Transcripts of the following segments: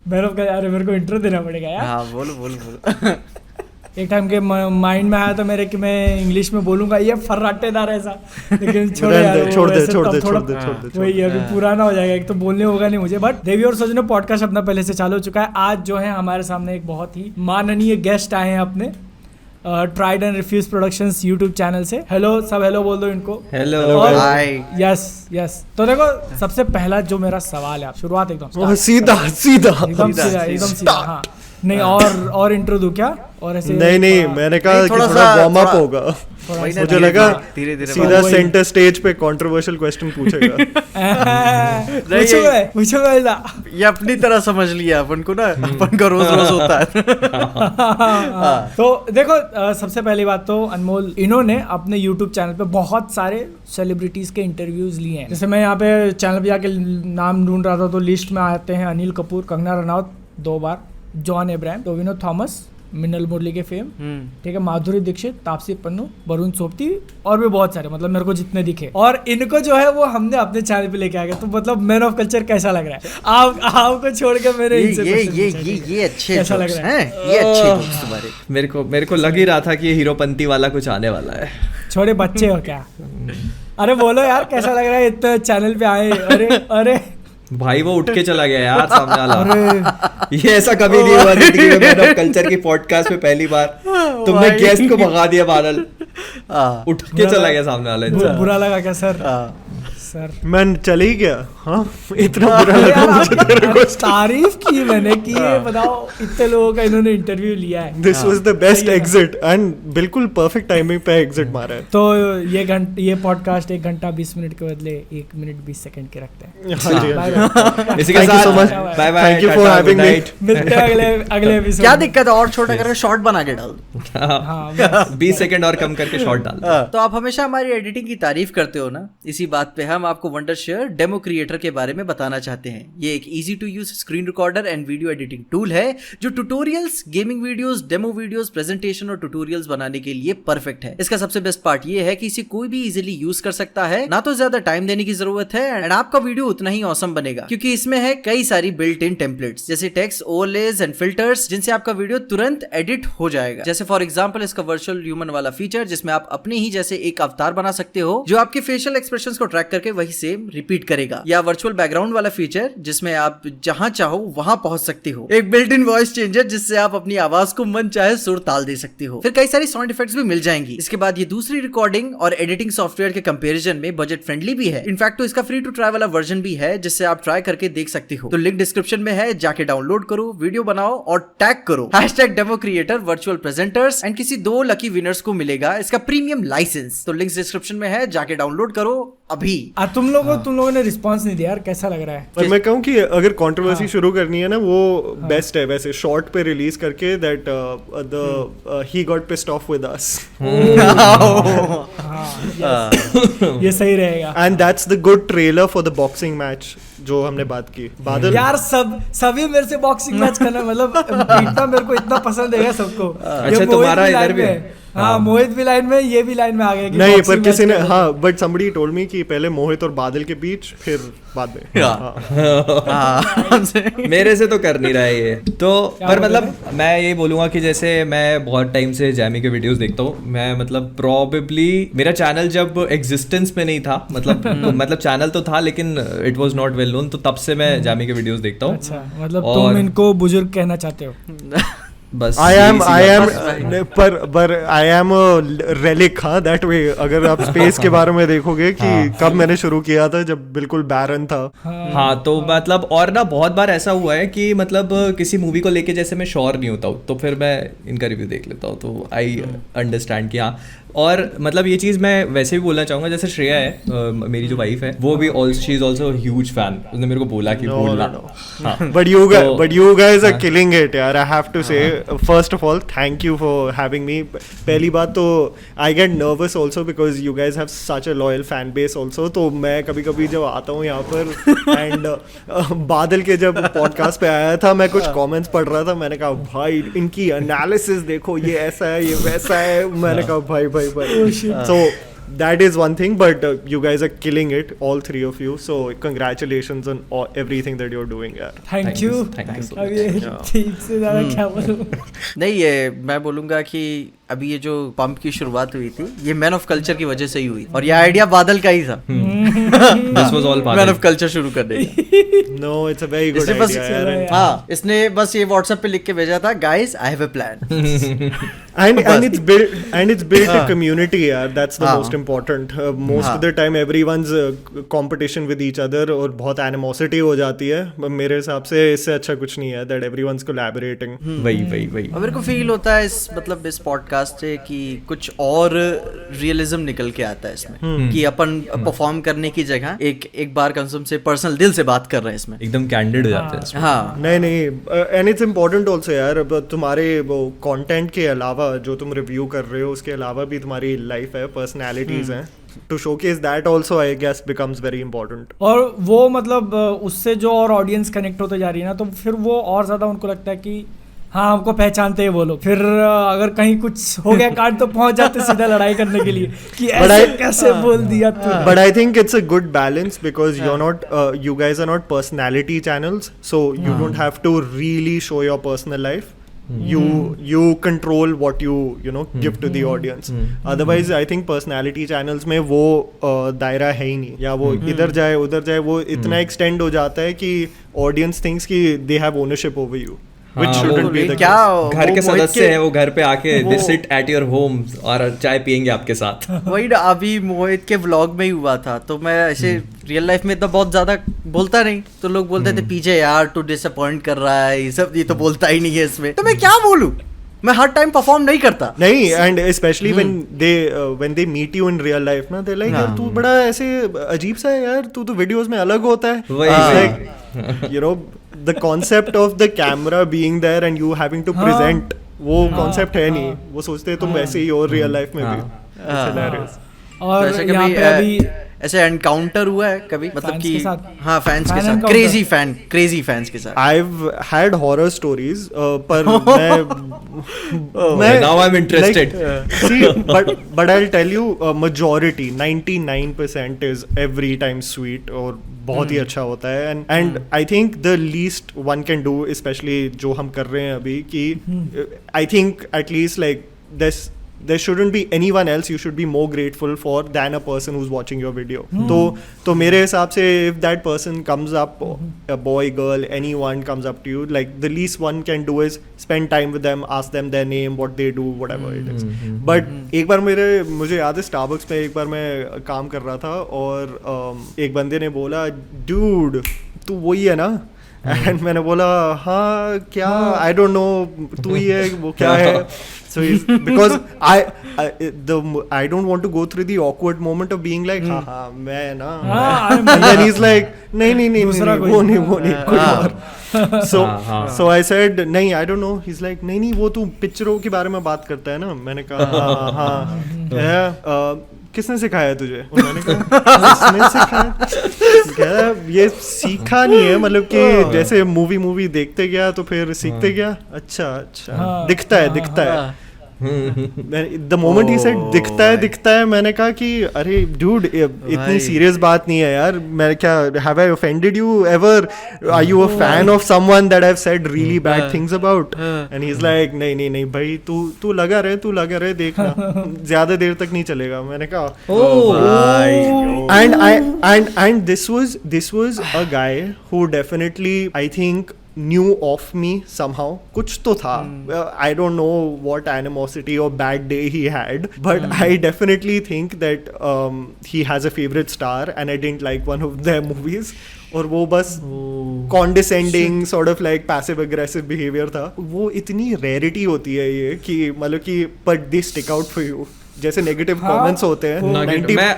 अरे मेरे को इंट्रो देना पड़ेगा यार। हाँ बोलो। एक टाइम के माइंड में आया था मेरे कि मैं इंग्लिश में बोलूंगा ये फर्राटेदार ऐसा, लेकिन छोड़ दे वही अभी पुराना हो जाएगा, एक तो बोलने होगा नहीं मुझे। बट देवी और सजनों पॉडकास्ट अपना पहले से चालू हो चुका है। आज जो है हमारे सामने एक बहुत ही माननीय गेस्ट आए हैं अपने tried and refused productions YouTube channel से। हेलो सब, हेलो बोल दो इनको। Hello hi. यस तो देखो सबसे पहला जो मेरा सवाल है, आप शुरुआत एकदम सीधा हाँ नहीं और इंट्रो दूं क्या? और ऐसे नहीं मैंने कहा कि थोड़ा वार्म अप होगा, मुझे लगा धीरे सीधा सेंटर स्टेज पे कंट्रोवर्शियल क्वेश्चन पूछेगा। पूछो ये अपनी तरह समझ लिया अपन को ना, अपन का रोज होता है। तो देखो सबसे पहली बात तो अनमोल, इन्होंने अपने YouTube चैनल पे बहुत सारे सेलिब्रिटीज के इंटरव्यूज लिए हैं। जैसे मैं यहाँ पे चैनल पे जाके नाम ढूंढ रहा था तो लिस्ट में आते हैं अनिल कपूर, कंगना रनौत 2 बार, जॉन अब्राहम, टोविनो थॉमस, मिनल मुरली के फेम, ठीक है, माधुरी दीक्षित, तापसी पन्नू, वरुण सोपती और भी बहुत सारे, मतलब मेरे को जितने दिखे। और इनको जो है वो हमने अपने चैनल पे लेके आ गए। तो मतलब मैन ऑफ कल्चर कैसा लग रहा है आपको छोड़ के? मेरे ये अच्छे कैसा लग रहा है? ये अच्छे दोस्त तुम्हारे। मेरे को लग ही रहा था कि ये हीरोपंती वाला कुछ आने वाला है। छोड़े बच्चे हो क्या? अरे बोलो यार कैसा लग रहा है इतने चैनल पे आए? अरे भाई वो उठ के चला गया यार सामने वाला। ये ऐसा कभी नहीं हुआ जिंदगी में। मैन ऑफ कल्चर की पॉडकास्ट में पहली बार तुमने गेस्ट को भगा दिया। बादल उठ के चला गया सामने वाला। बुरा लगा क्या सर? मैं चल ही गया। हाँ इतना बुरा लगा मुझे तेरे को। तारीफ की मैंने कि ये बताओ इतने लोगों का इन्होंने इंटरव्यू लिया है। This was the best exit and बिल्कुल परफेक्ट टाइमिंग पे एग्जिट मारा है। तो ये पॉडकास्ट 1 घंटा 20 मिनट के बदले 1 मिनट 20 सेकंड के रखते हैं। इसी के साथ bye bye, thank you for having me. मिलते हैं अगले एपिसोड। क्या दिक्कत है? और छोटा करके शॉर्ट बना के डाल। हाँ 20 सेकंड और कम करके शॉर्ट डाल। तो आप हमेशा हमारी एडिटिंग की तारीफ करते हो ना, इसी बात पे हम आपको वंडरशेयर डेमो क्रिएटर के बारे में बताना चाहते हैं। ये एक easy to use screen recorder and video editing tool है जो tutorials, gaming videos, demo videos, presentation और ट्यूटोरियल्स बनाने के लिए परफेक्ट है। इसका सबसे बेस्ट पार्ट ये है कि इसे कोई भी इजीली यूज कर सकता है, ना तो ज्यादा टाइम देने की जरूरत है एंड आपका वीडियो उतना ही ऑसम बनेगा क्योंकि इसमें है कई सारी बिल्ट इन टेम्पलेट्स जैसे टेक्स्ट, ओवरलेज एंड फिल्टर्स जिनसे आपका वीडियो तुरंत एडिट हो जाएगा। जैसे फॉर एग्जांपल इसका वर्चुअल ह्यूमन वाला फीचर जिसमें आप अपने ही जैसे एक अवतार बना सकते हो जो आपके फेशियल एक्सप्रेशंस को ट्रैक करके वही सेम रिपीट करेगा, या वर्चुअल बैकग्राउंड वाला फीचर जिसमें आप जहां चाहो वहां पहुंच सकते हो, एक बिल्ट इन वॉइस चेंजर जिससे आप अपनी आवाज को मन चाहे सुर ताल दे सकते हो, फिर कई सारी साउंड इफेक्ट्स भी मिल जाएंगी। इसके बाद ये दूसरी रिकॉर्डिंग और एडिटिंग सॉफ्टवेयर के कंपैरिजन में बजट फ्रेंडली भी है। इनफैक्ट तो इसका फ्री टू ट्राई वाला वर्जन भी है जिससे आप ट्राई करके देख सकते हो। तो लिंक डिस्क्रिप्शन में है, जाके डाउनलोड करो, वीडियो बनाओ और टैग करो #डेमोक्रिएटर वर्चुअल प्रेजेंटर्स एंड किसी 2 लकी विनर्स को मिलेगा इसका प्रीमियम लाइसेंस। तो लिंक डिस्क्रिप्शन में है, जाके डाउनलोड करो अभी। तुम लोगों ने रिस्पांस नहीं दिया यार, कैसा लग रहा है? पर मैं कहूँ कि अगर कंट्रोवर्सी शुरू करनी है ना वो बेस्ट है वैसे शॉर्ट पे रिलीज करके that the he got pissed off with us. ये सही रहेगा। And that's the good trailer for the boxing match जो हमने बात की। बादल यार सभी मेरे से बॉक्सिंग मैच करना, मतलब पीटना मेरे को इतना पसंद है सबको। अच्छा तुम्हारा इधर भी है? हाँ मोहित भी लाइन में, ये भी लाइन में आ गया कि नहीं पर किसी ने हाँ बट somebody told me कि पहले मोहित और बादल के बीच फिर बाद में। मेरे से तो कर नहीं रहा है ये तो। पर मतलब मैं यही बोलूंगा कि जैसे मैं बहुत टाइम से जैमी के वीडियोस देखता हूँ। मैं मतलब प्रोबेबली मेरा चैनल जब एग्जिस्टेंस में नहीं था, मतलब चैनल तो था लेकिन it was not well known, तो तब से मैं जैमी के वीडियोस देखता हूँ। अच्छा मतलब तुम इनको बुजुर्ग कहना चाहते हो? बस I am पर I am a relic हाँ that way। अगर आप स्पेस के बारे में देखोगे कि कब मैंने शुरू किया था जब बिल्कुल बैरन था। हाँ तो मतलब और ना बहुत बार ऐसा हुआ है कि मतलब किसी मूवी को लेके जैसे मैं श्योर नहीं होता हूँ तो फिर मैं इनका रिव्यू देख लेता हूँ, तो आई अंडरस्टैंड कि हाँ। और मतलब ये चीज़ मैं वैसे भी बोलना चाहूँगा, जैसे श्रेया है मेरी जो वाइफ है वो भी she is also huge fan. उसने मेरे को बोला कि बोलना। But you guys are killing it यार। I have to say first of all thank you for having me. पहली बात तो I get nervous also because you guys have such a loyal fan base also. तो मैं कभी कभी जब आता हूँ यहाँ पर एंड बादल के जब पॉडकास्ट पे आया था मैं कुछ कॉमेंट्स पढ़ रहा था, मैंने कहा भाई इनकी एनालिसिस देखो, ये ऐसा है ये वैसा है। मैंने कहा भाई so that is one thing, but you guys are killing it, all three of you. So congratulations on everything that you're doing, यार. Thank you. Thank you so अब ये ठीक से ज़्यादा क्या बोलूँ. नहीं, ये मैं बोलूंगा कि अभी ये जो पंप की शुरुआत हुई थी ये मैन ऑफ कल्चर की वजह से ही हुई, और ये आइडिया बादल का ही था. This was all man of culture शुरू करने का. No, it's a very good इसने बस idea, यार. हाँ, इसने बस ये व्हाट्सएप पे लिख के भेजा था, guys I have a plan. And it's built a community, यार. That's the हाँ. most important. Most of the time everyone's competition with each other, और बहुत animosity हो जाती है. मेरे हिसाब से इससे अच्छा कुछ नहीं है, that everyone's collaborating. वही और मेरे को फील होता है इस पॉडकास्ट से कि कुछ और रियलिज्म निकल के आता है इसमें, कि अपन परफॉर्म करने की जगह एक बार कसम से पर्सनल दिल से बात कर रहे हैं इसमें, एकदम कैंडिड हो जाते हैं इसमें. हाँ. नहीं, एंड इट्स इम्पोर्टेंट ऑल्सो यार. अब तुम्हारे वो कंटेंट के अलावा जो तुम रिव्यू कर रहे हो उसके अलावा भी तुम्हारी लाइफ है, पर्सनैलिटीज हैं. To showcase that also I guess becomes very important. और वो मतलब उससे जो और ऑडियंस कनेक्ट होते जा रही है ना, तो फिर वो और ज़्यादा उनको लगता है कि हाँ हमको पहचानते हैं वो लोग. फिर अगर कहीं कुछ हो गया काट तो पहुंच जाते सीधा लड़ाई करने के लिए कि ऐसे कैसे बोल दिया तू. But I think it's a good balance because you're not, you guys are not personality channels, so you don't have to really show your personal life. You control what you know give to the audience. Otherwise, I think personality channels में वो दायरा है ही नहीं, या वो इधर जाए उधर जाए, वो इतना extend हो जाता है कि audience thinks कि they have ownership over you. Which shouldn't be the क्या case. घर के सदस्य हैं वो, घर पे आके वो- they sit at your home और चाय पियेंगे आपके साथ. वही ना, अभी मोहित के व्लॉग में ही हुआ था, तो मैं ऐसे रियल लाइफ में इतना बहुत ज्यादा बोलता नहीं, तो लोग बोलते थे पीछे यार तू डिसअपॉइंट कर रहा है, ये सब, ये तो बोलता ही नहीं है इसमें. तो मैं क्या बोलूं, मैं हर टाइम परफॉर्म नहीं करता. नहीं, and especially when they meet you in real life ना, they're like यार तू बड़ा ऐसे अजीब सा है यार, तू तो वीडियोस में अलग होता है. वही. It's like, you know, the concept of the camera being there and you having to present, वो concept है नहीं. वो सोचते हैं तुम वैसे ही हो रियल लाइफ में भी. It's hilarious. और वैसे यहाँ कभी पे अभी ऐसे एनकाउंटर हुआ है कभी, मतलब Fans कि के साथ? हाँ फैंस के Fan साथ, encounter? क्रेजी फैंस के साथ. I've had horror stories, पर मैं Now I'm interested. see, but I'll tell you, majority 99% is every time sweet और बहुत ही अच्छा होता है. And I think the least one can do, especially जो हम कर रहे हैं अभी, कि I think at least like there shouldn't be anyone else you should be more grateful for than a person who's watching your video. तो मेरे हिसाब से if that person comes up, a boy, girl, anyone comes up to you, like the least one can do is spend time with them, ask them their name, what they do, whatever it is. But एक बार मुझे याद है Starbucks में एक बार मैं काम कर रहा था, और एक बंदे ने बोला dude तू वही है ना. एंड मैंने बोला हाँ क्या, आई डोंट नो तू ही है वो क्या है. So because I don't want to go through the awkward moment of being like हाँ मैं ना, and then he's like नहीं वो नहीं कोई और. So I said नहीं I don't know. He's like नहीं वो तू पिक्चरों के बारे में बात करता है ना. मैंने कहा हाँ किसने सिखाया तुझे? मैंने कहा किसने सिखाया? क्या ये सीखा नहीं है, मतलब कि जैसे मूवी देखते गया तो फिर सीखते गया. अच्छा दिखता है. द मोमेंट ही सेड दिखता है, मैंने कहा कि अरे डूड इतनी सीरियस बात नहीं है यार. मैं क्या, have I offended you ever? Are you a fan of someone that I have said really bad things about? And he is like नहीं भाई तू लगा रहे देखना, ज्यादा देर तक नहीं चलेगा. मैंने कहा and this was a guy who definitely I think knew of me somehow. कुछ तो था. I don't know what animosity or bad day he had, but I definitely think that he has a favorite star and I didn't like one of their movies. और वो बस condescending sort of like passive aggressive behavior था. वो इतनी rarity होती है ये कि मतलब कि but they stick out for you. जैसे नेगेटिव कमेंट्स होते हैं.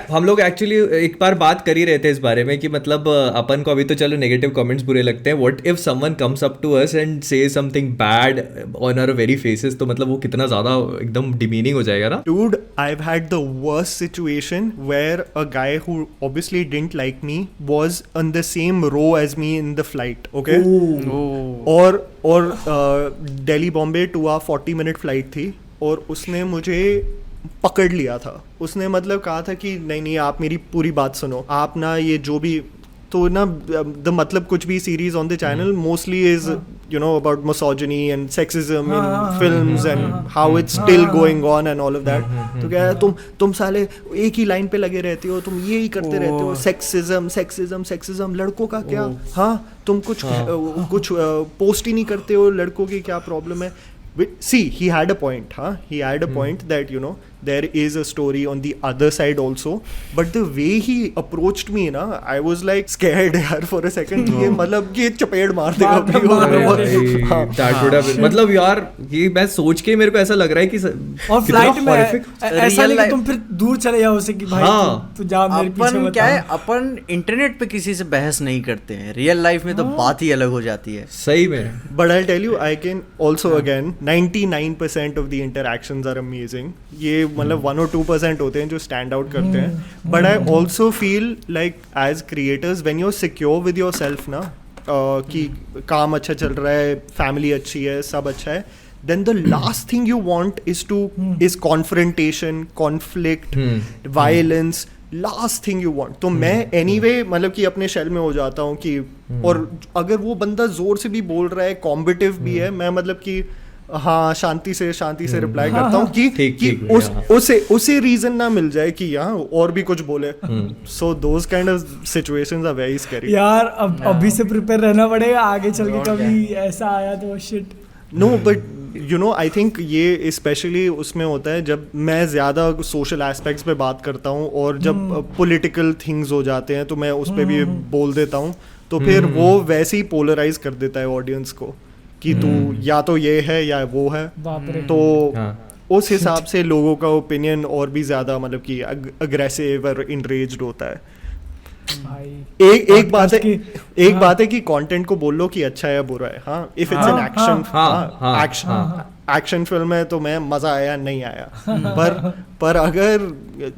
हम लोग एक्चुअली एक बार बात कर ही रहे थे इस बारे में कि मतलब अपन को अभी तो चलो नेगेटिव कमेंट्स बुरे लगते हैं. What if someone comes up to us and say something bad on our very faces, तो मतलब वो कितना ज्यादा एकदम डिमीनिंग हो जाएगा ना. Dude, I've had the worst situation where a guy who obviously didn't like me was on the same row as me in the flight. Okay. और Delhi Bombay 2 hour 40 minute flight थी, और उसने मुझे पकड़ लिया था उसने, मतलब कहा था कि नहीं नहीं आप मेरी पूरी बात सुनो, आप ना ये जो भी तो ना द मतलब कुछ भी series on the channel mostly is you know about misogyny and sexism in films and how it's still going on and all of that. तो क्या है तुम साले एक ही लाइन पे लगे रहते हो, तुम ये ही करते रहते हो, सेक्सिज्म सेक्सिज्म सेक्सिज्म, लड़कों का क्या, हाँ तुम कुछ पोस्ट ही नहीं करते हो, लड़कों की क्या प्रॉब्लम है। See, he had a point, huh? He had a point that, you know, there is a story on the other side also. But the way he approached me, na, I was like scared यार for a second. ये मतलब कि चपेट मार देगा अपनी ओर। That would have been, मतलब यार ये मैं सोच के मेरे को ऐसा लग रहा है कि और फ्लाइट में ऐसा नहीं कि तुम फिर दूर चले जाओ उससे कि भाई तू जा मेरे पीछे मत। क्या है, अपन इंटरनेट पे किसी से बहस नहीं करते हैं, रियल लाइफ में तो बात ही अलग हो जाती है। सही में। But I'll tell you, I can also again 99% of the interactions are amazing. ये मतलब 1 or 2% होते हैं जो stand out करते हैं। But I also feel like as creators when you're secure with yourself ना कि काम अच्छा चल रहा है, family अच्छी है, सब अच्छा है, then the last thing you want is confrontation, conflict, violence. Last thing you want. तो मैं एनीवे मतलब कि अपने शेल में हो जाता हूँ कि और अगर वो बंदा जोर से भी बोल रहा है, कॉम्बिटिव भी है, मैं मतलब कि हाँ शांति से रिप्लाई करता हूँ कि उसे रीजन ना मिल जाए कि यहाँ और भी कुछ बोले। So those kind of situations are very scary यार। अभी से प्रिपेयर रहना पड़ेगा, आगे चल के कभी ऐसा आया तो shit. No but you know I think ये स्पेशली उसमें होता है जब मैं ज़्यादा सोशल एस्पेक्ट्स पे बात करता हूँ और जब पॉलिटिकल थिंग्स हो जाते हैं तो मैं उस पर भी बोल देता हूँ, तो फिर वो वैसे ही पोलराइज कर देता है ऑडियंस को कि तू या तो ये है या वो है। तो उस हिसाब से लोगों का ओपिनियन और भी ज़्यादा मतलब कि अग्रेसिव और इनरेज्ड होता है। एक बात है कि कंटेंट को बोल लो कि अच्छा है या बुरा है। हाँ, if it's an action film है तो मैं मजा आया नहीं आया, पर अगर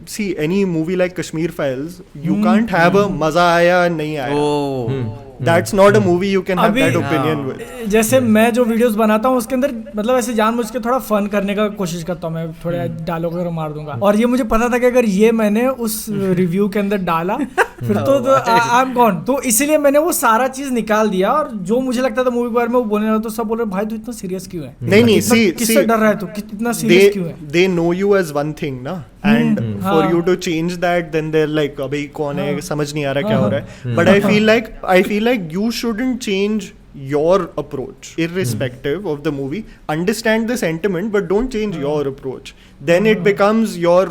see any movie like Kashmir files you can't have a मजा आया नहीं आया। That's not a movie you can have that opinion with. जैसे मैं जो वीडियोस बनाता हूँ उसके अंदर मतलब ऐसे जानबूझ के थोड़ा फन करने का कोशिश करता हूँ, मैं थोड़ा डायलॉग वगैरह मार दूंगा। और ये मुझे पता था कि अगर ये मैंने उस रिव्यू के अंदर डाला फिर तो आई एम गॉन। तो इसीलिए मैंने वो सारा चीज निकाल दिया और जो मुझे लगता था मूवी के बारे में वो बोलने लगा तो सब बोल रहे भाई तू इतना सीरियस क्यों है? नहीं किससे डर रहा है तू, इतना सीरियस क्यों है? They know you as one thing ना, and for you to change that then they're like अभी कौन है, समझ नहीं आ रहा क्या हो रहा है। But I feel like you shouldn't change your approach irrespective of the movie. Understand the sentiment but don't change your approach. Then it becomes your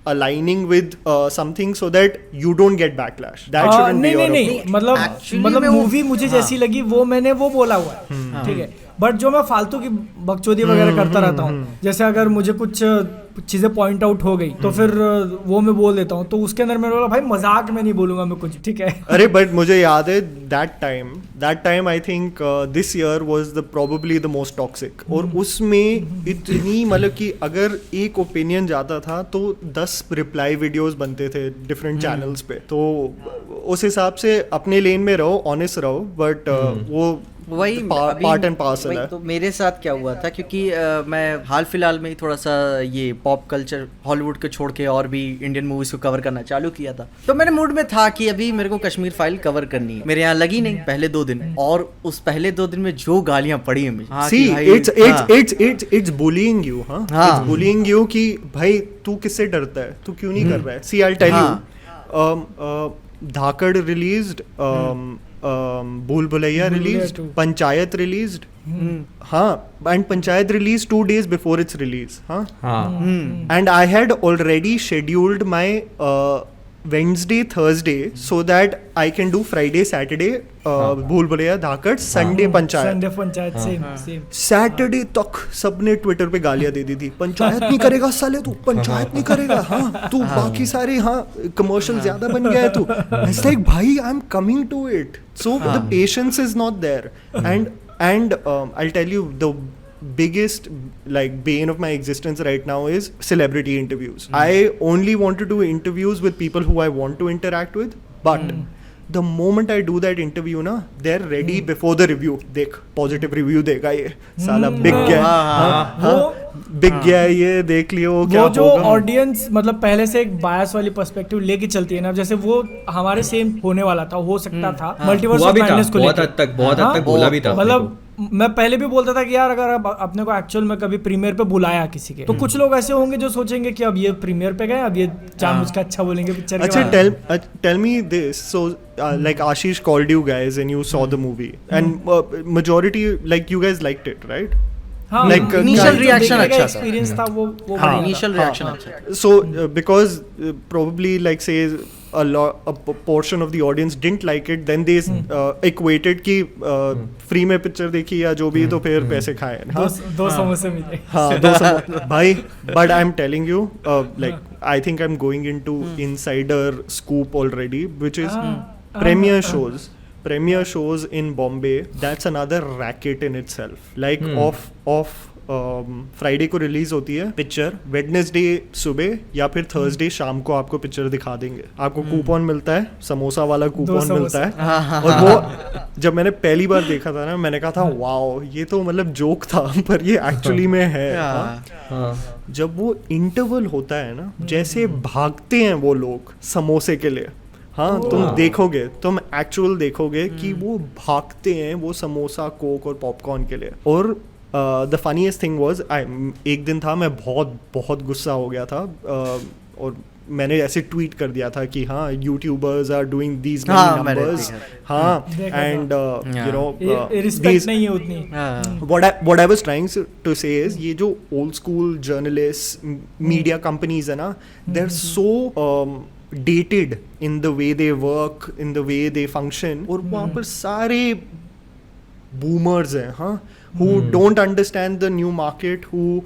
aligning with something so that you don't get backlash. That shouldn't be your approach. मतलब movie मुझे जैसी लगी वो मैंने वो बोला हुआ है, ठीक है। बट जो मैं फालतू की बकचोदी वगैरह करता रहता हूँ, जैसे अगर मुझे कुछ चीजें पॉइंट आउट हो गई तो फिर वो मैं बोल देता हूँ, तो उसके अंदर मैंने बोला भाई मजाक में नहीं बोलूंगा मैं कुछ, ठीक है। अरे बट मुझे याद है that time I think this year was the probably the most toxic. और उसमें इतनी मतलब कि अगर एक ओपिनियन जाता था तो 10 रिप्लाई वीडियोस बनते थे डिफरेंट चैनल्स पे। तो उस हिसाब से अपने लेन में रहो, ऑनेस्ट रहो, बट वो वही पार्ट एंड पार्सल है। तो मेरे साथ क्या हुआ था, क्योंकि मैं हाल फिलहाल में ही थोड़ा सा ये पॉप कल्चर हॉलीवुड को छोड़ के और भी इंडियन मूवीज को कवर करना चालू किया था, तो मेरे मूड में था कि अभी मेरे को कश्मीर फाइल कवर करनी है। मेरे यहाँ लगी नहीं पहले 2 दिन, और उस पहले 2 दिन में जो गालियां पड़ी हैं मुझे, See, it's bullying you, हाँ? It's bullying you कि भाई तू किससे डरता है, तू क्यों नहीं कर रहा है। See, I'll tell you, Dhakad released, भूल भुलैया रिलीज्ड, पंचायत रिलीज्ड, हाँ, and panchayat release 2 days before its release, हाँ, and I had already scheduled my Wednesday, Thursday so that I can do Friday, Saturday भूल भुलैया धाकड़, संडे पंचायत, सेम। सैटरडे तक सबने Twitter पे गालियां दे दी थी, पंचायत नहीं करेगा साले तू, पंचायत नहीं करेगा, हाँ तू बाकी सारे हाँ कमर्शियल ज्यादा बन गया है तू। It's like भाई I am coming to it, so the patience is not there. And I'll tell you the biggest like bane of my existence right now is celebrity interviews. I only want to do interviews with people who I want to interact with, but the moment I do that interview ना, they're ready before the review, देख positive review देगा ये साला बिक गया, बिक गया है ये, देख लियो क्या वो जो होगा। ऑडियंस मतलब पहले से एक बायस वाली पर्सपेक्टिव लेके चलती है ना, जैसे वो हमारे सेम होने वाला था, हो सकता था मल्टीवर्स हुआ ऑफ भी था, मैडनेस को बहुत लेके। हद तक बोला भी था अपने मतलब मैं पहले भी बोलता था कि यार अगर अब अपने को एक्चुअल में कभी प्रीमियर पे बुलाया किसी के, तो कुछ लोग ऐसे होंगे जो सोचेंगे कि अब ये प्रीमियर पे गए, अब ये जानबूझ के अच्छा बोलेंगे पिक्चर के अच्छा, बारे में। tell me this. So, like Ashish called you guys and you saw the movie, and majority like you guys liked it, right? हाँ, like, initial जो reaction देखने का अच्छा था। एक्सपीरियंस था वो हाँ, बढ़िया था। इनिशियल रिएक्शन अच्छा। So, because probably like say a portion of the audience didn't like it, then they equated कि free में पिक्चर देखी या जो भी तो फिर पैसे खाए। हाँ, दो समोसे मिले। हाँ, दो भाई, but I'm telling you, like I think I'm going into insider scoop already, which is premiere shows. Premiere shows in Bombay, that's another racket in itself. Like off Friday को रिलीज होती है पिक्चर, वेडनेसडे सुबह या फिर Thursday शाम को आपको picture दिखा देंगे। आपको कूपन मिलता है, समोसा वाला कूपन मिलता है। और वो जब मैंने पहली बार देखा था ना, मैंने कहा था वाओ ये तो मतलब जोक था, पर ये एक्चुअली में है। जब वो इंटरवल होता है ना, जैसे भागते हैं वो लोग समोसे के लिए, हाँ तुम देखोगे, तुम एक्चुअल देखोगे कि वो भागते हैं वो समोसा, कोक और पॉपकॉर्न के लिए। और द फनीएस्ट थिंग वाज, एक दिन था मैं बहुत गुस्सा हो गया था, और मैंने ऐसे ट्वीट कर दिया था कि हाँ YouTubers are doing these many numbers, हाँ एंड यू नो रिस्पेक्ट नहीं है उतनी। what I was trying to say is ये जो old school journalists, media companies है ना, they're so dated in the way they work, in the way they function, और वहाँ पर सारे boomers हैं, हाँ, who don't understand the new market, who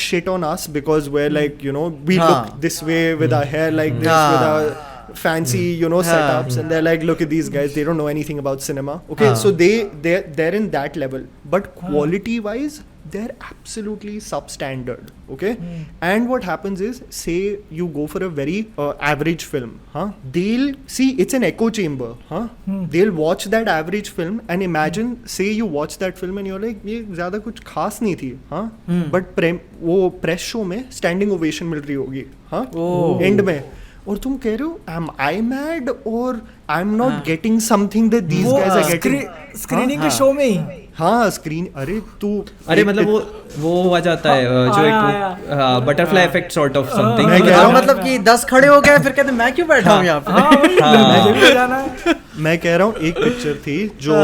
shit on us because we're like, you know, we look this way with our hair like this, with our fancy, you know, setups, and they're like, look at these guys, they don't know anything about cinema. Okay, so they're in that level, but quality wise they're absolutely substandard. Okay, and what happens is, say you go for a very average film, huh, they'll see it's an echo chamber, huh, they'll watch that average film and imagine, say you watch that film and you're like ये ज़्यादा कुछ खास नहीं थी, हाँ, but वो press show में standing ovation मिल रही होगी, हाँ, एंड में, और तुम कह रहे हो am I mad or I'm not getting something that these guys are getting. Screening के शो में ही, हाँ स्क्रीन, अरे मतलब वो आ जाता है जो एक butterfly effect sort of something, मतलब कि 10 खड़े हो गए फिर कहते मैं क्यों बैठा हूँ यहाँ पे। मैं कह रहा हूँ एक पिक्चर थी जो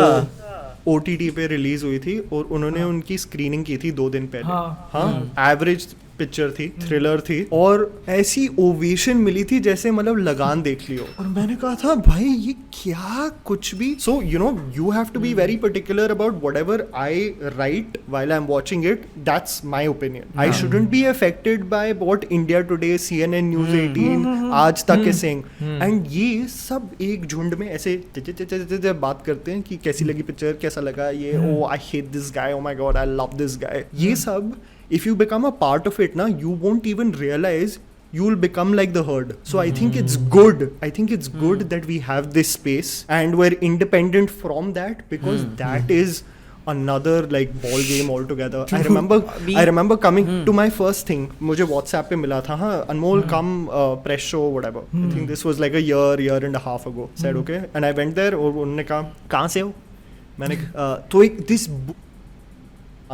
OTT पे रिलीज हुई थी और उन्होंने उनकी स्क्रीनिंग की थी 2 दिन पहले, हाँ, एवरेज पिक्चर थी, थ्रिलर थी, और ऐसी ओवेशन मिली थी जैसे मतलब लगान देख लियो। और मैंने कहा था भाई ये क्या कुछ भी। So you know you have to be very particular about whatever I write while I am watching it, that's my opinion. I shouldn't be affected by what India today, CNN news 18, Aaj तक is saying, and ये सब एक झुंड में ऐसे बात करते हैं कि कैसी लगी पिक्चर, कैसा लगा ये, oh I hate this guy, oh my god I love this guy, ये सब if you become a part of it, na, you won't even realize, you'll become like the herd. So I think it's good. I think it's good that we have this space and we're independent from that, because that is another like ball game altogether. I remember coming to my first thing, मुझे WhatsApp पे मिला था, हाँ, अनमोल come press show whatever. I think this was like a year and a half ago. Said okay, and I went there और उन्होंने कहा कहाँ से हो, मैंने तो एक this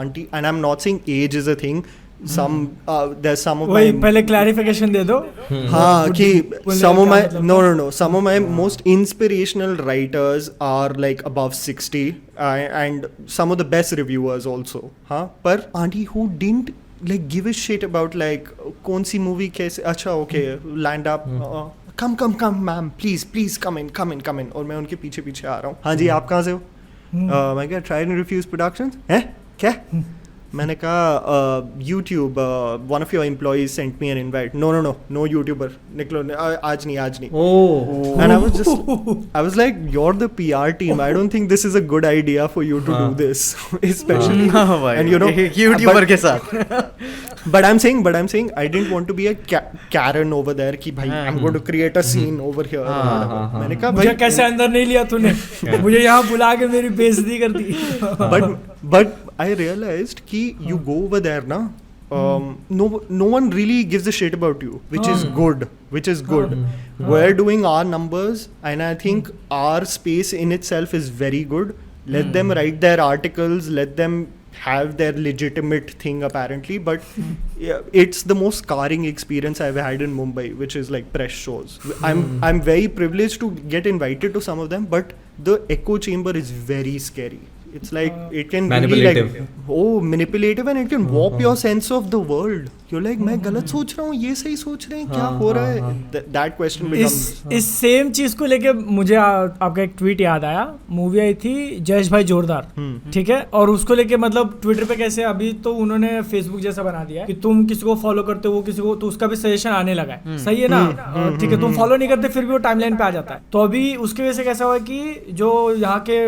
auntie, and I'm not saying age is a thing, there's some of my, पहले क्लैरिफिकेशन दे दो, हाँ, कि some of my no some of my most inspirational writers are like above 60, and some of the best reviewers also, हाँ, पर auntie who didn't like give a shit about like कौन सी movie कैसे, अच्छा okay land up, come ma'am please come in, और मैं उनके पीछे आ रहा हूँ, हाँ जी आप कहाँ से हो, मैं क्या Tried and Refused Productions है क्या, मैंने कहा YouTube, one of your employees sent me an invite. No YouTuber, निकलो, आज नहीं. Oh. And I was like, you're the PR team. I don't think this is a good idea for you to do this, especially and you know YouTuber के साथ. But I'm saying I didn't want to be a Karen over there कि भाई I'm going to create a scene over here. मैंने कहा मुझे कैसे अंदर नहीं लिया तूने, मुझे यहाँ बुला के मेरी बेइज्जती कर दी. But I realized कि you go over there ना, no one really gives a shit about you, which is good. We're doing our numbers, and I think our space in itself is very good. Let them write their articles, let them have their legitimate thing apparently, but yeah, it's the most scarring experience I've had in Mumbai, which is like press shows. I'm very privileged to get invited to some of them, but the echo chamber is very scary. It's like it can Manipulative. really like manipulative, and it can warp your sense of the world. You're like, मैं गलत सोच रहा हूँ, ये सही सोच रहे हैं, क्या हो रहा है? That question becomes. इस सेम चीज को लेके मुझे आपका एक ट्वीट याद आया. मूवी आई थी जयेश भाई जोरदार, ठीक है, और उसको लेके मतलब ट्विटर पे कैसे अभी तो उन्होंने फेसबुक जैसा बना दिया कि तुम किसी को फॉलो करते हो, वो किसी को, तो उसका भी सजेशन आने लगा है. सही है ना? ठीक है, तुम फॉलो नहीं करते फिर भी वो टाइमलाइन पे आ जाता है. तो अभी उसकी वजह से कैसा हुआ कि जो यहाँ के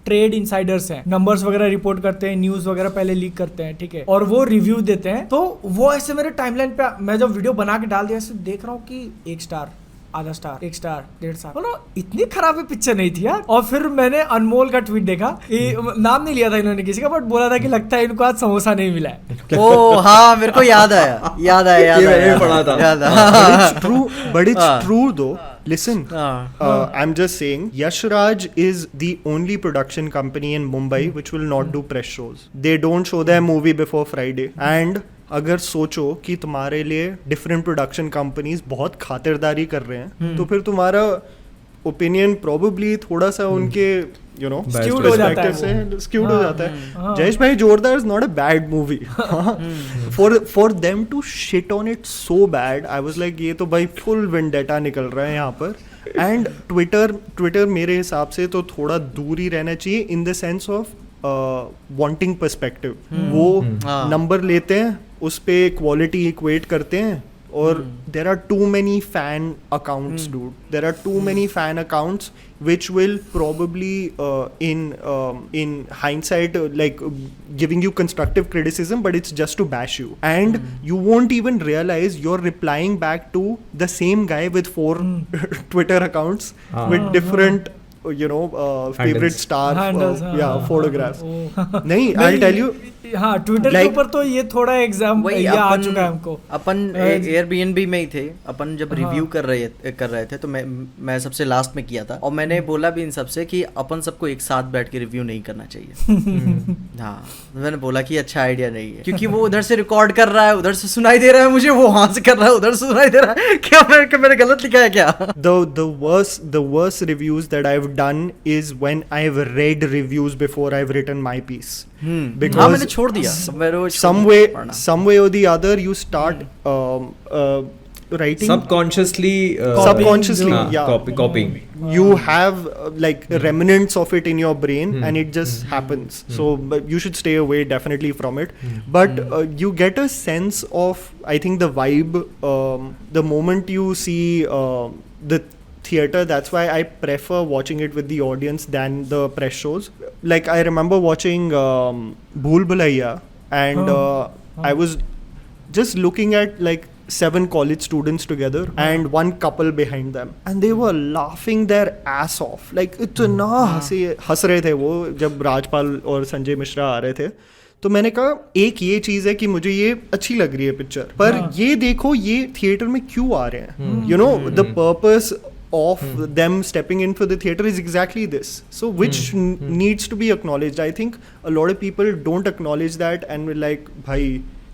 ट्रेड इनसाइडर्स हैं, नंबर्स वगैरह रिपोर्ट करते हैं, न्यूज वगैरह पहले लीक करते हैं, ठीक है, और वो रिव्यू देते हैं. तो वो ऐसे मेरे टाइमलाइन पे मैं जब वीडियो बना के डाल दिया ऐसे देख रहा हूँ कि 1 स्टार, आधा स्टार, 1 स्टार, 1.5 स्टार. बोलो इतनी खराब पिक्चर नहीं थी यार. और फिर मैंने अनमोल का ट्वीट देखा, नाम नहीं लिया था इन्होंने किसी का, बट बोला था कि लगता है इनको आज समोसा नहीं मिला है. ओ हाँ, मेरे को याद आया. मैंने पढ़ा था. But it's true though. Listen, I'm just saying, Yash Raj is the only production company in Mumbai which will not do press shows. They don't show their movie before Friday. And अगर सोचो कि तुम्हारे लिए different production companies बहुत खातिरदारी कर रहे हैं, तो फिर तुम्हारा ओपिनियन प्रोबेबली थोड़ा सा उनके skewed हो जाता है, skewed हो जाता है. जयेश भाई जोरदार is not a bad movie. For them to shit on it so bad, I was like ये तो भाई full vendetta निकल रहा है यहाँ पर. And Twitter मेरे हिसाब से तो थोड़ा दूर ही रहना चाहिए in the sense of wanting perspective. वो नंबर लेते हैं, उस पे क्वालिटी इक्वेट करते हैं, और there are too many fan accounts, dude. There are too many fan accounts which will probably in hindsight like giving you constructive criticism, but it's just to bash you, and you won't even realize you're replying back to the same guy with 4 Twitter accounts with different favorite star photographs. नहीं, I'll tell you. हाँ, Twitter के ऊपर तो ये थोड़ा exam आ चुका है हमको. अपन एयरबीएनबी में ही थे, अपन जब रिव्यू कर रहे थे तो मैं सबसे लास्ट में किया था, और मैंने बोला भी इन सबसे कि अपन सबको एक साथ बैठ के रिव्यू नहीं करना चाहिए. हाँ, मैंने बोला कि अच्छा आइडिया नहीं है, क्योंकि वो उधर से रिकॉर्ड कर रहा है, उधर से सुनाई दे रहा है मुझे, वो वहां से कर रहा है, उधर से सुनाई दे रहा है. क्या मैंने गलत लिखा है क्या? The worst reviews that I've done is when I've read reviews before I've written my piece. हाँ, मैंने छोड़ दिया. some way or the other you start writing subconsciously copying. You have like remnants of it in your brain, and it just happens. So you should stay away definitely from it. But you get a sense of, I think, the vibe the moment you see the theater. That's why I prefer watching it with the audience than the press shows. Like I remember watching Bhool Bhulaiya, and I was just looking at like 7 college students together and one couple behind them, and they were laughing their ass off. Like इतना हंस रहे थे वो जब राजपाल और संजय मिश्रा आ रहे थे. तो मैंने कहा एक ये चीज है कि मुझे ये अच्छी लग रही है पिक्चर, पर ये देखो ये थिएटर में क्यों आ रहे हैं. You know, the purpose of them stepping in for the theater is exactly this. So which needs to be acknowledged. I think a lot of people don't acknowledge that, and we're like, bhai,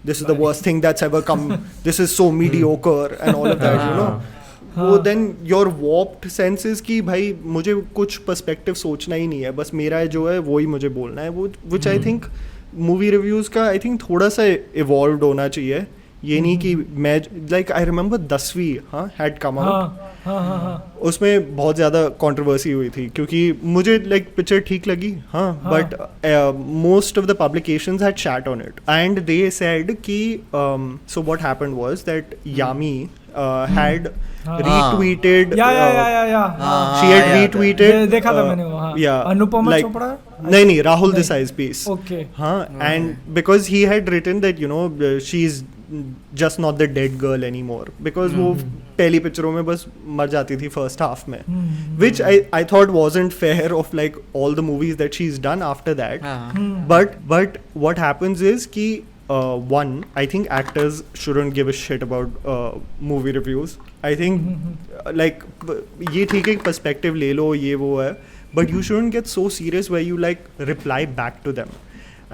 this is the worst thing that's ever come. This is so mediocre and all of that, you know. वो then your warped sense is कि भाई मुझे कुछ perspective सोचना ही नहीं है, बस मेरा जो है वो ही मुझे बोलना है. वो which I think movie reviews का I think थोड़ा सा evolved होना चाहिए. ये नहीं कि मैं like I remember 10वीं had come out. उसमें बहुत ज़्यादा कंट्रोवर्सी हुई थी क्योंकि मुझे लाइक पिक्चर ठीक लगी, but most of the publications had chat on it, and they said कि so what happened was that Yami had retweeted she had retweeted देखा था मैंने वो. अनुपमा चोपड़ा नहीं Rahul देसाई's piece. Okay. And because he had written that she's just not the dead girl anymore, because वो पहली पिक्चरों में बस मर जाती थी first half में, which I thought wasn't fair of like all the movies that she's done after that. But what happens is कि one, I think actors shouldn't give a shit about movie reviews. I think like ये ठीक है perspective ले लो ये वो है, but you shouldn't get so serious where you like reply back to them.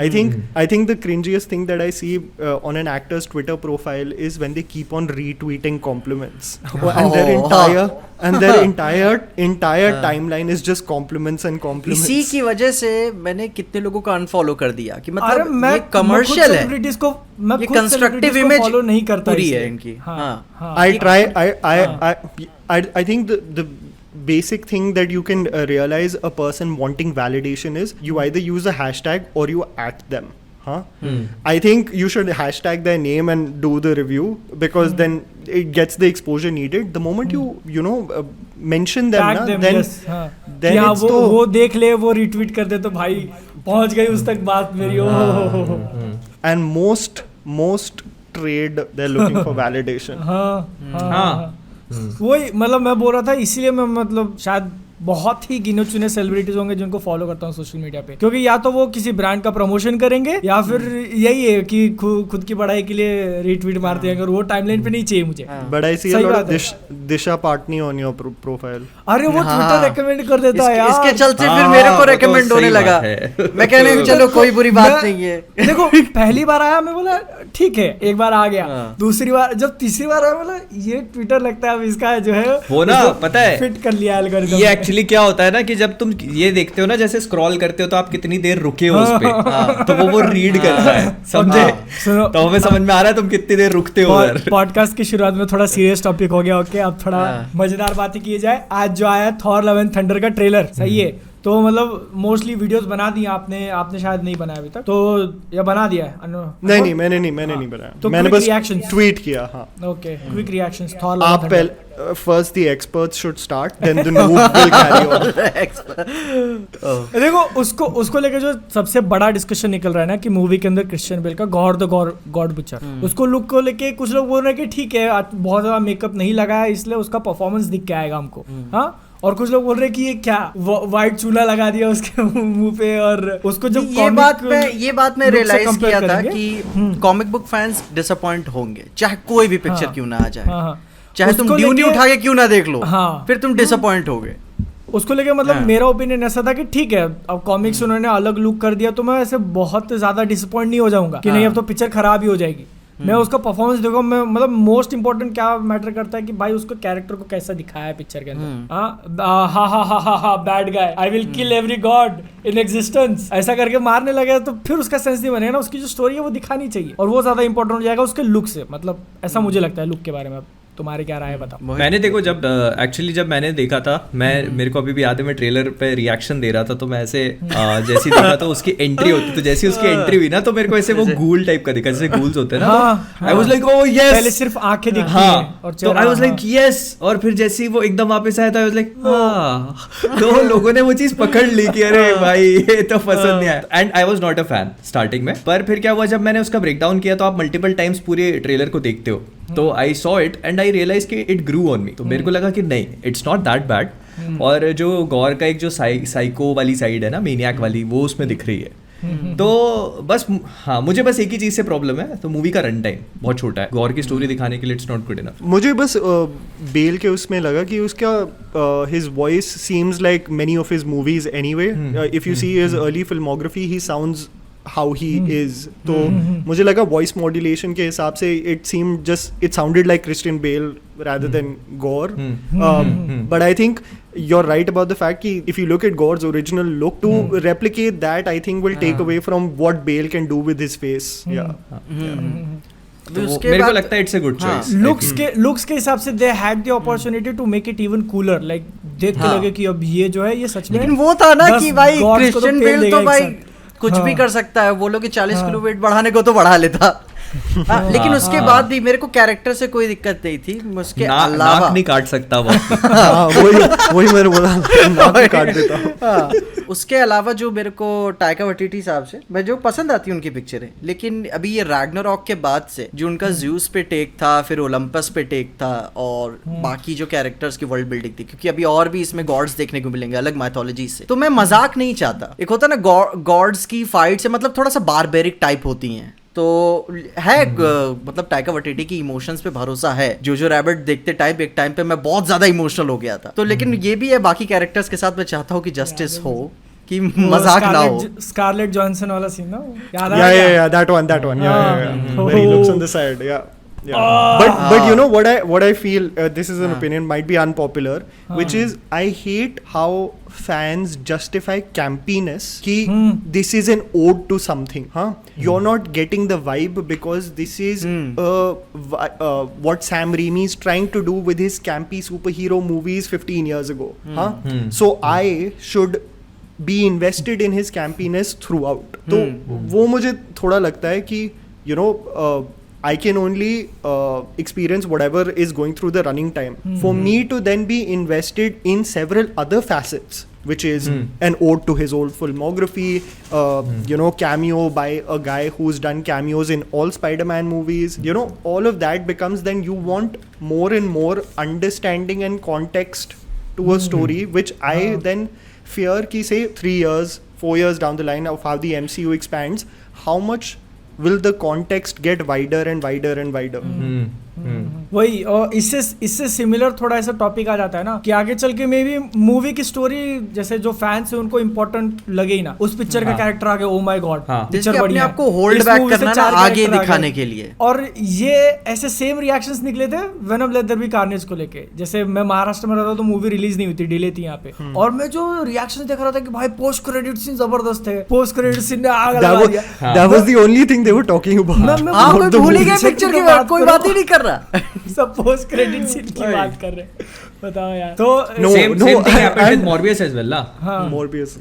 I think the cringiest thing that I see on an actor's Twitter profile is when they keep on retweeting compliments, and their entire timeline is just compliments and compliments. इसी की वजह से मैंने कितने लोगों को unfollow कर दिया कि अरे मतलब मैं ये कमर्शियल है, मैं ये खुद कंस्ट्रक्टिव celebrities को इमेज follow नहीं करता पूरी है इसलिए। इनकी। हाँ, हाँ। I think the basic thing that you can realize a person wanting validation is you either use a hashtag or you at them. I think you should hashtag their name and do the review because then it gets the exposure needed. The moment you know mention them, Tag na, them, then yes, हाँ। then कि हाँ, it's तो वो देख ले, वो retweet कर दे तो भाई पहुंच गई उस तक बात मेरी। and most trade they're looking for validation. हाँ। वही मतलब मैं बोल रहा था, इसीलिए मैं मतलब शायद बहुत ही गिने चुने सेलिब्रिटीज होंगे जिनको फॉलो करता हूँ सोशल मीडिया पे, क्योंकि या तो वो किसी ब्रांड का प्रमोशन करेंगे या फिर यही है कि खुद की पढ़ाई के लिए रीट्वीट मारते हैं, अगर वो टाइमलाइन पे नहीं चाहिए मुझे। But I see a lot of Disha Patni on your profile. अरे वो ट्विटर रेकमेंड कर देता है यार। इसके चलते फिर मेरे को रेकमेंड होने लगा। मैं कहने लगा चलो कोई बुरी बात नहीं है। देखो पहली बार आया मैं बोला ठीक है, एक बार आ गया, दूसरी बार जब तीसरी बार आया बोला ये ट्विटर लगता है अब इसका जो है वो ना पता है फिट कर लिया एल्गोरिथम। ये एक्चुअली क्या होता है ना कि जब तुम ये देखते हो ना, जैसे स्क्रॉल करते हो तो आप कितनी देर रुके हो उस पे, तो वो रीड करता है, समझे? तो हमें समझ में आ रहा है तुम कितनी देर रुकते हो उधर। पॉडकास्ट की शुरुआत में थोड़ा सीरियस टॉपिक हो गया, ओके अब थोड़ा मजेदार बातें की जाए। आज जो आया थॉर लव एंड थंडर का ट्रेलर, सही है, तो मतलब मोस्टली वीडियोस बना दी आपने शायद नहीं बनाया अभी तक, तो या बना दिया है? नहीं मैंने नहीं बनाया, तो मैंने बस ट्वीट किया। हाँ okay, quick reactions Thor love आप पहले first the experts should start, then the noob will carry on. देखो उसको लेके जो सबसे बड़ा डिस्कशन निकल रहा है ना कि मूवी के अंदर क्रिश्चियन बेल का गॉड बुचर, उसको लुक को लेके कुछ लोग बोल रहे हैं कि ठीक है बहुत ज्यादा मेकअप नहीं लगाया इसलिए उसका परफॉर्मेंस दिख के आएगा हमको, हाँ, और कुछ लोग बोल रहे हैं कि ये क्या व्हाइट चूल्हा लगा दिया उसके मुंह पे, और उसको जब ये बात मैं रियलाइज किया था कि कॉमिक बुक फैंस डिसअपॉइंट होंगे चाहे कोई भी पिक्चर क्यों ना आ जाए, चाहे तुम ड्यूनी उठा के क्यों ना देख लो, फिर तुम डिसअपॉइंट होगे। उसको लेके मतलब मेरा ओपिनियन ऐसा था कि ठीक है अब कॉमिक्स उन्होंने अलग लुक कर दिया तो मैं ऐसे बहुत ज्यादा डिसअपॉइंट नहीं हो जाऊंगा कि नहीं अब तो पिक्चर खराब ही हो जाएगी। मैं उसका परफॉर्मेंस देखो, मैं मतलब मोस्ट इंपॉर्टेंट क्या मैटर करता है कि भाई उसको कैरेक्टर को कैसा दिखाया है पिक्चर के अंदर। हा bad guy, I will kill every God in existence, ऐसा करके मारने लगे तो फिर उसका सेंस नहीं बनेगा ना, उसकी जो स्टोरी है वो दिखानी चाहिए, और वो ज्यादा इंपॉर्टेंट हो जाएगा उसके लुक से। मतलब ऐसा मुझे लगता है लुक के बारे में। तुम्हारे क्या राय है बताओ? मैंने देखो जब एक्चुअली जब मैंने देखा था, मेरे को अभी भी याद है, मैं ट्रेलर पे रिएक्शन दे रहा था तो मैं ऐसे जैसी देखा तो उसकी एंट्री होती, तो जैसी उसकी एंट्री हुई ना तो मेरे को ऐसे वो गूल टाइप का दिखा, जैसे गूल्स होते हैं ना, I was like oh yes, पहले सिर्फ आंखें दिखती हैं और तो आई वाज लाइक यस, और फिर जैसे वो एकदम वापस आया था आई वाज लाइक हां, तो लोगों ने वो चीज पकड़ ली कि अरे भाई ये तो पसंद नहीं आया, and I was not a fan starting में, पर फिर क्या हुआ जब मैंने उसका ब्रेकडाउन किया तो आप मल्टीपल टाइम्स पूरे ट्रेलर को देखते हो, तो I saw it and I realise कि इट ग्रू ऑन मी, तो मेरे को लगा कि नहीं इट्स नॉट दैट बैड, और जो गौर का एक जो साइको वाली साइड है ना, मेनियाक वाली, वो उसमें दिख रही है। तो बस हाँ, मुझे बस एक ही चीज से प्रॉब्लम है, तो मूवी का रन टाइम बहुत छोटा है, गौर की स्टोरी दिखाने के लिए इट्स नॉट गुड इनफ। मुझे बस बेल के उसमें लगा कि उसका his voice seems like many of his movies anyway, if you see his early filmography he sounds how he is, तो मुझे लगा वॉइस मॉड्यूलेशन के हिसाब से it sounded like Christian Bale rather than Gore, but I think you're right about the fact that if you look at Gore's original look, to replicate that I think will take away from what Bale can do with his face. मेरे को लगता है it's a good choice. Looks के हिसाब से they had the opportunity to make it even cooler, like देख के लगे कि अब ये जो है ये सच में, लेकिन वो था ना कि भाई क्रिश्चियन बेल तो भाई कुछ भी कर सकता है, वो लोग 40 किलो वेट बढ़ाने को तो बढ़ा लेता। लेकिन उसके बाद भी मेरे को कैरेक्टर से कोई दिक्कत नहीं थी, उसके अलावा नाक नहीं काट सकता वो। वही मैंने बोला, नाक काट देता। उसके अलावा जो मेरे को टाइका वाइटिटी साहब से मैं जो पसंद आती है उनकी पिक्चरें, लेकिन अभी ये रैग्नारॉक के बाद से जो उनका ज़्यूस पे टेक था, फिर ओलंपस पे टेक था, और बाकी जो कैरेक्टर्स की वर्ल्ड बिल्डिंग थी, क्योंकि अभी और भी इसमें गॉड्स देखने को मिलेंगे अलग माइथोलॉजी से, तो मैं मजाक नहीं चाहता। एक होता ना गॉड्स की फाइट से मतलब थोड़ा सा बारबेरिक टाइप होती हैं, तो है मतलब टाइका वाइटिटी की इमोशंस पे भरोसा है। जोजो रैबिट देखते टाइम एक टाइम पे मैं बहुत ज्यादा इमोशनल हो गया था। तो लेकिन ये भी है बाकी कैरेक्टर्स के साथ मैं चाहता हूँ कि जस्टिस हो, कि मजाक ना हो। स्कारलेट जॉनसन वाला सीन ना, याद yeah, that one where he looks on the side, but you know what I feel, this is an opinion, might be unpopular, which is I hate how fans justify campiness ki this is an ode to something, you're not getting the vibe because this is what Sam Raimi is trying to do with his campy superhero movies 15 years ago, so I should be invested in his campiness throughout. तो वो मुझे थोड़ा लगता है कि you know I can only experience whatever is going through the running time. For me to then be invested in several other facets, which is an ode to his old filmography, you know, cameo by a guy who's done cameos in all Spider-Man movies, you know, all of that becomes then you want more and more understanding and context to a story, which I then fear ki say 3 years, 4 years down the line of how the MCU expands, how much will the context get wider and wider and wider. वही, और इससे similar थोड़ा ऐसा topic आ जाता है ना कि आगे चल के मे बी मूवी की स्टोरी जैसे जो फैंस है उनको इम्पोर्टेंट लगे ही ना, उस पिक्चर का कैरेक्टर आगे ओ माय गॉड पिक्चर बढ़िया, आपको होल्ड बैक करना ना आगे दिखाने के लिए। और ये ऐसे सेम रिएक्शंस निकले थे Venom let there be Carnage को लेके। जैसे मैं महाराष्ट्र में रहता हूँ तो मूवी रिलीज नहीं हुई थी, डिले थी यहाँ पे, और मैं जो रिएक्शन देख रहा था कि भाई पोस्ट क्रेडिट सीन जबरदस्त है, पोस्ट क्रेडिट सीन ने आग लगा दिया। That was the only thing they were talking about. कोई भूल ही गया पिक्चर की बात, कोई बात ही नहीं कर रहा। सब पोस्ट क्रेडिट सीन की बात कर रहे हैं, बताओ यार। तो same thing happened with Morbius as well, Morbius.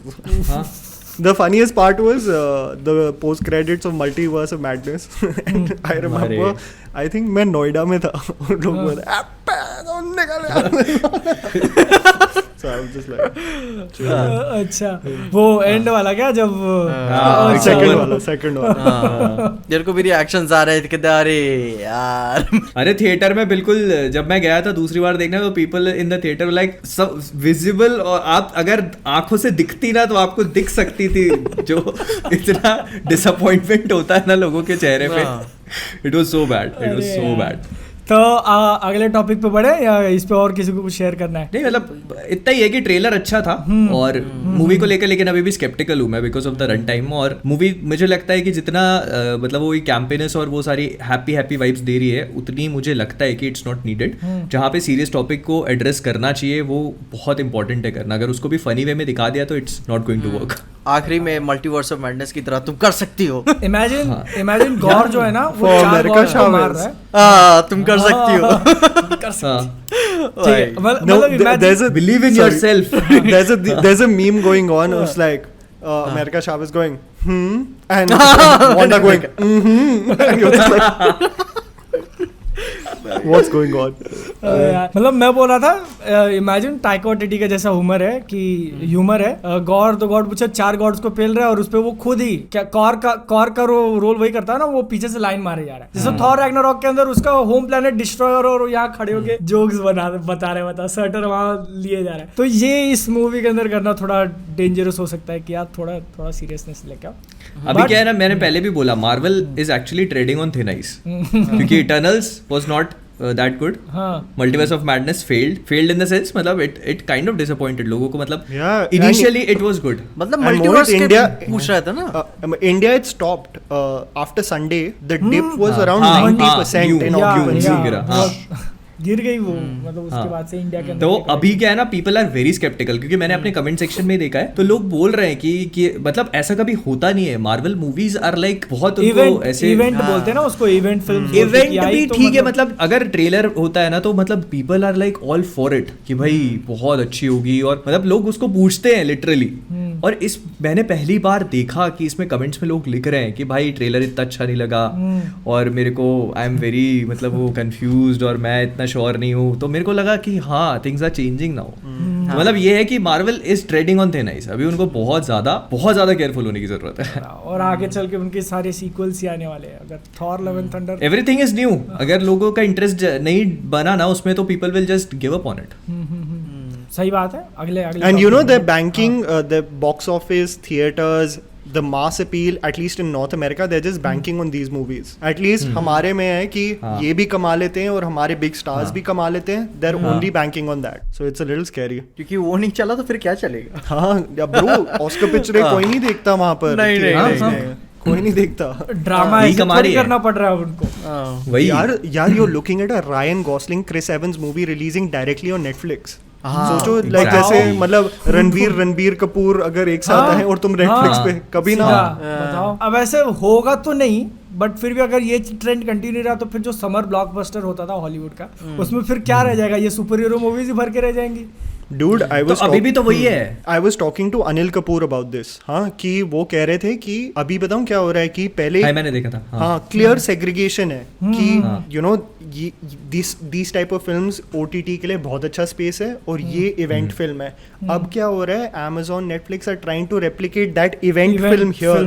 The funniest part was the post credits of Multiverse of Madness. And I remember, I think मैं नोएडा में था, लोग बोल So I was just like, अच्छा वो एंड वाला क्या जब second वाला तेरे को भी रिएक्शंस आ रहे थे कि अरे यार। अरे थिएटर में बिल्कुल जब मैं गया था दूसरी बार देखने तो people in the theatre like सब विजिबल, और आप अगर आंखों से दिखती ना तो आपको दिख सकती थी जो इतना डिसअपॉइंटमेंट होता है ना लोगों के चेहरे पे। It was so bad. तो अगले टॉपिक पे बढ़े या इस पे और किसी को कुछ शेयर करना है? नहीं मतलब इतना ही है कि ट्रेलर अच्छा था और मूवी को लेकर, लेकिन अभी भी स्केप्टिकल हूँ मैं because of the run time. और मूवी मुझे लगता है कि जितना मतलब वो कैंपेनस और वो सारी हैप्पी वाइब्स दे रही है उतनी मुझे लगता है कि इट्स नॉट नीडेड। जहाँ पे सीरियस टॉपिक को एड्रेस करना चाहिए वो बहुत इंपॉर्टेंट है करना, अगर उसको भी फनी वे में दिखा दिया तो it's not going to work. आखिरी में मल्टीवर्स ऑफ मैडनेस की तरह तुम कर सकती हो। इमेजिन गॉर जो है ना वो अमेरिका चार मार रहा है, तुम कर सकती हो। कर सकती। मतलब there's a believe in yourself. there's a meme going on. It's like America Chavez going and Wanda going and you're just like what's going on? मतलब मैं बोल रहा था इमेजिन टाइका वाइटिटी का जैसा ह्यूमर है गॉड द गॉड पूछे 4 God's को पेल रहा है और उसपे वो खुद ही क्या कॉर का रोल वही करता है ना, वो पीछे से लाइन मारे जा रहा है जैसे थॉर रैग्नारॉक के अंदर उसका होम प्लेनेट डिस्ट्रॉयर और यहाँ खड़े होके जोक्स बता रहे सर्टर वहां लिए जा रहा है। तो ये इस मूवी के अंदर करना थोड़ा डेंजरस हो सकता है कि यार थोड़ा सीरियसनेस लेके आओ। अभी क्या है ना, मैंने पहले भी बोला Marvel is actually treading on thin ice क्योंकि Eternals was not that good. Multiverse of Madness failed in the sense मतलब it kind of disappointed लोगों को, मतलब initially it was good. मतलब मल्टीवर्स के पूछ रहा था ना, India it stopped after Sunday the dip was around 90% in occupancy. गिर गई वो, मतलब उसके बाद से इंडिया के अंदर। तो अभी क्या है ना, पीपल आर वेरी स्केप्टिकल क्योंकि मैंने अपने कमेंट सेक्शन में देखा है तो लोग बोल रहे हैं कि मतलब ऐसा कभी होता नहीं है। मार्वल मूवीज आर लाइक बहुत उनको ऐसे इवेंट बोलते हैं ना उसको, इवेंट फिल्म इवेंट भी ठीक है, मतलब अगर ट्रेलर होता है ना तो मतलब people are like all for it कि भाई बहुत अच्छी होगी, और मतलब लोग उसको पूछते हैं लिटरली। और इस मैंने पहली बार देखा कि इसमें कमेंट्स में लोग लिख रहे हैं कि भाई ट्रेलर इतना अच्छा नहीं लगा और मेरे को आई एम वेरी मतलब वो कंफ्यूज्ड और मैं इतना श्योर नहीं हूँ। तो मेरे को लगा कि हाँ थिंग्स आर चेंजिंग नाउ। मतलब ये है कि Marvel is trading on thin ice, अभी उनको बहुत ज्यादा केयरफुल होने की जरूरत है। और आगे चल के उनके सारे सीक्वल्स ही आने वाले हैं। अगर Thor Love and thunder, everything is new, अगर लोगों का इंटरेस्ट नहीं बना ना उसमें तो people will just give up on it. सही बात है। अगले and you know they're banking the box office, theaters, the mass appeal, at least in North America, they're just banking on these movies. At least हमारे में है कि ये भी कमा लेते हैं और हमारे big stars भी कमा लेते हैं. They're only banking on that. So it's a little scary. क्योंकि वो नहीं चला तो फिर क्या चलेगा? हाँ bro, Oscar picture कोई नहीं देखता वहाँ पर. नहीं. कोई नहीं देखता. ड्रामा यही ऐसे कमा थोड़ी रही है। करना पड़ रहा है उनको. वही यार you're looking at a Ryan Gosling, Chris Evans movie releasing directly on Netflix. सोचो लाइक exactly. जैसे मतलब रणबीर कपूर अगर एक साथ हैं और तुम नेटफ्लिक्स पे कभी ना. बताओ. अब ऐसे होगा तो नहीं, बट फिर भी अगर ये ट्रेंड कंटिन्यू रहा तो फिर जो समर ब्लॉकबस्टर होता था हॉलीवुड का, उसमें फिर क्या रह जाएगा? ये सुपर हीरो मूवीज ही भर के रह जाएंगी. Dude, अभी भी तो वही है. I was talking to Anil Kapoor about this. हाँ, कि वो कह रहे थे कि अभी बताऊं क्या हो रहा है कि पहले मैंने देखा था. हाँ क्लियर सेग्रीगेशन है कि you no these type of films OTT के लिए बहुत अच्छा स्पेस है और ये इवेंट फिल्म है. अब क्या हो रहा है, Amazon, Netflix are trying to replicate that event film here.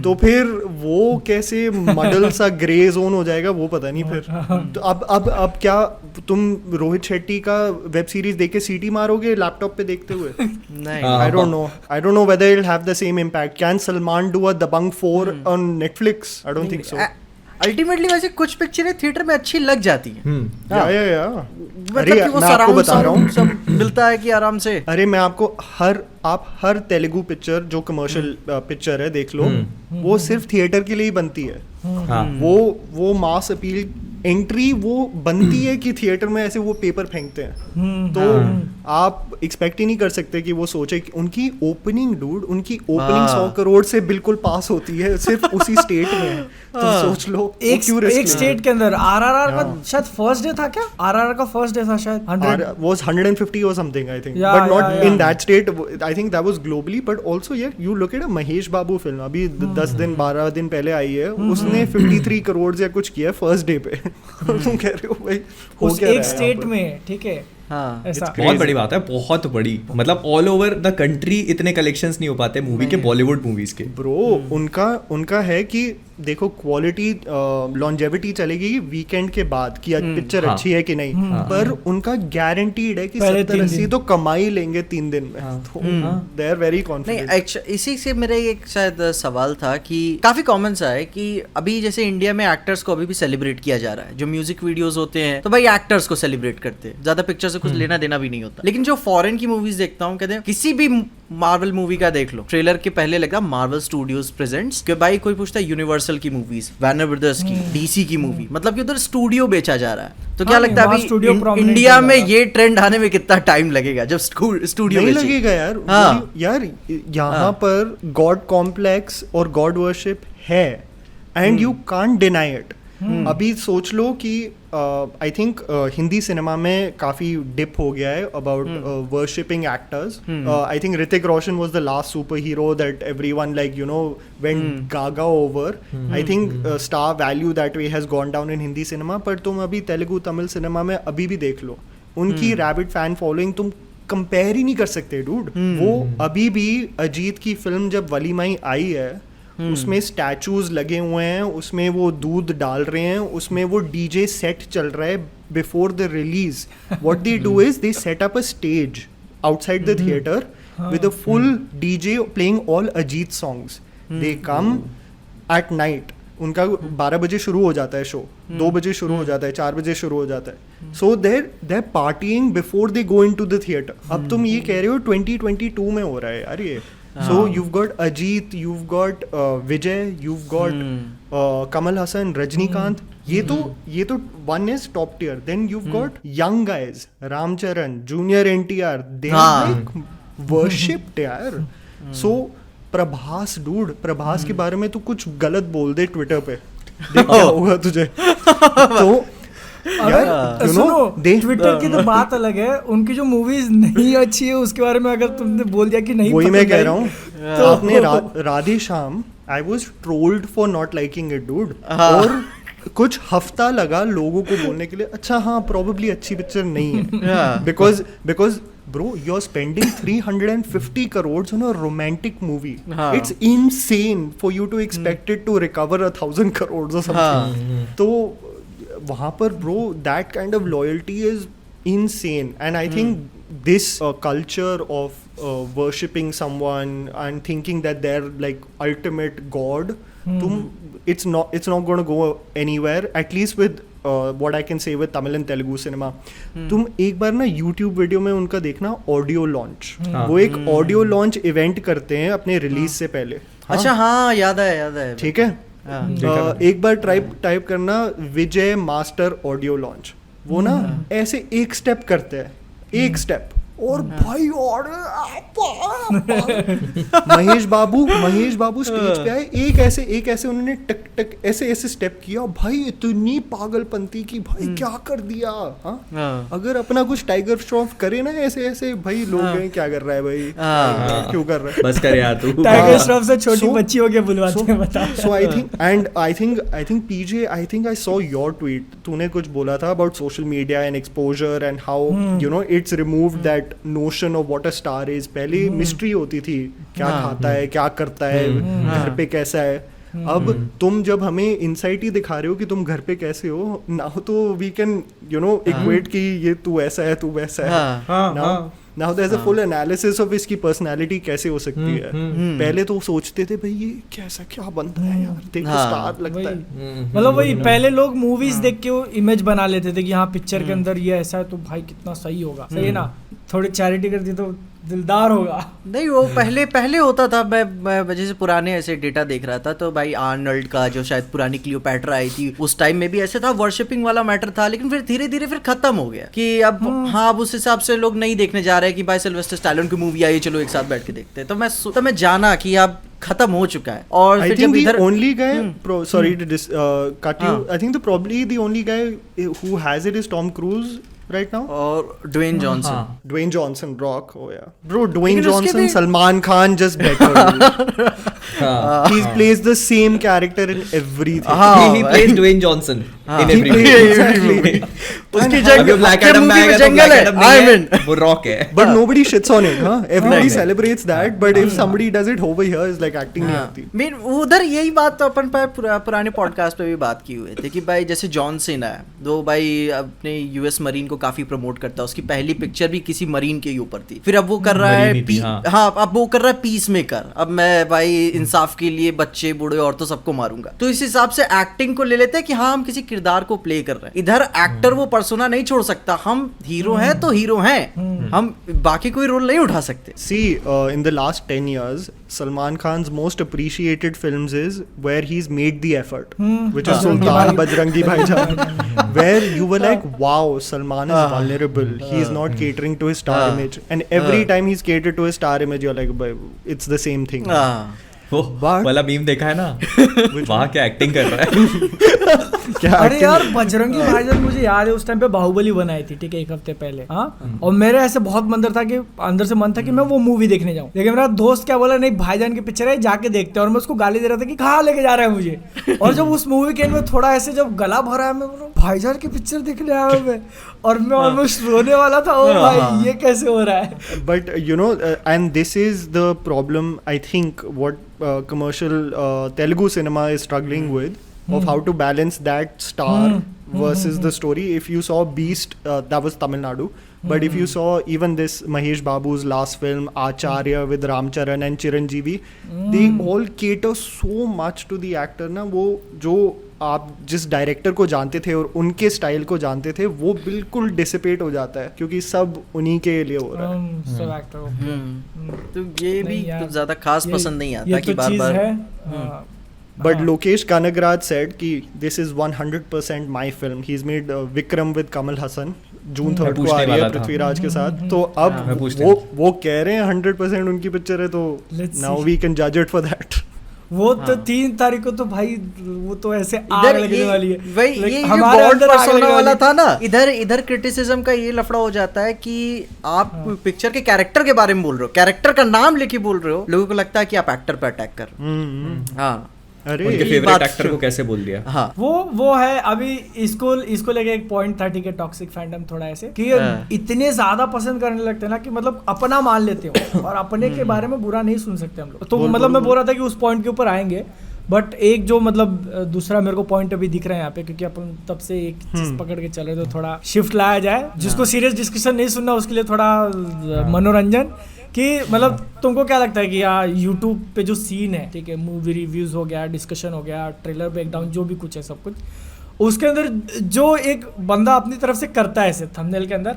तो फिर वो कैसे मॉडल सा ग्रे जोन हो जाएगा वो पता नहीं फिर. तो अब क्या तुम रोहित शेट्टी का वेब सीरीज देख के सीटी मारोगे लैपटॉप पे देखते हुए? नहीं. I don't know whether it'll have the same impact. Can Salman do a Dabangg 4 on Netflix? I don't think so. Ultimately वैसे कुछ पिक्चरें थिएटर में अच्छी लग जाती हैं. या मतलब कि वो मैं आपको बता रहा हूँ सब मिलता है कि आराम से. अरे मैं आपको हर तेलुगु पिक्चर जो कमर्शियल पिक्चर है देख लो, वो सिर्फ थिएटर के लिए ही बनती है. वो मास अपील एंट्री वो बनती है कि थिएटर में ऐसे वो पेपर फेंकते हैं. तो आप एक्सपेक्ट ही नहीं कर सकते कि वो सोचे कि उनकी ओपनिंग 100 करोड़ से बिल्कुल पास होती है सिर्फ उसी स्टेट में. तो सोच लो एक स्टेट के अंदर आरआरआर का शायद फर्स्ट डे था क्या? आरआरआर का फर्स्ट डे था शायद 100 was 150 or something I think, but not in that state. I think that was globally, but also yeah, you look at a Mahesh Babu film अभी 10 दिन 12 दिन पहले आई है, उसने 53 करोड़ या कुछ किया फर्स्ट डे पे. तुम कह रहे हो भाई हो क्या एक स्टेट में, ठीक है. हाँ, ऐसा बहुत बड़ी बात है, बहुत बड़ी. मतलब ऑल ओवर द कंट्री इतने कलेक्शंस नहीं हो पाते मूवी के, बॉलीवुड मूवीज के. ब्रो उनका है कि देखो क्वालिटी लॉन्जेविटी चलेगी वीकेंड के बाद कि पिक्चर अच्छी है कि नहीं, पर उनका गारंटीड है कि 70-80 तो कमाई लेंगे 3 दिन में. तो दे आर वेरी कॉन्फिडेंट. नहीं, इसी से मेरा एक शायद सवाल था कि काफी कॉमन सा है कि अभी जैसे इंडिया में एक्टर्स को अभी भी सेलिब्रेट किया जा रहा है. जो म्यूजिक वीडियोस होते हैं तो भाई एक्टर्स को सेलिब्रेट करते हैं, ज्यादा पिक्चर से कुछ लेना देना भी नहीं होता. लेकिन जो फॉरेन की मूवीज देखता हूँ, कहते हैं किसी भी मार्वल मूवी का देख लो, ट्रेलर के पहले लगा मार्वल स्टूडियोज प्रेजेंट्स, कि भाई कोई पूछता है यूनिवर्सल की मूवीज, वैनर ब्रदर्स की, डीसी की मूवी, मतलब कि उधर स्टूडियो बेचा जा रहा है. तो क्या लगता है अभी इंडिया में ये ट्रेंड आने में कितना टाइम लगेगा जब स्टूडियो नहीं लगेगा यार. यार यहाँ पर गॉड कॉम्प्लेक्स और गॉड वर्शिप है and you can't deny it. अभी सोच लो कि आई थिंक हिंदी सिनेमा में काफी डिप हो गया है about worshipping actors. I think Hrithik Roshan was the last super hero that everyone like you know went gaga over. I think star value that way has gone down in Hindi cinema. पर तुम अभी Telugu Tamil cinema में अभी भी देख लो, उनकी रैबिड फैन फॉलोइंग तुम compare ही नहीं कर सकते डूड. वो अभी भी अजीत की फिल्म जब वलीमाई आई है उसमें स्टैचूज लगे हुए हैं, उसमें वो दूध डाल रहे हैं, उसमें वो डीजे सेट चल रहा है before the release. What they do is they set up a stage outside the theatre with a full DJ playing all Ajit songs. They come at night, उनका 12 बजे शुरू हो जाता है शो, 2 बजे शुरू हो जाता है, 4 बजे शुरू हो जाता है. So there partying before they go into the theatre. अब तुम ये कह रहे हो 2022 में हो रहा है यार ये. So you've got Ajit, you've got Vijay, you've got Kamal Hassan, Rajnikant. ये तो one is top tier. Then you've got young guys, Ramcharan, Junior NTR. They are like worshipped यार. So प्रभास dude, प्रभास के बारे में तू कुछ गलत बोल दे ट्विटर पे, देख क्या होगा तुझे. तो यार सुनो, ट्विटर की तो बात अलग है, उनकी जो मूवीज नहीं अच्छी है उसके बारे में अगर तुमने बोल दिया कि नहीं, वही मैं कह रहा हूँ. तो आपने Radhe Shyam, I was trolled for not liking it dude, और कुछ हफ्ता लगा लोगों को बोलने के लिए अच्छा हाँ प्रोबेबली अच्छी पिक्चर नहीं है. Because bro, you're spending 350 crores on a romantic movie. It's insane for you to expect it to recover 1,000 crores or something. तो वहाँ पर bro, that kind of loyalty is insane. And I think this culture of worshipping someone and thinking that they're like ultimate god, it's not going to go anywhere, at least with what I can say with Tamil and Telugu cinema. तुम एक बार ना YouTube video में उनका देखना audio launch, वो एक audio launch event करते हैं अपने रिलीज से पहले. अच्छा हाँ, याद है. ठीक है, एक बार टाइप करना विजय मास्टर ऑडियो लॉन्च, वो ना ऐसे एक स्टेप करते हैं, एक स्टेप, और भाई और महेश बाबू स्टेज पे आए, एक ऐसे उन्होंने टक टक ऐसे स्टेप किया, भाई इतनी पागलपंती की, भाई क्या कर दिया. हाँ, अगर अपना कुछ टाइगर श्रॉफ करे ना ऐसे भाई लोग हैं क्या कर रहा है भाई, क्यों कर रहा है, बस कर यार तू. टाइगर श्रॉफ से छोटी बच्ची हो के बुलवाते हैं, बता. So I think PJ, I think I saw your tweet. तूने कुछ बोला था about social media and exposure and how you know it's removed that notion of what a star is. पहले मिस्ट्री होती थी, क्या खाता है, क्या करता है, घर पे कैसा है. अब तुम जब हमें इनसाइट ही दिखा रहे हो कि तुम घर पे कैसे हो, नाउ तो we can you know equate कि ये तू ऐसा है, तू वैसा है. Now there's a full analysis of इसकी पर्सनालिटी कैसे हो सकती है. पहले तो सोचते थे भाई ये कैसा क्या बनता है यार, देखो स्टार लगता है. मतलब वही पहले लोग मूवीज देख के वो इमेज बना लेते थे कि हाँ पिक्चर के अंदर ये ऐसा है तो भाई कितना सही होगा, सही है ना, थोड़ी चैरिटी कर दी तो दिलदार होगा. नहीं, वो पहले होता था. मैं जैसे पुराने ऐसे डेटा देख रहा था तो भाई आर्नल्ड का जो शायद पुरानी क्लियोपैट्रा आई थी उस टाइम में भी ऐसे था, वर्शिपिंग वाला मैटर था. लेकिन फिर धीरे धीरे फिर खत्म हो गया कि अब हाँ अब उस हिसाब से लोग नहीं देखने जा रहे हैं कि भाई सिल्वेस्टर स्टैलोन की मूवी आई, चलो एक साथ बैठ के देखते हैं. तो मैं जाना कि अब खत्म हो चुका है. और I फिर think जब इधर the only guy sorry to cut you, I think probably the only guy who has it is Tom Cruise right now, और Dwayne Johnson. Dwayne Johnson, Rock, oh yeah bro, Dwayne Johnson, Salman Khan just better. He plays the same character in everything. He plays Dwayne Johnson in every movie. Exactly. उसकी Black Adam में जंगल है, I mean. वो rock है. But nobody shits on it, huh? Everybody celebrates that, but if somebody does it over here is like acting नहीं आती. उधर यही बात तो अपन पुराने पॉडकास्ट पे भी बात की हुए थे कि भाई जैसे जॉन सीना है, दो भाई अपने यूएस मरीन को काफी प्रमोट करता है. उसकी पहली पिक्चर भी किसी मरीन के ऊपर थी. फिर अब वो कर रहा है हाँ अब वो कर रहा है पीस मेकर. अब मैं भाई इंसाफ के लिए बच्चे बूढ़े औरतों सबको मारूंगा. तो इस हिसाब से एक्टिंग को ले लेते हैं कि हाँ हम किसी किरदार को प्ले कर रहे हैं. इधर एक्टर वो पर्सोना नहीं छोड़ सकता. हम हीरो हैं तो हीरो हैं, हम बाकी कोई रोल नहीं उठा सकते. See, in the last 10 years, Salman Khan's most appreciated films is where he's made the effort, which is Sultan, Bajrangi Bhaijaan, where you were like, wow, Salman is vulnerable. He's not catering to his star image. And every time he's catered to his star image, you're like, it's the same thing. वो वाला meme देखा है ना, वहाँ क्या acting कर रहा है. अरे यार बजरंगी भाईजान मुझे याद है उस टाइम पे बाहुबली बनाई थी, ठीक है, एक हफ्ते पहले. हाँ, और मेरे ऐसे बहुत अंदर से मन था कि मैं वो मूवी देखने जाऊं. लेकिन मेरा दोस्त क्या बोला, नहीं भाईजान की पिक्चर है जाके देखते हैं. और मैं उसको गाली दे रहा था कि कहाँ लेके जा रहा है मुझे. और जब उस मूवी के एंड में थोड़ा ऐसे जब गला भरा है, मैं बोला भाईजान की पिक्चर देखने आया हूं मैं, और मैं ऑलमोस्ट रोने वाला था. ओ भाई ये कैसे हो रहा है. But you know, and this is the problem I think what commercial Telugu cinema is struggling with, of how to balance that star versus the story. If you saw Beast, that was Tamil Nadu. But if you saw even this Mahesh Babu's last film, Acharya, with Ram Charan and Chiranjeevi, they all cater so much to the actor ना. वो जो आप जिस director को जानते थे और उनके स्टाइल को जानते थे, वो बिल्कुल डिसिपेट हो जाता है क्योंकि सब उन्हीं के लिए हो रहा है. सब एक्टर तो ये भी कुछ ज्यादा खास पसंद नहीं आता कि तो बार-बार. But Lokesh Kanagaraj said कि this is 100% my film. He's made Vikram with Kamal Hassan. जून 3 को आ रही है पृथ्वीराज के साथ. तो अब वो कह रहे हैं 100% उनकी पिक्चर है, तो now we can judge it for that. वो तो 3 तारीख को तो भाई वो तो ऐसे आग लगने वाली है. भाई ये हमारे अंदर पर्सोना वाला था ना. इधर क्रिटिसिज्म का ये लफड़ा हो जाता है कि आप पिक्चर के कैरेक्टर के बारे में बोल रहे हो, कैरेक्टर का नाम लेके बोल रहे हो, लोगों को लगता है कि आप एक्टर पे अटैक कर रहे हो. हाँ, उनके फेवरेट एक्टर को कैसे बोल दिया. हाँ, वो है. अभी इसको लेके एक पॉइंट था, ठीक है, टॉक्सिक फैंडम थोड़ा ऐसे कि इतने ज्यादा पसंद करने लगते हैं ना कि मतलब अपना मान लेते हो और अपने के बारे में बुरा नहीं सुन सकते हम लोग. तो मतलब मैं बोल रहा था कि उस पॉइंट के ऊपर आएंगे. बट एक जो मतलब दूसरा मेरे को पॉइंट अभी दिख रहा है यहाँ पे, क्योंकि अपन तब से एक चीज पकड़ के चल रहे तो थोड़ा शिफ्ट लाया जाए. जिसको सीरियस डिस्कशन नहीं सुनना उसके लिए थोड़ा मनोरंजन कि मतलब तुमको क्या लगता है कि यार यूट्यूब पे जो सीन है, ठीक है, मूवी रिव्यूज हो गया, डिस्कशन हो गया, ट्रेलर ब्रेकडाउन, जो भी कुछ है सब कुछ, उसके अंदर जो एक बंदा अपनी तरफ से करता है ऐसे थंबनेल के अंदर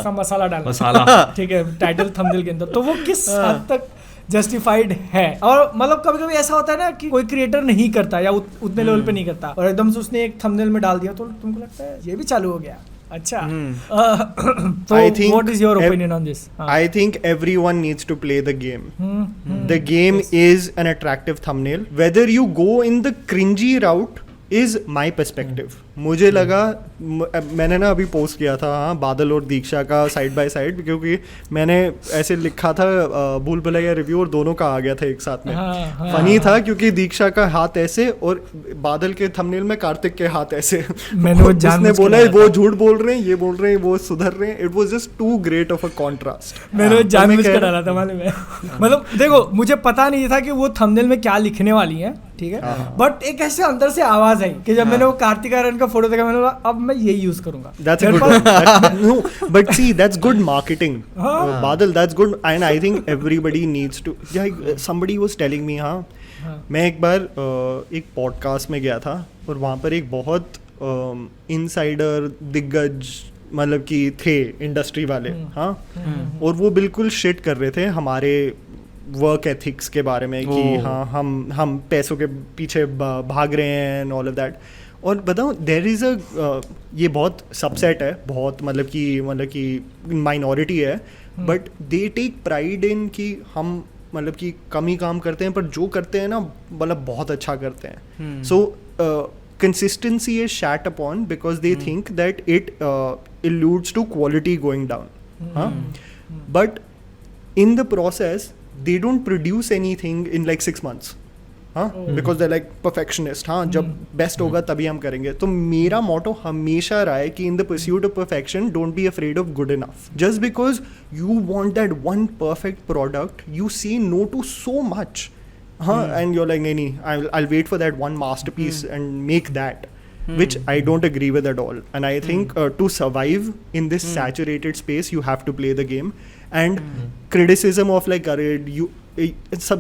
सब मसाला डालना, ठीक है, टाइटल थंबनेल के अंदर, तो वो किस हद तक जस्टिफाइड है? और मतलब कभी कभी ऐसा होता है ना कि कोई क्रिएटर नहीं करता या उतने लेवल पे नहीं करता और एकदम से उसने एक थंबनेल में डाल दिया तो तुमको लगता है ये भी चालू हो गया? अच्छा, तो what is your opinion on this? I think everyone needs to play the game. The game is an attractive thumbnail. Whether you go in the cringy route is my perspective. मुझे लगा, मैंने ना अभी पोस्ट किया था हाँ बादल और दीक्षा का साइड बाय साइड, क्योंकि मैंने ऐसे लिखा था भूल भुलैया रिव्यू और दोनों का आ गया था एक साथ में। फनी था क्योंकि दीक्षा का हाथ ऐसे और बादल के थंबनेल में कार्तिक के हाथ ऐसे। मैंने वो उसने बोला वो झूठ बोल रहे हैं, ये बोल रहे हैं, वो सुधर रहे हैं। It was just too great of a contrast. मैंने जानबूझ कर डाला था मालूम है। मतलब देखो, मुझे पता नहीं था कि वो थंबनेल में क्या लिखने वाली है, ठीक है, बट एक ऐसे अंदर से आवाज आई कि जब मैंने वो कार्तिक आर्यन का फोटो देखा, मैंने बोला अब मैं यही यूज करूंगा। That's a good no, but see that's good marketing. Badal, that's good, and I think everybody needs to. Yeah, somebody was telling me मैं एक बार एक पॉडकास्ट में गया था और वहाँ पर एक बहुत इनसाइडर दिग्गज मतलब कि थे इंडस्ट्री वाले, हाँ, और वो बिल्कुल शिट कर रहे थे हमारे वर्क एथिक्स के बारे में कि हाँ हम पैसों के पीछे भाग रहे हैं एंड ऑल ऑफ दैट। और बताऊँ देयर इज़ अ ये बहुत सबसेट है, बहुत मतलब कि माइनॉरिटी है, but they take pride in कि हम मतलब कि कम ही काम करते हैं पर जो करते हैं ना मतलब बहुत अच्छा करते हैं। सो consistency is shat upon because they think that it alludes to quality going down. But in the process they don't produce anything in like 6 months. Because they're like perfectionist. जब बेस्ट होगा तभी हम करेंगे। तो मेरा मोटो हमेशा रहा है कि in the pursuit of perfection don't be afraid of good enough. Just because you want that one perfect product, you say no to so much. And you're like, nee, I'll wait for that one masterpiece and make that, which I don't agree with at all. And I think to survive in this saturated space, you have to play the game. And criticism of like,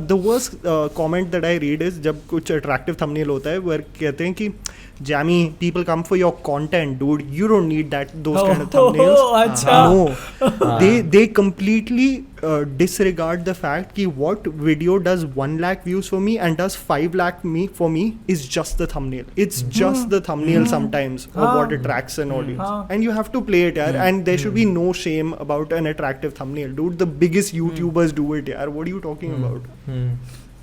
the worst comment that I read is जब कुछ attractive thumbnail होता है where कहते हैं कि Jammy, people come for your content, dude. You don't need those kind of thumbnails. No, they completely disregard the fact कि what video does 1 lakh views for me and does 5 lakh for me is just the thumbnail. It's just the thumbnail sometimes of what attracts an audience. And you have to play it, yaar. And there should be no shame about an attractive thumbnail, dude. The biggest YouTubers do it, yaar. What are you talking about?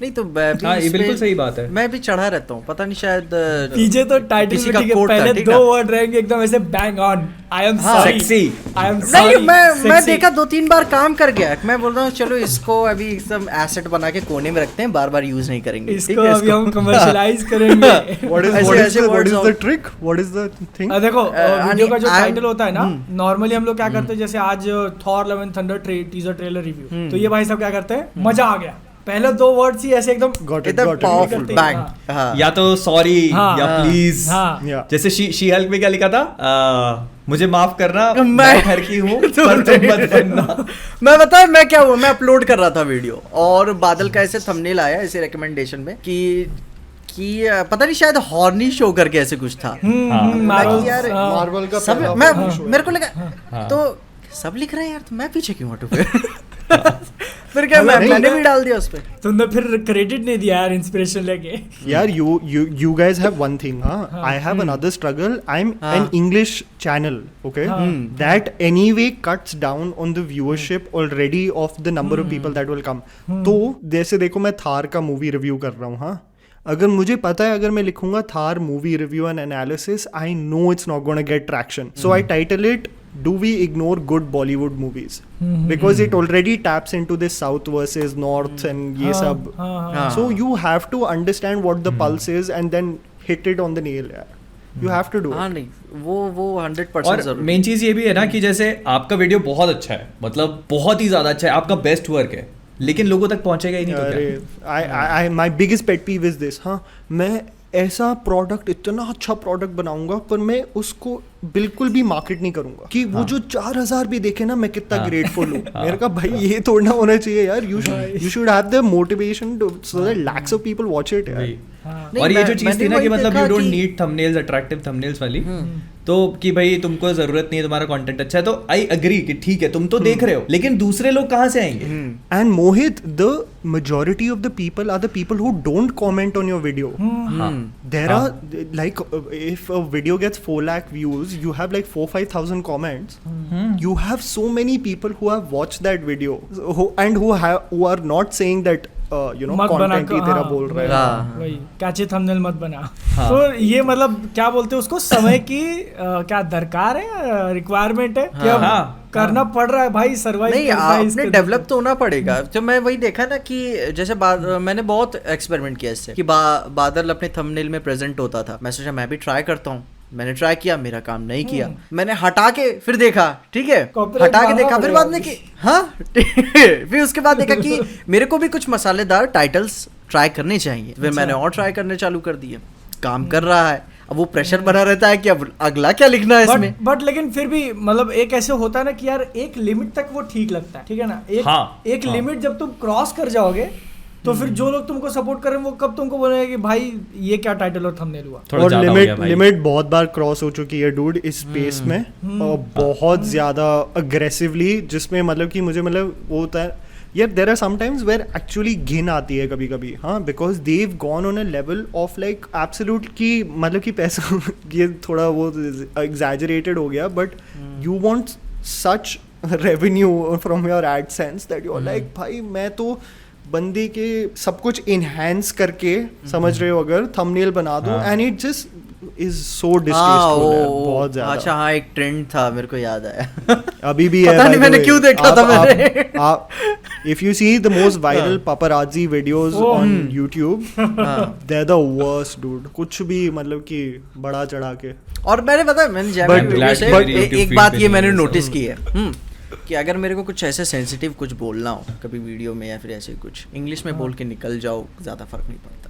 नहीं तो ये बिल्कुल सही बात है। मैं भी चढ़ा रहता हूँ, पता नहीं शायद पीछे तो टाइटल में ठीक है, पहले 2 वर्ड रहेंगे एकदम ऐसे bang on, I am sorry, sexy, I am sorry. नहीं, मैं देखा 2-3 बार काम कर गया। मैं बोल रहा हूँ चलो इसको अभी एकदम एसेट बना के कोने में रखते हैं, बार-बार यूज नहीं करेंगे, इसको अभी हम कमर्शियलाइज करेंगे। What is the trick? What is the thing? देखो वीडियो का जो टाइटल होता है ना, नॉर्मली हम लोग क्या करते हैं, जैसे आज Thor Love and thunder teaser trailer review, तो ये भाई सब क्या करते हैं, मजा आ गया, पहले 2 वर्ड्स ही ऐसे एकदम पावरफुल बैंग, या तो सॉरी या प्लीज, जैसे शी हल्क में क्या लिखा था, मुझे माफ करना, मैं घर की हूँ पर तुम मत बनना। मैं बताया मैं क्या हुआ, मैं अपलोड कर रहा था वीडियो और बादल का ऐसे थंबनेल आया ऐसे रिकमेंडेशन में कि पता नहीं शायद हॉर्नी शो करके ऐसे कुछ था। मार्वल का सब मेरे को लगा तो सब लिख रहे हैं यार, तो मैं पीछे क्यों हटूं फिर क्या मैंने भी डाल दिया उस पे। तुमने फिर क्रेडिट नहीं दिया यार इंस्पिरेशन लेके। यार you guys have one thing, I have another struggle. I'm an English channel, okay, that anyway cuts down on the viewership already of the number of people that will come. तो जैसे देखो मैं थार का movie review कर रहा हूँ, अगर मुझे पता है अगर मैं लिखूंगा Thar movie review and analysis, I know it's not gonna get traction, so I title it Do we ignore good Bollywood movies? Because it already taps into this South versus North and ye sab. So you have to understand what the pulse is and then hit it on the nail. You have to do it. नहीं, वो 100% और main चीज ये भी है ना कि जैसे आपका वीडियो बहुत अच्छा है, मतलब बहुत ही ज्यादा अच्छा है, आपका बेस्ट वर्क है, लेकिन लोगों तक पहुंचेगा ही नहीं तो क्या? My biggest pet peeve is this. मैं ऐसा प्रोडक्ट, इतना अच्छा प्रोडक्ट बनाऊंगा पर मैं उसको बिल्कुल भी मार्केट नहीं करूंगा कि वो जो 4000 भी देखे ना मैं कितना ग्रेटफुल हूँ। मेरे कहा भाई ये तोड़ना होना चाहिए यार, you should have the motivation so that lakhs of people watch it यार। और ये जो चीज थी ना कि मतलब you don't need thumbnails, attractive thumbnails वाली, तो कि भाई तुमको जरूरत नहीं है, तुम्हारा कंटेंट अच्छा है, तो आई अग्री कि ठीक है तुम तो देख रहे हो, लेकिन दूसरे लोग कहाँ से आएंगे? And Mohit, the majority of the people are the people who don't comment on your video. There are like if a video gets 4 lakh views, you have like 4-5,000 comments. You have so many people who have watched that video who are not saying that मत content ही तेरा हाँ, बोल रहा है। वही कैची thumbnail मत बना। तो ये मतलब क्या बोलते हैं उसको, समय की क्या दरकार है, रिक्वायरमेंट है कि अब करना पड़ रहा है भाई, सर्वाइव नहीं आपने डेवलप तो होना पड़ेगा। तो मैं वही देखा ना कि जैसे मैंने बहुत एक्सपेरिमेंट किया इससे कि बादल अपने थंबनेल में प्रेजेंट होता था, मैं सोचा मैं भी ट्राई करता हूँ। मैंने ट्राई किया, मेरा काम नहीं किया, मैंने हटा के फिर देखा, ठीक है हटा के देखा, फिर बाद में कि हाँ फिर उसके बाद देखा कि मेरे को भी कुछ मसालेदार टाइटल्स ट्राई करने चाहिए, फिर मैंने और ट्राई करने चालू कर दिए, काम कर रहा है। अब वो प्रेशर बना रहता है कि अब अगला क्या लिखना है इसमें। बट लेकिन फिर भी मतलब एक ऐसे होता है ना कि यार एक लिमिट तक वो ठीक लगता है, ठीक है ना, एक लिमिट जब तुम क्रॉस कर जाओगे तो फिर जो लोग तुमको सपोर्ट कर रहे हैं वो कब तुमको बोलेंगे कि भाई ये क्या टाइटल और थंबनेल हुआ। और लिमिट बहुत बार क्रॉस हो चुकी है डूड इस स्पेस में, और बहुत ज्यादा अग्रेसिवली, जिसमें मतलब कि मुझे मतलब वो होता है यार, there are sometimes where actually घिन आती है कभी कभी, हाँ, because they've gone on a level of like absolute की मतलब कि पैसा ये थोड़ा वो एग्जैजरेटेड हो गया, but you want such revenue from your AdSense that you are like भाई मैं तो बंदे के सब कुछ इनहैंस करके समझ रहे हो अगर थंबनेल बना दूं, and it just is so distasteful बहुत ज्यादा। अच्छा हाँ, एक ट्रेंड था मेरे को याद आया अभी भी पता नहीं मैंने क्यों देखा था मैंने। If you see the most viral paparazzi videos on YouTube, they're the worst dude, कुछ भी मतलब कि बड़ा चढ़ा के। और मैंने पता मैंने एक बात ये मैंने नोटिस की है कि अगर मेरे को कुछ ऐसे सेंसिटिव कुछ बोलना हो कभी वीडियो में या फिर ऐसे कुछ इंग्लिश में बोल के निकल जाओ, ज्यादा फर्क नहीं पड़ता।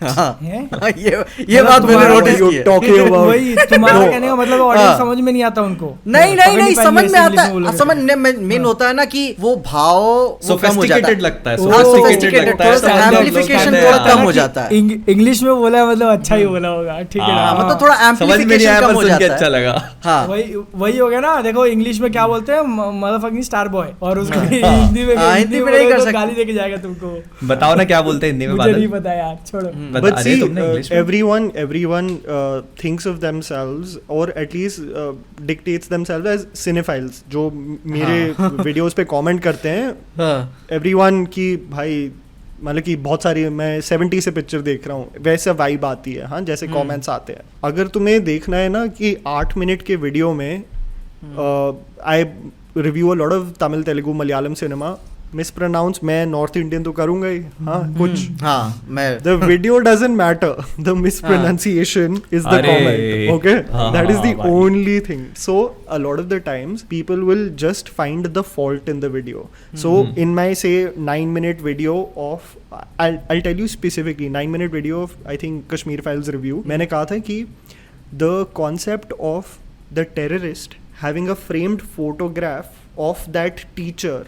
ये बात मैंने नोटिस की है। वही तुम्हारा कहने का मतलब ऑडियंस समझ में नहीं आता उनको। नहीं समझ में आता है, समझ मेन होता है ना कि वो भाव वो कम हो जाता है, लगता है, एम्प्लीफिकेशन थोड़ा कम हो जाता है। इंग्लिश में बोला मतलब अच्छा ही बोला होगा, ठीक है ना, मतलब थोड़ा एम्प्लीफिकेशन कम हो जाता है। अच्छा लगा। हाँ वही हो गया ना। देखो इंग्लिश में क्या बोलते हैं, मदरफकिंग स्टार बॉय, और उसको हिंदी में नहीं कर सकते, गाली देके जाएगा तुमको। बताओ ना क्या बोलते हैं हिंदी में। मुझे नहीं पता यार, छोड़ो। But see, everyone thinks of themselves, or at least dictates themselves as cinephiles. जो मेरे videos पे comment करते हैं, everyone की भाई मतलब कि बहुत सारी, मैं 70 से पिक्चर देख रहा हूँ, वैसे वाइब आती है, हाँ, जैसे कमेंट्स आते हैं। अगर तुम्हें देखना है ना कि 8 मिनट के वीडियो में I review a lot of Tamil, Telugu, Malayalam cinema, mispronounce मैं नॉर्थ इंडियन तो करूंगा ही, हाँ कुछ, हाँ मैं the video doesn't matter, the mispronunciation is the comment, okay, that is the only thing. So a lot of the times people will just find the fault in the video. So in my say 9-minute video of, I'll tell you specifically 9-minute video of I think Kashmir Files review, मैंने कहा था कि the concept of the terrorist having a framed photograph of that teacher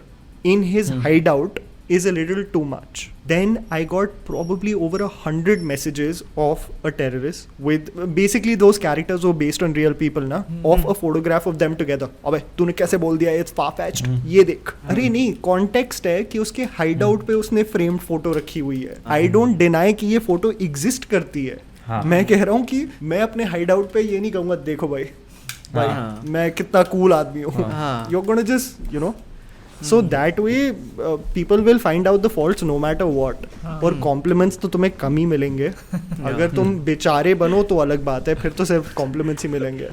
in his hideout is a little too much. Then I got probably over 100 messages of a terrorist with basically those characters were based on real people na, of a photograph of them together. अबे तूने कैसे बोल दिया, it's far-fetched, ये देख। अरे नहीं, context है कि उसके hideout पे उसने framed photo रखी हुई है। I don't deny कि ये photo exist करती है। मैं कह रहा हूँ कि मैं अपने hideout पे ये नहीं कहूँगा देखो भाई मैं कितना cool आदमी हूँ। You're gonna just you know, so that way people will find out the faults no matter what. और compliments तो तुम्हें कम ही मिलेंगे। अगर तुम बेचारे बनो तो अलग बात है, फिर तो सिर्फ compliments ही मिलेंगे।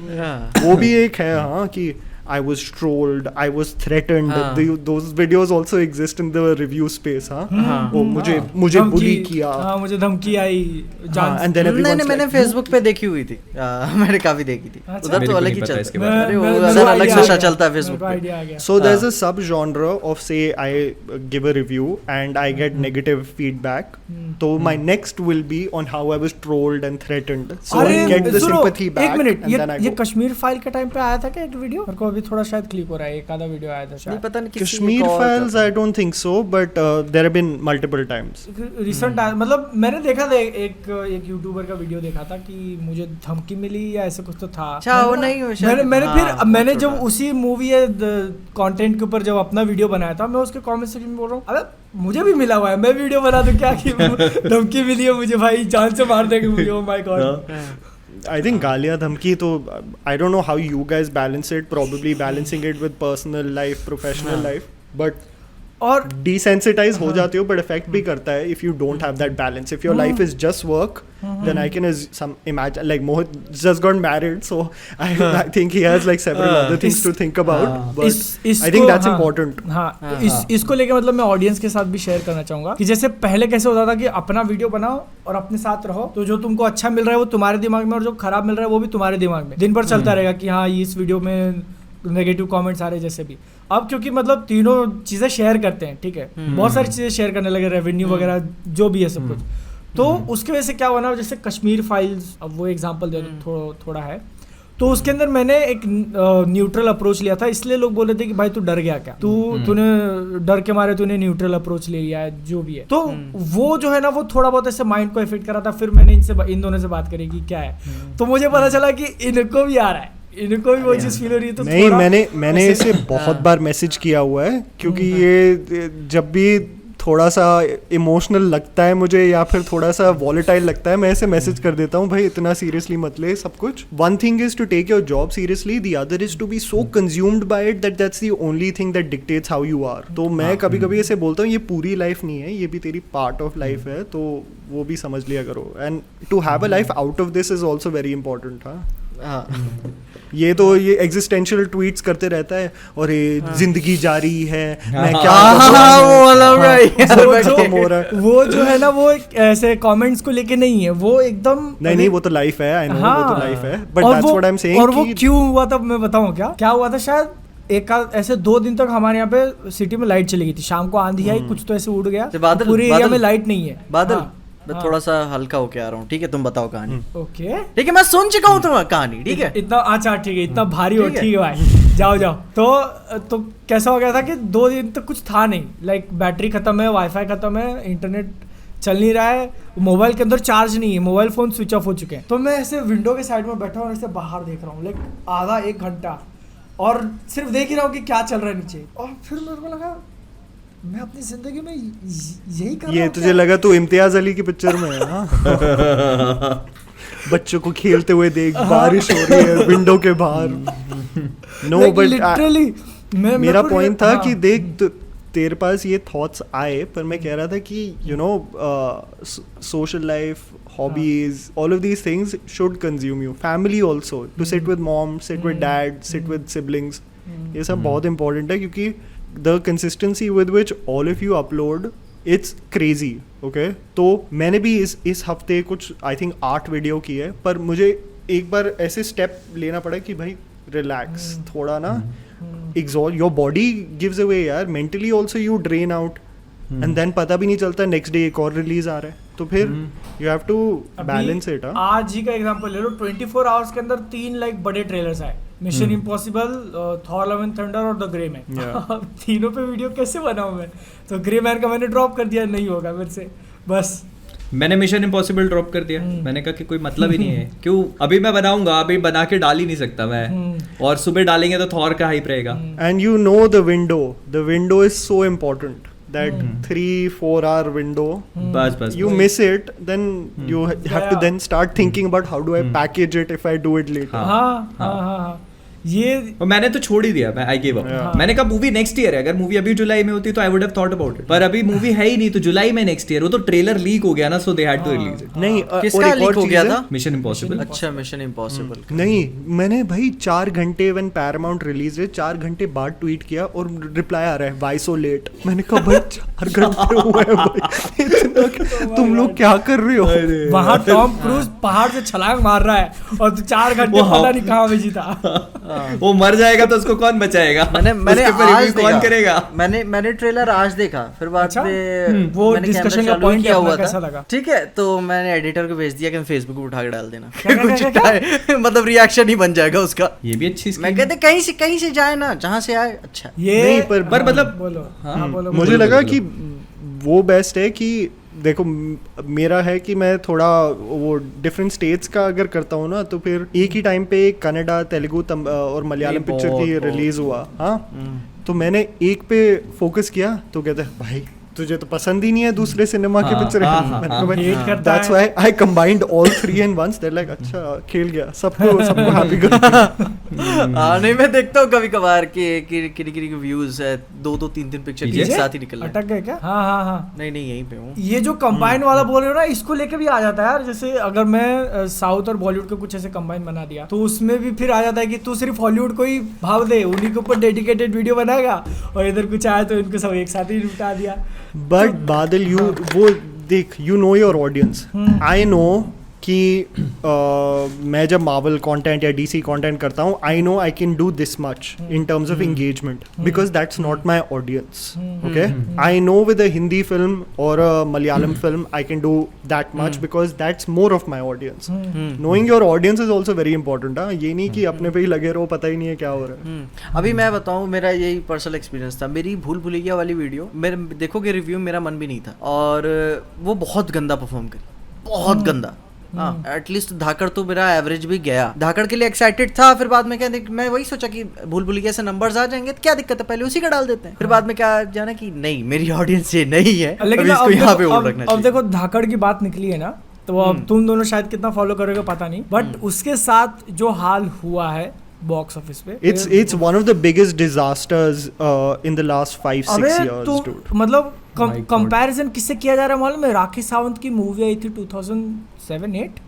वो भी एक है हाँ कि I was trolled, I was threatened. Those videos also exist in the review space. वो मुझे bully किया. मुझे धमकी आई. And then everyone's मैंने like, Facebook पे देखी हुई थी. मैंने काफी देखी थी. उधर तो अलग ही चलता इसके है. बारे में. उधर अलग नशा चलता है Facebook पे. So there's a sub genre of, say, I give a review and I get negative feedback. So my next will be on how I was trolled and threatened. So I get the sympathy back. एक minute, and then I ये go. Kashmir file के time पे आया था क्या एक video? मेरे को अभी थोड़ा शायद क्लिक हो रहा है, एक आधा वीडियो आया था शायद. पता नहीं Kashmir files, I don't think so, but there have been multiple times. Recent मतलब मैंने देखा था एक यूट्यूबर का वीडियो देखा था कि मुझे धमकी मिली या ऐसा कुछ तो था. अच्छा वो नहीं हो शायद. मैंने जब उसी मूवी या कंटेंट के ऊपर जब अपना वीडियो बनाया था, मैं उसके कमेंट सेक्शन में बोल रहा हूँ अबे मुझे भी मिला हुआ है, मैं वीडियो बना दूं क्या कि धमकी मिली है मुझे, भाई जान से मार देंगे मुझे. Oh my God. I think गालियाँ धमकी तो I don't know how you guys balance it, probably balancing it with personal life, professional life, but और desensitize हो जाते हो, but effect भी करता है if you don't have that balance. If your life is just work, then I can imagine like Mohit just got married, so I think he has like several other things to think about. But I think that's important. हाँ, इसको लेके मतलब मैं audience के साथ भी share करना चाहूंगा कि जैसे पहले कैसे होता था कि अपना वीडियो बनाओ और अपने साथ रहो, तो जो तुमको अच्छा मिल रहा है वो तुम्हारे दिमाग में और जो खराब मिल रहा है वो भी तुम्हारे दिमाग में दिन भर चलता रहेगा कि हाँ इस वीडियो में नेगेटिव कमेंट्स आ रहे जैसे भी. अब क्योंकि मतलब तीनों चीजें शेयर करते हैं, ठीक है, बहुत सारी चीजें शेयर करने लगे, रेवेन्यू वगैरह जो भी है सब कुछ, तो उसके वजह से क्या हुआ ना, जैसे कश्मीर फाइल्स, अब वो एग्जांपल दे थोड़ा है, तो उसके अंदर मैंने एक न्यूट्रल अप्रोच लिया था, इसलिए लोग बोल रहे थे कि भाई तू डर गया क्या, तूने डर के मारे तूने न्यूट्रल अप्रोच ले लिया है जो भी है. तो वो जो है ना वो थोड़ा बहुत ऐसे माइंड को इफेक्ट करा था. फिर मैंने इन दोनों से बात करी कि क्या है, तो मुझे पता चला कि इनको भी आ रहा है, इनको भी वो चीज फील हो रही है. तो नहीं, मैंने इसे बहुत बार मैसेज किया हुआ है, क्योंकि ये जब भी थोड़ा सा इमोशनल लगता है मुझे या फिर थोड़ा सा वॉलेटाइल लगता है, मैं ऐसे मैसेज कर देता हूँ भाई इतना सीरियसली मत ले सब कुछ. One thing is to take your job seriously, the other is to be so consumed by it that that's the only thing that dictates how you are. तो मैं कभी कभी ऐसे बोलता हूँ ये पूरी लाइफ नहीं है, ये भी तेरी पार्ट ऑफ लाइफ है, तो वो भी समझ लिया करो. And to have a life out of this is also very important. ये तो ये एग्जिस्टेंशियल ट्वीट्स करते रहता है और ये जिंदगी जारी है, मैं क्या वो जो है ना वो ऐसे कमेंट्स को लेके नहीं है, वो एकदम नहीं वो तो लाइफ है, आई नो वो तो लाइफ है, but that's what I am saying. और वो क्यों हुआ था मैं बताऊं क्या हुआ था. शायद एक ऐसे 2 दिन तक हमारे यहाँ पे सिटी में लाइट चली गई थी, शाम को आंधी आई, कुछ तो ऐसे उड़ गया, पूरे एरिया में लाइट नहीं है. बादल मैं थोड़ा सा हल्का होके आ रहा हूँ, ठीक है, तुम बताओ कहानी. ओके ठीक है, मैं सुन चुका हूँ तुम्हारी कहानी, ठीक है. इतना अच्छा ठीक है, इतना भारी हो, ठीक है भाई, जाओ. तो कैसा हो गया था कि 2 दिन तक कुछ था नहीं, लाइक बैटरी खत्म है, वाईफाई खत्म है, इंटरनेट चल नहीं रहा है, मोबाइल के अंदर चार्ज नहीं है, मोबाइल फोन स्विच ऑफ हो चुके हैं. तो मैं ऐसे विंडो के साइड में बैठा हूँ और ऐसे बाहर देख रहा हूँ लाइक आधा 1 घंटा, और सिर्फ देख ही रहा हूँ कि क्या चल रहा है नीचे. और फिर मेरे को लगा मैं अपनी जिंदगी में यही कर रहा हूं. ये तुझे लगा तू इम्तियाज अली की पिक्चर में है. बच्चों को खेलते हुए देख, बारिश हो रही है विंडो के बाहर. नो बट लिटरली मेरा पॉइंट था कि देख तेरे पास ये थॉट्स आए, पर मैं कह रहा था कि you no social life, hobbies, all of these things should consume you. Family also, to sit with mom, sit with dad, sit with siblings, ये सब बहुत important है, क्योंकि the consistency with which all of you upload, it's crazy. Okay, तो मैंने भी इस हफ्ते कुछ I think 8 वीडियो की है, पर मुझे एक बार ऐसे स्टेप लेना पड़ा कि भाई रिलैक्स थोड़ा ना, exhaust your body gives away यार, mentally also you drain out, and then पता भी नहीं चलता नेक्स्ट डे एक और रिलीज आ रहा है, तो फिर you have to balance it. आज ही का एग्जांपल ले लो, 24 आवर्स के अंदर 3 लाइक बड़े ट्रेलर्स आए, mission impossible, Thor Love and thunder और द ग्रे मैन. तीनों पे वीडियो कैसे बनाऊं मैं, तो ग्रे मैन का मैंने ड्रॉप कर दिया, नहीं होगा मेरे से, बस मैंने मिशन इम्पॉसिबल ड्रॉप कर दिया. मैंने कहा कि कोई मतलब ही नहीं है, क्यों अभी मैं बनाऊंगा, अभी बना के डाल ही नहीं सकता मैं, और सुबह डालेंगे तो थॉर का हाइप रहेगा. And you know the window is so important, that 3-4 hour window. बस you miss it, then you have to then start thinking about how do I package it if I do it later. हाँ. ये और मैंने तो छोड़ ही दिया, मैं I give up. मैंने कहा मूवी नेक्स्ट ईयर है, अगर मूवी अभी जुलाई में होती तो I would have thought about it, पर अभी मूवी है ही नहीं, तो जुलाई में नेक्स्ट ईयर। वो तो ट्रेलर लीक हो गया ना, so they had to release it. नहीं किसका लीक हो गया था? Mission Impossible. अच्छा, मिशन इम्पॉसिबल। नहीं, मैंने भाई 4 घंटे व्हेन पैरामाउंट रिलीज है 4 घंटे बाद ट्वीट किया और रिप्लाई आ रहा है वाई सो लेट। मैंने कहा भाई 4 घंटे हुए हैं भाई, इतना तुम लोग क्या कर रहे हो? वहाँ टॉम क्रूज पहाड़ से छलांग मार रहा है और तू 4 घंटे पता नहीं कहाँ में जीता। वो मर जाएगा तो उसको कौन बचाएगा? मैंने उसके पर आज review कौन करेगा? मैंने ट्रेलर आज देखा, फिर बाद अच्छा? में वो मैंने discussion कैमरा का चालू point किया अपना हुआ कैसा था। लगा? ठीक है, तो मैंने एडिटर को भेज दिया कि फेसबुक पे उठा के डाल देना, क्या? मतलब रिएक्शन ही बन जाएगा उसका। ये भी अच्छी मैं कहते कहीं से जाए ना, जहाँ से आए अच्छा। ये नहीं, पर मतलब बोलो, हाँ, हाँ, बोलो, मुझे बोलो। लगा कि वो बेस्ट है कि देखो मेरा है कि मैं थोड़ा वो डिफरेंट स्टेट्स का अगर करता हूँ ना, तो फिर एक ही टाइम पे कन्नड़ा, तेलुगु और मलयालम नहीं, पिक्चर की बहुत। रिलीज हुआ। हाँ, तो मैंने एक पे फोकस किया तो कहते हैं भाई तुझे तो पसंद ही नहीं है दूसरे सिनेमा के हाँ, पिक्चर। हाँ, hate करता दैट्स है। Why I combined all 3 in once. They like अच्छा खेल गया, सबको हैप्पी कर दिया। नहीं, मैं देखता हूँ कभी कभार कि किरी व्यूज है 2-2, 3-3 पिक्चर के ये? साथ ही निकल रहे हैं। अटक गए क्या? हाँ हाँ हाँ। नहीं यहीं पे हूँ। ये जो कंबाइन वाला बोल रहे हो ना, इसको लेके भी आ जाता है यार। जैसे अगर मैं साउथ और बॉलीवुड के कुछ ऐसे कंबाइन बना दिया तो उसमें भी फिर आ जाता है कि तू सिर्फ हॉलीवुड को ही भाव दे, उन्हीं के ऊपर डेडिकेटेड वीडियो बनाएगा, और इधर कुछ आया तो इनको सब एक साथ ही निपटा दिया। बट बादल यू वो देख, you know your audience. I know कि मैं जब मार्वल कंटेंट या डीसी कंटेंट करता हूँ, I know I can do this much in terms of engagement because that's not my audience. Okay, I know with a Hindi film और a Malayalam film I can do that much because that's more of my audience. Knowing your audience is also very important. हाँ, ये नहीं कि अपने पे ही लगे रहो, पता ही नहीं है क्या हो रहा है। अभी मैं बताऊं, मेरा यही पर्सनल एक्सपीरियंस था। मेरी भूल भुलैया वाली वीडियो मेरे देखोगे रिव्यू, मेरा मन भी नहीं था, और वो बहुत गंदा परफॉर्म करी, बहुत गंदा। हाँ, एटलीस्ट धाकड़ तो मेरा एवरेज भी गया। धाकड़ के लिए एक्साइटेड था, फिर बाद में क्या मैं वही सोचा कि भूल भुलैया से नंबर्स आ जाएंगे तो क्या दिक्कत है, पहले उसी का डाल देते हैं। फिर बाद में क्या जाना कि नहीं, मेरी ऑडियंस ये नहीं है, लेकिन अभी इसको यहाँ पे होल्ड रखना अब चाहिए। देखो धाकड़ की बात निकली है ना, तो अब तुम दोनों शायद कितना फॉलो करोगे पता नहीं, बट उसके साथ जो हाल हुआ है बॉक्स ऑफिस पे, It's one of the biggest disasters in the last 5-6 years, तो dude. मतलब My God. कंपैरिजन किससे किया जा रहा है मालूम है? राखी सावंत की मूवी आई थी 2007-8,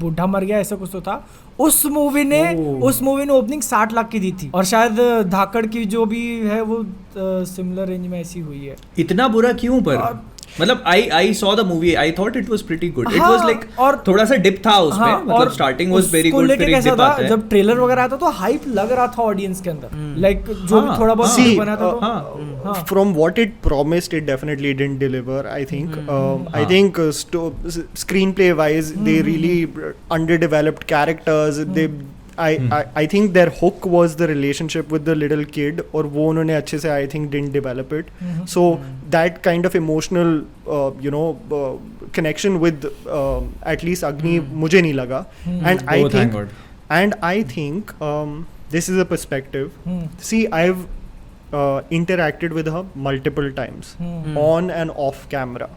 बूढ़ा मर गया ऐसा कुछ तो था। उस मूवी ने ओपनिंग 60 लाख की दी थी, और शायद धाकड़ की जो भी है वो सिमिलर रेंज में ऐसी हुई है। इतना बुरा क्यों? पर मतलब I saw the movie, I thought it was pretty good. It हाँ, वाज लाइक और थोड़ा सा डिप था उसमें, हाँ, मतलब स्टार्टिंग वाज वेरी उसको गुड, लेके फिर एक कैसा डिप था, आता है। जब ट्रेलर वगैरह आया था तो हाइप लग रहा था ऑडियंस के अंदर, लाइक जो भी हाँ, थोड़ा बहुत See, hype बना था तो हाँ, From what it promised, it definitely didn't deliver. I think. I think screenplay wise, they really underdeveloped characters. I think their hook was the relationship with the little kid, और वो उन्होंने अच्छे से I think didn't develop it. So that kind of emotional connection with at least Agni मुझे नहीं लगा. And I Oh, thank think God. and I think this is a perspective. See, I've interacted with her multiple times on and off camera.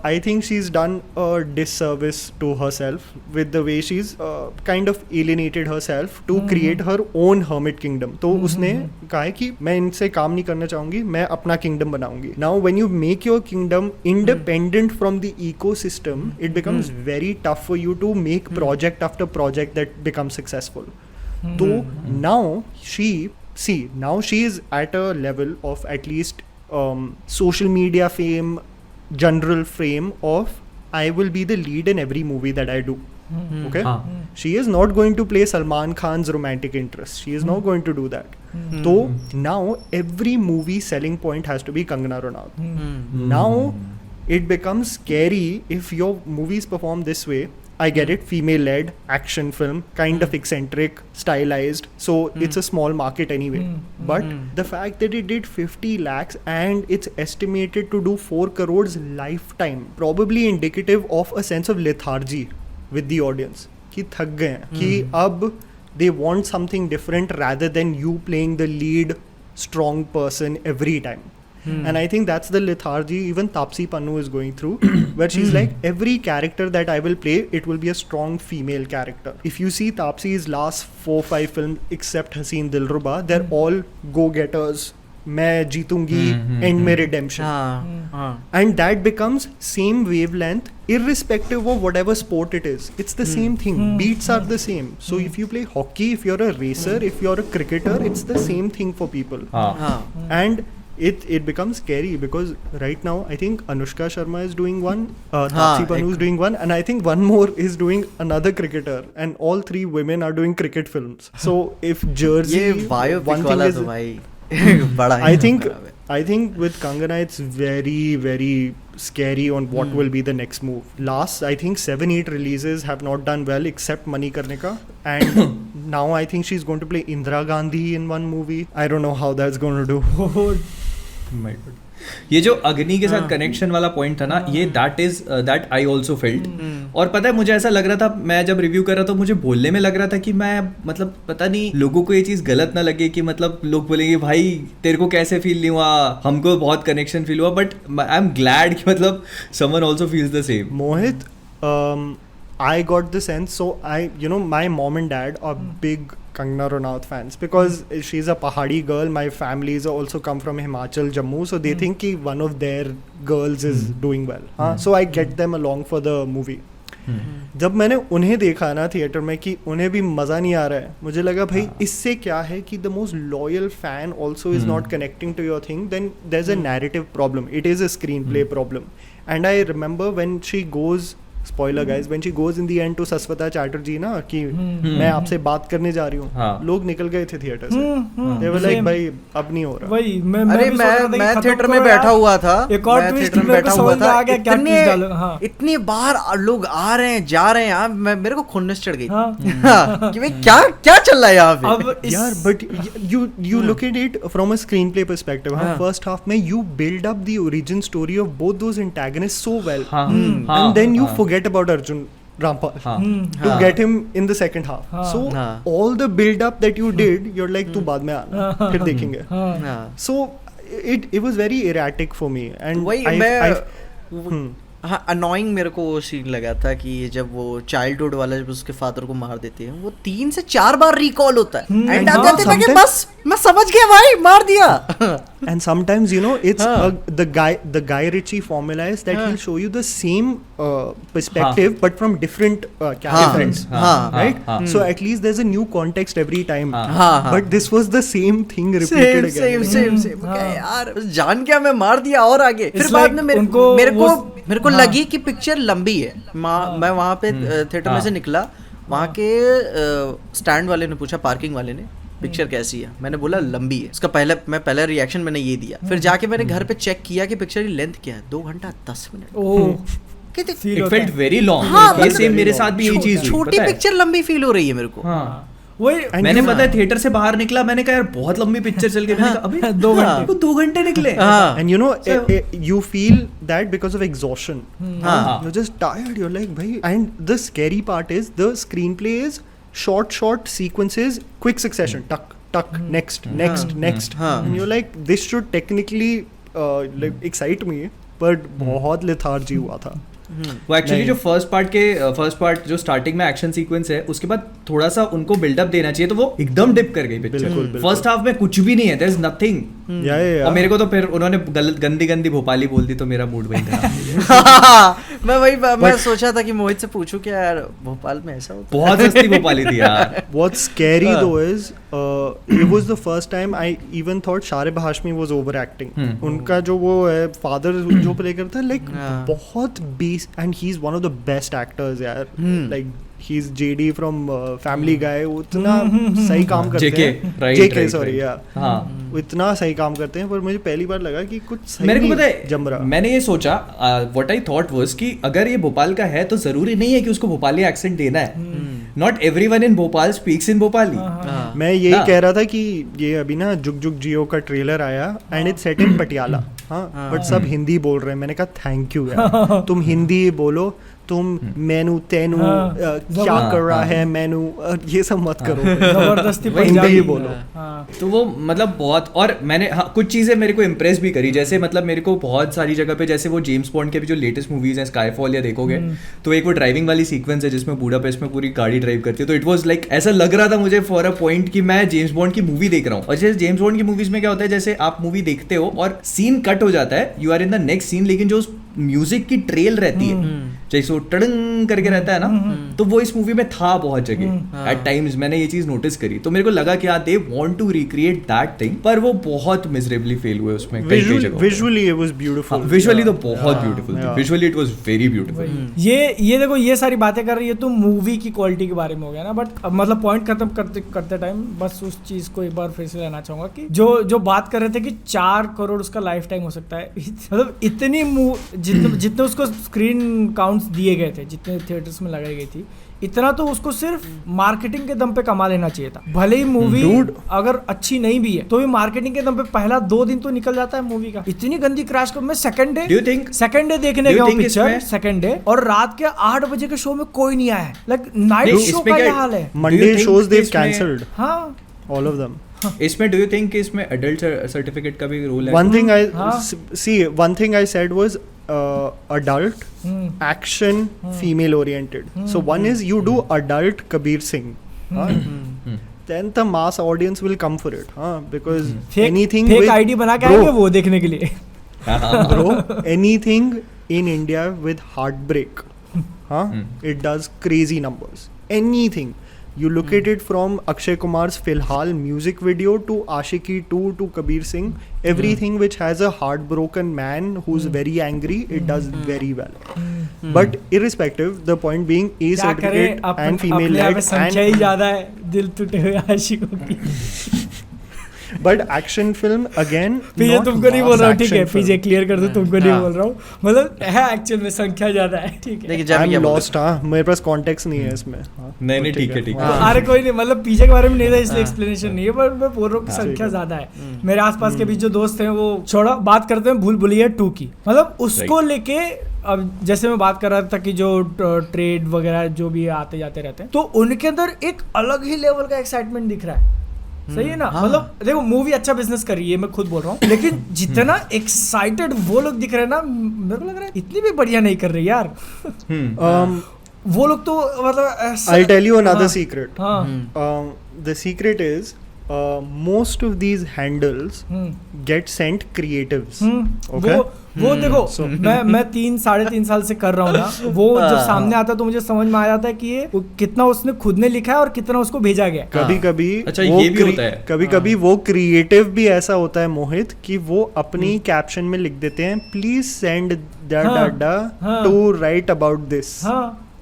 I think she's done a disservice to herself with the way she's kind of alienated herself to create her own hermit kingdom. तो उसने कहा है कि मैं इनसे काम नहीं करना चाहूंगी, मैं अपना kingdom बनाऊंगी. Now when you make your kingdom independent from the ecosystem, it becomes very tough for you to make project after project that becomes successful. So now now she is at a level of at least social media fame, general fame of I will be the lead in every movie that I do. Okay? She is not going to play Salman Khan's romantic interest. She is not going to do that. So now every movie selling point has to be Kangana Ranaut. Now it becomes scary if your movies perform this way. I get it, female-led action film, kind of eccentric, stylized, so it's a small market anyway. But the fact that it did 50 lakhs and it's estimated to do 4 crores lifetime, probably indicative of a sense of lethargy with the audience. कि थक गए हैं, कि अब they want something different rather than you playing the lead strong person every time. And I think that's the lethargy even Taapsee Pannu is going through, where she's like, every character that I will play, it will be a strong female character. If you see Taapsee's last 4-5 films, except Haseen Dilruba, they're all go-getters. मैं जीतूंगी, end में redemption. And that becomes same wavelength irrespective of whatever sport it is. It's the same thing. Beats are the same. So if you play hockey, if you're a racer, if you're a cricketer, it's the same thing for people. And it becomes scary because right now I think Anushka Sharma is doing one, Taapsee Pannu is doing one, and I think one more is doing another cricketer, and all 3 women are doing cricket films. So if Jersey, ये biopic वाला तो भाई बड़ा है. I think with Kangana it's very very scary on what will be the next move. Last I think 7-8 releases have not done well except Manikarnika, and now I think she's going to play Indira Gandhi in one movie. I don't know how that's going to do. My God. ये जो अग्नि के साथ connection वाला point था ना, ये that I also felt. और पता है मुझे ऐसा लग रहा था, मैं जब रिव्यू कर रहा था मुझे बोलने में लग रहा था कि मैं मतलब पता नहीं लोगों को ये चीज़ गलत ना लगे कि मतलब लोग बोलेंगे भाई तेरे को कैसे फील नहीं हुआ, हमको बहुत कनेक्शन फील हुआ. बट आई एम ग्लैड कि मतलब someone also feels the same. Mohit, I got the sense, so my mom and dad are big Kangana Ranaut fans because she's a Pahadi girl. My families also come from Himachal, Jammu, so they think कि one of their girls is doing well. So I get them along for the movie. जब मैंने उन्हें देखा ना theatre में कि उन्हें भी मज़ा नहीं आ रहा है, मुझे लगा भाई इससे क्या है कि the most loyal fan also is not connecting to your thing, then there is a narrative problem, it is a screenplay problem. And I remember when she goes, spoiler guys, when she goes in the end to Saswata Chatterjee ना कि मैं आपसे बात करने जा रही हूँ, लोग निकल गए थे थिएटर से. they were like भाई अब नहीं हो रहा. वही मैं थिएटर में बैठा हुआ था, एक और ट्विस्ट बैठा हुआ था, इतनी बार लोग आ रहे हैं जा रहे हैं, मेरे को खुन्नस चढ़ गई कि भाई क्या चल रहा है यहाँ पे यार. but you look at it from a screenplay perspective. First half में you build up the origin story of both those antagonists so well, and then you forget about Arjun Rampal to get him in the second half. So all the build up that you did, you're like तू बाद में आना फिर देखेंगे. So it was very erratic for me, and annoying मेरे को वो scene लगा था कि जब वो चाइल्डहुड वाला जब उसके फादर को मार देते हैं, वो 3 से 4 बार रिकॉल होता है एंड आते लगे बस मैं समझ गया भाई मार दिया. And sometimes it's the Guy Ritchie formula is that he'll show you the same perspective but from different characters, right? So at least there's a new context every time. But this was the same thing repeated again. Same. यार जान क्या मैं मार दिया और आगे. फिर बाद में मेरे को लगी कि पिक्चर लंबी है. मैं वहाँ पे थिएटर में से निकला, वहाँ के स्टैंड वाले ने पूछा, पार्किंग वाले ने, पिक्चर कैसी है? मैंने बोला लंबी है. उसका पहला रिएक्शन मैंने ये दिया. फिर जाके मैंने घर पे चेक किया कि पिक्चर की लेंथ क्या है, 2 घंटा 10 minute. It felt very long. ये सेम मेरे साथ भी यही चीज हुई. छोटी पिक्चर लंबी फील हो रही है मेरे को. वही मैंने पता है थिएटर से बाहर निकला, मैंने कहा यार बहुत लंबी पिक्चर चल गई. मैंने कहा अभी 2 घंटे निकले. And you feel that because of exhaustion. You're just tired. You're like bhai. And the scary part is the screenplay is short sequences, quick succession, tuck, next. And you're like, this should technically like excite me, but बहुत lethargy हुआ था. वो actually जो first part जो starting में action sequence है, उसके बाद थोड़ा सा उनको बिल्डअप देना चाहिए, तो वो एकदम डिप कर गई पिक्चर. फर्स्ट हाफ में कुछ भी नहीं है, देयर इज नथिंग. और मेरे को तो फिर उन्होंने गंदी भोपाली बोल दी तो मेरा मूड वही था. मैं सोचा था कि मोहित से पूछूं कि यार भोपाल में ऐसा होता है. बहुत सस्ती भोपाली थी यार. What's scary though is it was the first time I even thought Sharib Hashmi was overacting. उनका जो वो है फादर जो प्ले करता है, लाइक बहुत beast, and he's one of the best actors यार. Like he's JD from Family Guy. उतना सही काम करते हैं. JK sorry yeah. इतना सही काम करते हैं, पर मुझे पहली बार लगा कि कुछ सही मेरे को नहीं पता है, जम रहा. मैंने ये सोचा, व्हाट आई थॉट वाज कि अगर ये भोपाल का है तो जरूरी नहीं है कि उसको भोपाली एक्सेंट देना है. Not everyone in Bhopal speaks in Bhopali. मैं यही कह रहा था कि ये अभी ना जुग जुग जियो का ट्रेलर आया and it's set in Patiala. But सब हिंदी बोल रहे हैं. मैंने कहा थैंक यू यार, तुम हिंदी बोलो, तुम मेनू तेनू क्या कर रहा है मेनू, ये सब मत करो, जबरदस्ती हिंदी पंजाबी ही बोलो। हाँ। तो वो मतलब बहुत, और मैंने कुछ चीज़ें मेरे को इम्प्रेस भी करी, जैसे मतलब मेरे को बहुत सारी जगह पे, जैसे वो जेम्स बॉन्ड के भी जो लेटेस्ट मूवीज हैं, स्काईफॉल या देखोगे तो एक वो ड्राइविंग वाली सीक्वेंस है जिसमें बूडापेस्ट में पूरी गाड़ी ड्राइव करती है, तो इट वाज लाइक ऐसा लग रहा था मुझे फॉर अ पॉइंट कि मैं जेम्स बॉन्ड की मूवी देख रहा हूँ। और जैसे जेम्स बॉन्ड की मूवीज में क्या होता है, जैसे आप मूवी देखते हो और सीन कट हो जाता है, you are in the next scene, लेकिन जो उस म्यूजिक की ट्रेल रहती है जैसे वो टड़ंग करके रहता है ना, तो वो इस मूवी में था बहुत जगह एट टाइम्स, मैंने ये चीज नोटिस करी। तो मेरे को लगा कि हाँ they want to recreate that thing, पर वो बहुत मिजरेबली फेल हुए उसमें कई जगह। Visually it was beautiful, visually तो बहुत ब्यूटीफुल थी, visually it was very beautiful. ये देखो, ये सारी बातें कर रही है तो मूवी की क्वालिटी के बारे में हो गया ना, बट मतलब पॉइंट खत्म करते टाइम बस उस चीज को एक बार फिर से लेना चाहूंगा कि जो बात कर रहे थे कि 4 करोड़ उसका लाइफ टाइम हो सकता है, मतलब इतनी जितने उसको स्क्रीन काउंट्स दिए गए थे, जितने थिएटर्स में लगाई गई थी, इतना तो उसको सिर्फ मार्केटिंग के दम पे कमा लेना चाहिए था। भले ही मूवी अगर अच्छी नहीं भी है तो भी मार्केटिंग के दम पे पहला 2 दिन तो निकल जाता है मूवी का। इतनी गंदी क्रैश कर, मैं सेकंड डे देखने गया पिक्चर, सेकंड डे, और रात के 8 बजे के शो में कोई नहीं आया है, लाइक नाइट शो का ये हाल है। मंडे शोज दे कैंसिल्ड, हाँ ऑल ऑफ देम। इसमें डू यू थिंक कि इसमें एडल्ट सर्टिफिकेट का भी रोल है? One thing I said was adult action female oriented. So one is you do adult Kabir Singh, then the mass audience will come for it, because anything fake with ID बना के आएंगे वो देखने के लिए। bro, anything in India with heartbreak, it does crazy numbers. Anything. You look at it from Akshay Kumar's Filhal music video to Aashiqui 2 to Kabir Singh, everything which has a heartbroken man who's very angry, it does very well. But irrespective, the point being A certificate and female led संख्या ही ज्यादा है दिल टूटे हुए आशिकों की। But action film again, PJ not तुमको नहीं mass बोल रहा हूँ, ठीक है action पीजे film. क्लियर कर दो, तुमको नहीं बोल रहा हूँ, मतलब है एक्चुअल में संख्या ज्यादा है, ठीक है। देखिए जब I'm ये lost, मेरे पास context नहीं है इसमें। नहीं ठीक है अरे कोई नहीं, मतलब पीछे के बारे में नहीं था इसलिए एक्सप्लेनेशन नहीं है, पर मैं बोल रहा हूँ कि संख्या ज्यादा है। मेरे आसपास के भी जो दोस्त हैं वो छोड़ा, बात करते हैं भूल भुलैया 2 की, मतलब उसको लेके अब जैसे मैं बात कर रहा था कि जो ट्रेड वगैरह जो भी आते जाते रहते हैं, तो उनके अंदर एक अलग ही लेवल का एक्साइटमेंट दिख रहा है। सही है ना, मतलब देखो मूवी अच्छा बिजनेस कर रही है, मैं खुद बोल रहा हूँ, लेकिन जितना एक्साइटेड वो लोग दिख रहे हैं ना, मेरे को लग रहा है इतनी भी बढ़िया नहीं कर रही यार। वो लोग तो मतलब I'll tell you another secret. The secret is most of these handles get sent creatives. Okay? वो देखो मैं 3-3.5 साल से कर रहा हूँ ना, वो जब सामने आता तो मुझे समझ में आ जाता है कि ये कितना उसने खुद ने लिखा है और कितना उसको भेजा गया। कभी-कभी अच्छा ये भी होता है, कभी-कभी वो क्रिएटिव भी ऐसा होता है मोहित कि वो अपनी कैप्शन में लिख देते हैं please send to write about this,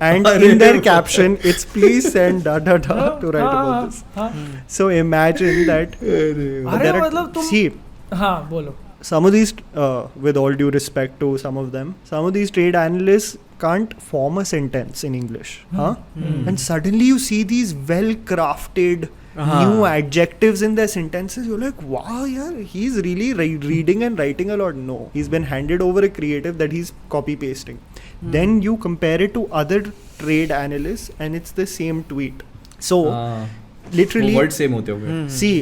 and in their caption it's please send to write about this. So imagine that अरे मतलब तुम see, हाँ बोलो, some of these with all due respect to some of them, some of these trade analysts can't form a sentence in English, and suddenly you see these well crafted new adjectives in their sentences. You're like, wow, yeah, he's really reading and writing a lot. No, he's been handed over a creative that he's copy pasting. Then you compare it to other trade analysts and it's the same tweet. So literally word same होते होंगे. See,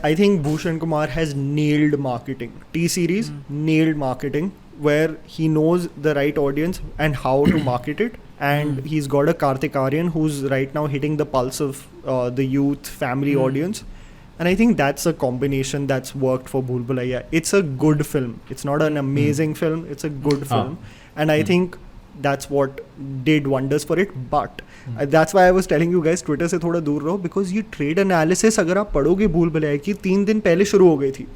I think Bhushan Kumar has nailed marketing. T-Series nailed marketing, where he knows the right audience and how to market it. And he's got a Kartik Aaryan who's right now hitting the pulse of the youth family audience. And I think that's a combination that's worked for Bhool Bhulaiya. It's a good film. It's not an amazing film. It's a good film. And I think that's what did wonders for it. But that's why I was telling you guys, Twitter से थोड़ा दूर रहो, because ये trade analysis अगर आप पढ़ोगे भूल भुलैया की 3 दिन पहले शुरू हो गई थी.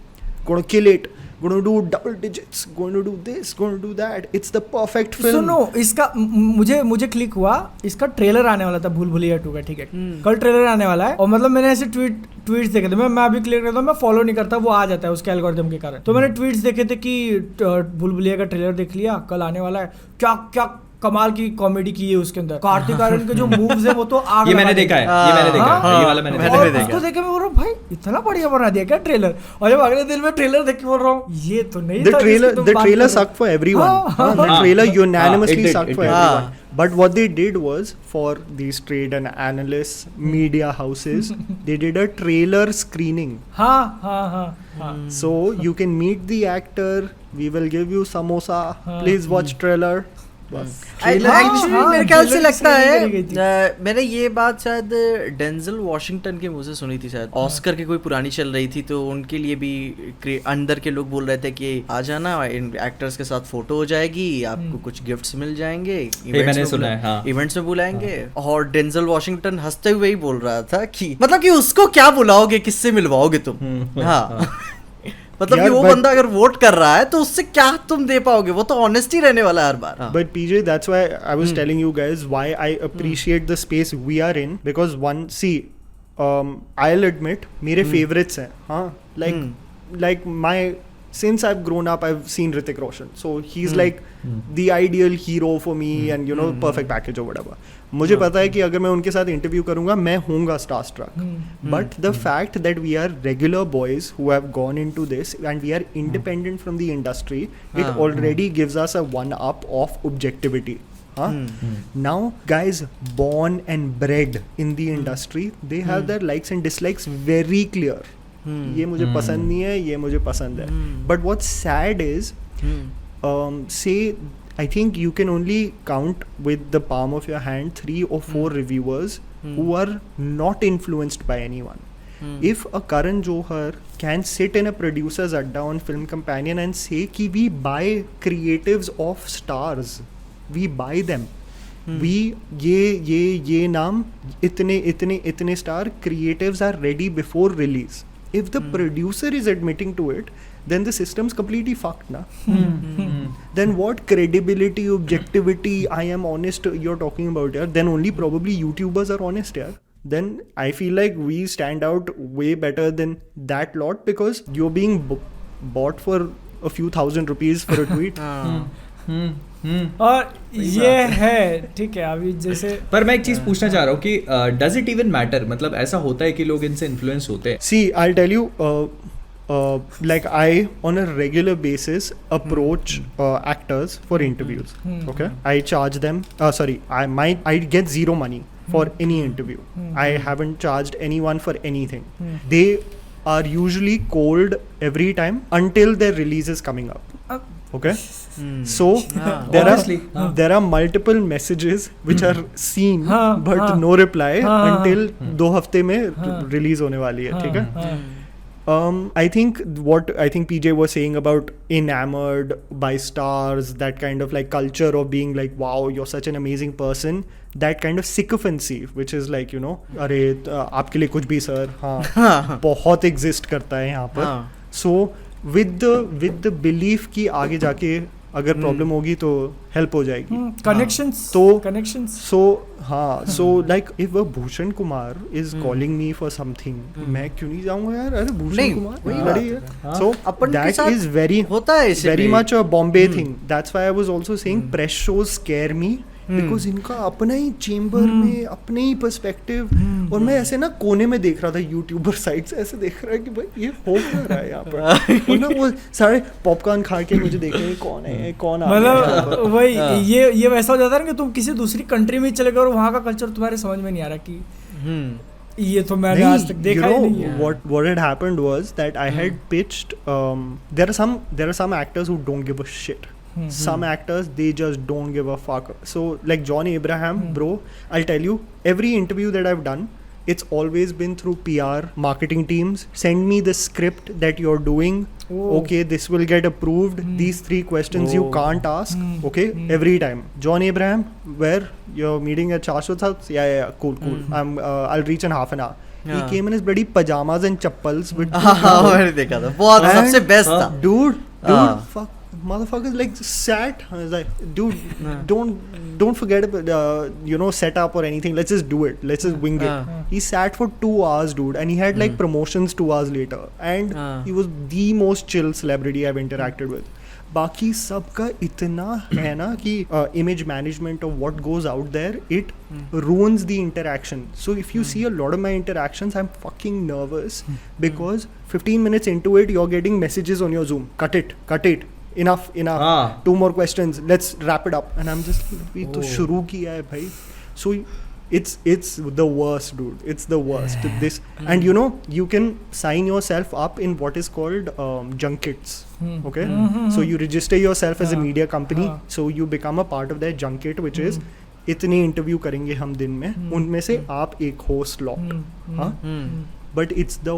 Gonna kill it, gonna do double digits, going to do this, going to do that. It's the perfect film. सुनो, इसका मुझे क्लिक हुआ, इसका ट्रेलर आने वाला था भूल भुलैया 2 का, ठीक है, कल ट्रेलर आने वाला है, और मतलब मैंने ऐसे ट्वीट्स देखे थे, मैं अभी क्लिक करता हूँ, मैं फॉलो नहीं करता, वो आ जाता है उसके एल्गोरिथम के कारण, तो मैंने ट्वीट्स देखे थे कि भूल भुलैया का ट्रेलर देख लिया, कल आने वाला है, क्या कमाल की कॉमेडी की है उसके अंदर। कार्तिक आर्यन के जो मूव्स है वो तो आग ये मैंने लगा देखा है, देंगे। ये मैंने देखा है, ये वाला मैंने देखा और है। उसको देख के मैं बोल रहा हूँ भाई इतना बढ़िया बना दिया क्या ट्रेलर, और जब अगले दिन में ट्रेलर देख के बोल रहा हूँ ये तो नहीं The था trailer, जिसकी तुम the बात trailer कर रहे हो। sucked for everyone. हाँ, The trailer unanimously it did, sucked it for did. everyone. But what they did was, for these trade and analysts, media houses, they did a trailer screening. हाँ हाँ हाँ हाँ So you can meet the actor. We will give you samosa. Please watch trailer. बस actually हाँ, मेरे ख्याल से trailer लगता screening है करी गई थी। मैंने ये बात शायद डेंजल वॉशिंगटन के मुंह से सुनी थी शायद। ऑस्कर की कोई पुरानी चल रही थी तो उनके लिए भी अंदर के लोग बोल रहे थे कि आ जाना, इन एक्टर्स के साथ फोटो हो जाएगी, आपको कुछ गिफ्ट्स मिल जाएंगे, मैंने सुना है, हाँ। इवेंट्स में बुलाएंगे। और डेंजल वॉशिंगटन हंसते हुए ही बोल रहा था कि मतलब कि उसको क्या बुलाओगे, किससे मिलवाओगे तुम। हाँ मतलब कि यार, वो but- बंदा अगर वोट कर रहा है तो उससे क्या तुम दे पाओगे, वो तो ऑनेस्टी रहने वाला है हर बार। हाँ। But PJ, that's why I was telling you guys why I appreciate the space we are in, because one, see, I'll admit, मेरे favorites हैं, हाँ, like my, since I've grown up, I've seen Hrithik Roshan, so he's like the ideal hero for me, and you know, perfect package or whatever. मुझे पता है कि अगर मैं उनके साथ इंटरव्यू करूंगा मैं होऊंगा star struck, but the fact that we are regular boys who have gone into this and we are independent from the industry, it already gives us a one up of objectivity. Now guys born and bred in the industry, they have their likes and dislikes very clear. ये मुझे पसंद नहीं है, ये मुझे पसंद है. But what's sad is say I think you can only count with the palm of your hand 3 or 4 reviewers who are not influenced by anyone. If a Karan Johar can sit in a producer's adda on Film Companion and say ki we buy creatives of stars, we buy them, we ye naam itne star creatives are ready before release. If the producer is admitting to it, then the system's completely fucked, na? Then what credibility, objectivity, I am honest you're talking about, yaar? Then only probably YouTubers are honest, yaar. Then I feel like we stand out way better than that lot, because you're being bought for a few thousand rupees for a tweet. और ये है ठीक है अभी जैसे पर मैं एक चीज पूछना चाह रहा हूँ कि डज इट इवन मैटर, मतलब ऐसा होता है कि लोग इनसे इन्फ्लुएंस होते हैं? See, I'll tell you, like I on a regular basis approach actors for interviews. Okay, I charge them. I get zero money for any interview. I haven't charged anyone for anything. They are usually cold every time until their release is coming up. Okay, so there are multiple messages which are seen but no reply until 2 हफ्ते में release होने वाली है. ठीक है. I think PJ was saying about enamored by stars, that kind of like culture of being like, wow, you're such an amazing person, that kind of sycophancy, which is like, you know, अरे आपके लिए कुछ भी sir, हाँ बहुत exist करता है यहाँ पर. So with the belief कि आगे जाके अगर प्रॉब्लम होगी तो हेल्प हो जाएगी. Connections so like if a Bhushan Kumar is calling me for something, मैं क्यों नहीं जाऊंगा यार? अरे भूषण कुमार बड़ी है. So that is very much a Bombay thing. That's why I was also saying press shows scare me, because इनका अपना ही चेम्बर में अपने ही पर्सपेक्टिव. और मैं ऐसे ना कोने में देख रहा था यूट्यूबर साइड से, ऐसे देख रहा है कि भाई ये हो क्या रहा है यहाँ पर. और ना वो सारे पॉपकॉर्न खा के मुझे देख रहे हैं कौन है कौन आ रहा है. मतलब वही ये वैसा हो जाता है ना कि तुम किसी दूसरी कंट्री में चले गए और वहाँ का कल्चर तुम्हारे समझ में नहीं आ रहा कि ये तो मैंने आज तक देखा ही नहीं है. What had happened was that I had pitched. There are some actors who don't give a shit. Some actors, they just don't give a fuck. So like John Abraham, bro, I'll tell you, every interview that I've done, it's always been through PR marketing teams. Send me the script that you're doing. Okay, this will get approved. These 3 questions you can't ask. Okay, every time. John Abraham, where you're meeting at Shashwat's house? Yeah, cool. I'll reach in half an hour. He came in his bloody pajamas and chappals with. मैंने देखा था, बहुत सबसे best था. Dude, fuck. Motherfuckers like sat. I was like, dude, don't forget about setup or anything. Let's just do it. Let's just wing it. He sat for 2 hours, dude, and he had like promotions 2 hours later, and he was the most chill celebrity I've interacted with. बाकी सबका इतना है ना कि image management of what goes out there, it ruins the interaction. So if you see a lot of my interactions, I'm fucking nervous because 15 minutes into it, you're getting messages on your Zoom. Cut it. Enough. 2 more questions. Let's wrap it up. And I'm just like, we to shuru kiya hai bhai. So it's the worst, dude. It's the worst. This, and you know, you can sign yourself up in what is called junkets. Okay, so you register yourself as a media company. So you become a part of that junket, which is इतने interview करेंगे हम दिन में, उनमें से आप एक host lock. हाँ, but it's the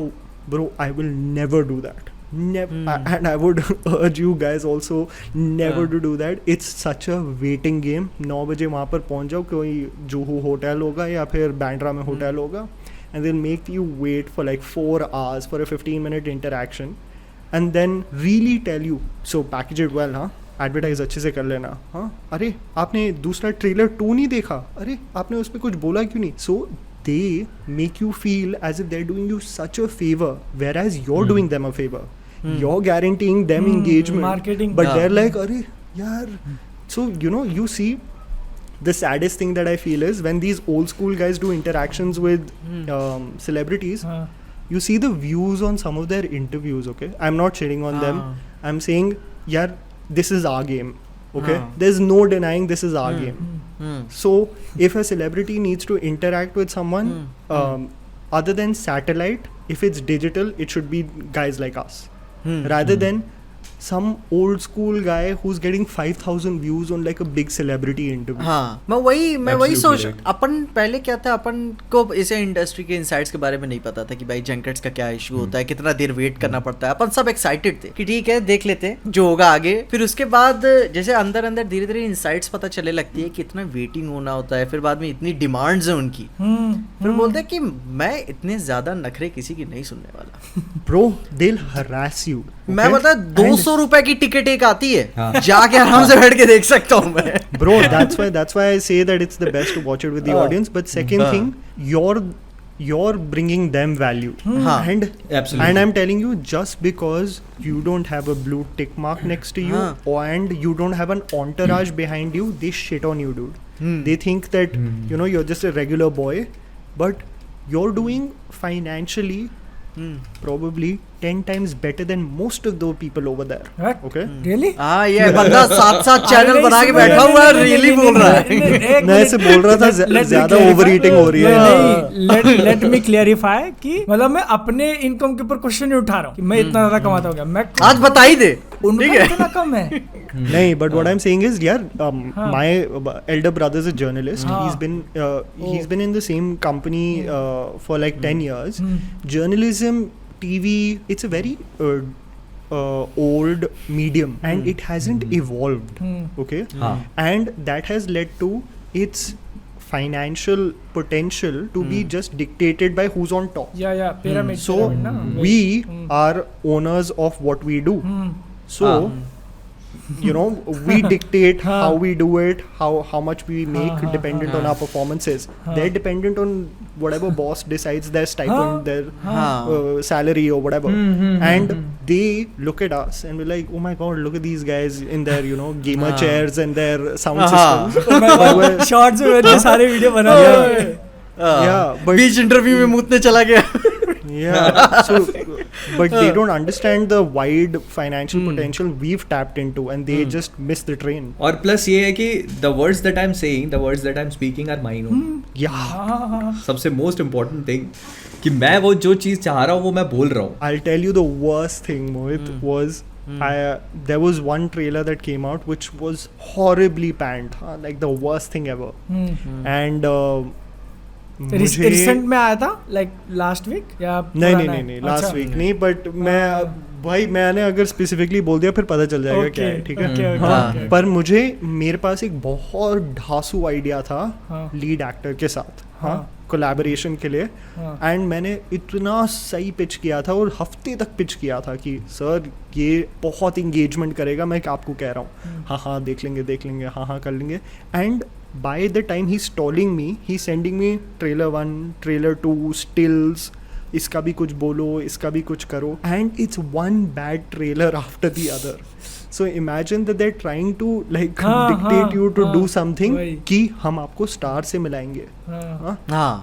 bro, I will never do that. And I would urge you guys also never to do that. It's such a waiting game. 9 बजे वहाँ पर पहुँच जाओ, कोई जुहू होटल होगा या फिर बैंड्रा में होटल होगा, and they'll make you wait for like 4 hours for a 15-minute interaction and then really tell you, so package it well, हाँ, एडवर्टाइज अच्छे से कर लेना. हाँ, अरे आपने दूसरा ट्रेलर 2 नहीं देखा, अरे आपने उस पर कुछ बोला क्यों नहीं. So they make you feel as if they are doing you such a favour, whereas you are doing them a favour. You're guaranteeing them engagement, marketing, but they're like, "Arey, yaar." So you know, you see, the saddest thing that I feel is when these old school guys do interactions with celebrities. You see the views on some of their interviews. Okay, I'm not shitting on them. I'm saying, yaar, this is our game. Okay, there's no denying this is our game. So if a celebrity needs to interact with someone other than satellite, if it's digital, it should be guys like us. Rather than some old school guy who's getting 5,000 views on like a big celebrity interview. हाँ, मैं वही सोच, अपन पहले क्या था, अपन को इसे industry के इनसाइट्स के बारे में नहीं पता था कि भाई जंकेट्स का क्या इशू होता है, कितना देर वेट करना पड़ता है. अपन सब एक्साइटेड थे कि ठीक है देख लेते हैं जो होगा आगे. फिर उसके बाद जैसे अंदर धीरे धीरे इनसाइट्स पता चलने लगती है कि इतना वेटिंग होना होता है, फिर बाद में इतनी डिमांड्स है उनकी, फिर बोलते हैं कि मैं इतने ज्यादा नखरे किसी की नहीं सुनने वाला. Bro, they'll harass you. मैं बता 200 रुपए की टिकट एक आती है, जाके आराम से बैठ के देख सकता हूँ मैं. Bro, that's why I say that it's the best to watch it with the audience. But second thing, you're bringing them value. And absolutely. And I'm telling you, just because you don't have a blue tick mark next to you and you don't have an entourage behind you, they shit on you, dude. They think that you know you're just a regular boy, but you're doing financially probably 10 times better than most of those people over there. What? Okay? Really? हाँ, ये बंदा 7 channel बना के बैठा हुआ है, really बोल रहा है. मैं ऐसे बोल रहा था ज्यादा ओवर ईटिंग हो रही है. लेट मी क्लेरिफाई कि मतलब मैं अपने इनकम के ऊपर क्वेश्चन नहीं उठा रहा हूँ कि मैं इतना ज्यादा कमाता हूँ क्या, मैं आज बता ही दे. उनका इतना कम है. नहीं, but what I'm saying is, yeah, my elder brother is a journalist. He's been in the same company for like 10 years. Journalism, TV, it's a very old medium and it hasn't evolved. Okay, and that has led to its financial potential to be just dictated by who's on top. Yeah, pyramid. So we are owners of what we do. So you know, we dictate how we do it, how much we make, dependent on our performances. They're dependent on whatever boss decides, their stipend, their salary or whatever. And they look at us and we're like, oh my god, look at these guys in their, you know, gamer chairs and their sound systems. Shorts में बच्चे सारे video बना रहे हैं. Yeah, but beach interview में मुतने चला गया. Yeah, so but they don't understand the wide financial potential we've tapped into, and they just miss the train. और प्लस ये है कि the words that I'm saying, the words that I'm speaking are mine own. Yeah. सबसे most important thing कि मैं वो जो चीज चाह रहा हूँ वो मैं बोल रहा हूँ. I'll tell you the worst thing, Mohit, was there was one trailer that came out which was horribly panned, like the worst thing ever. And recent में आया था, लाइक लास्ट वीक या नहीं लास्ट वीक नहीं, but मैंने अगर specifically बोल दिया फिर पता चल जाएगा क्या है. ठीक है. हाँ, पर मेरे पास एक बहुत ढासू आइडिया था लीड एक्टर के साथ, कोलैबोरेशन के लिए. एंड मैंने इतना सही पिच किया था और हफ्ते तक पिच किया था कि सर ये बहुत इंगेजमेंट करेगा, मैं आपको कह रहा हूँ. हाँ देख लेंगे, हाँ कर लेंगे. And by the time he's stalling me, he's sending me trailer 1, trailer 2, stills, इसका भी कुछ बोलो, इसका भी कुछ करो, and it's one bad trailer after the other. So imagine that they're trying to like dictate you to do something कि हम आपको स्टार से मिलाएंगे. हाँ.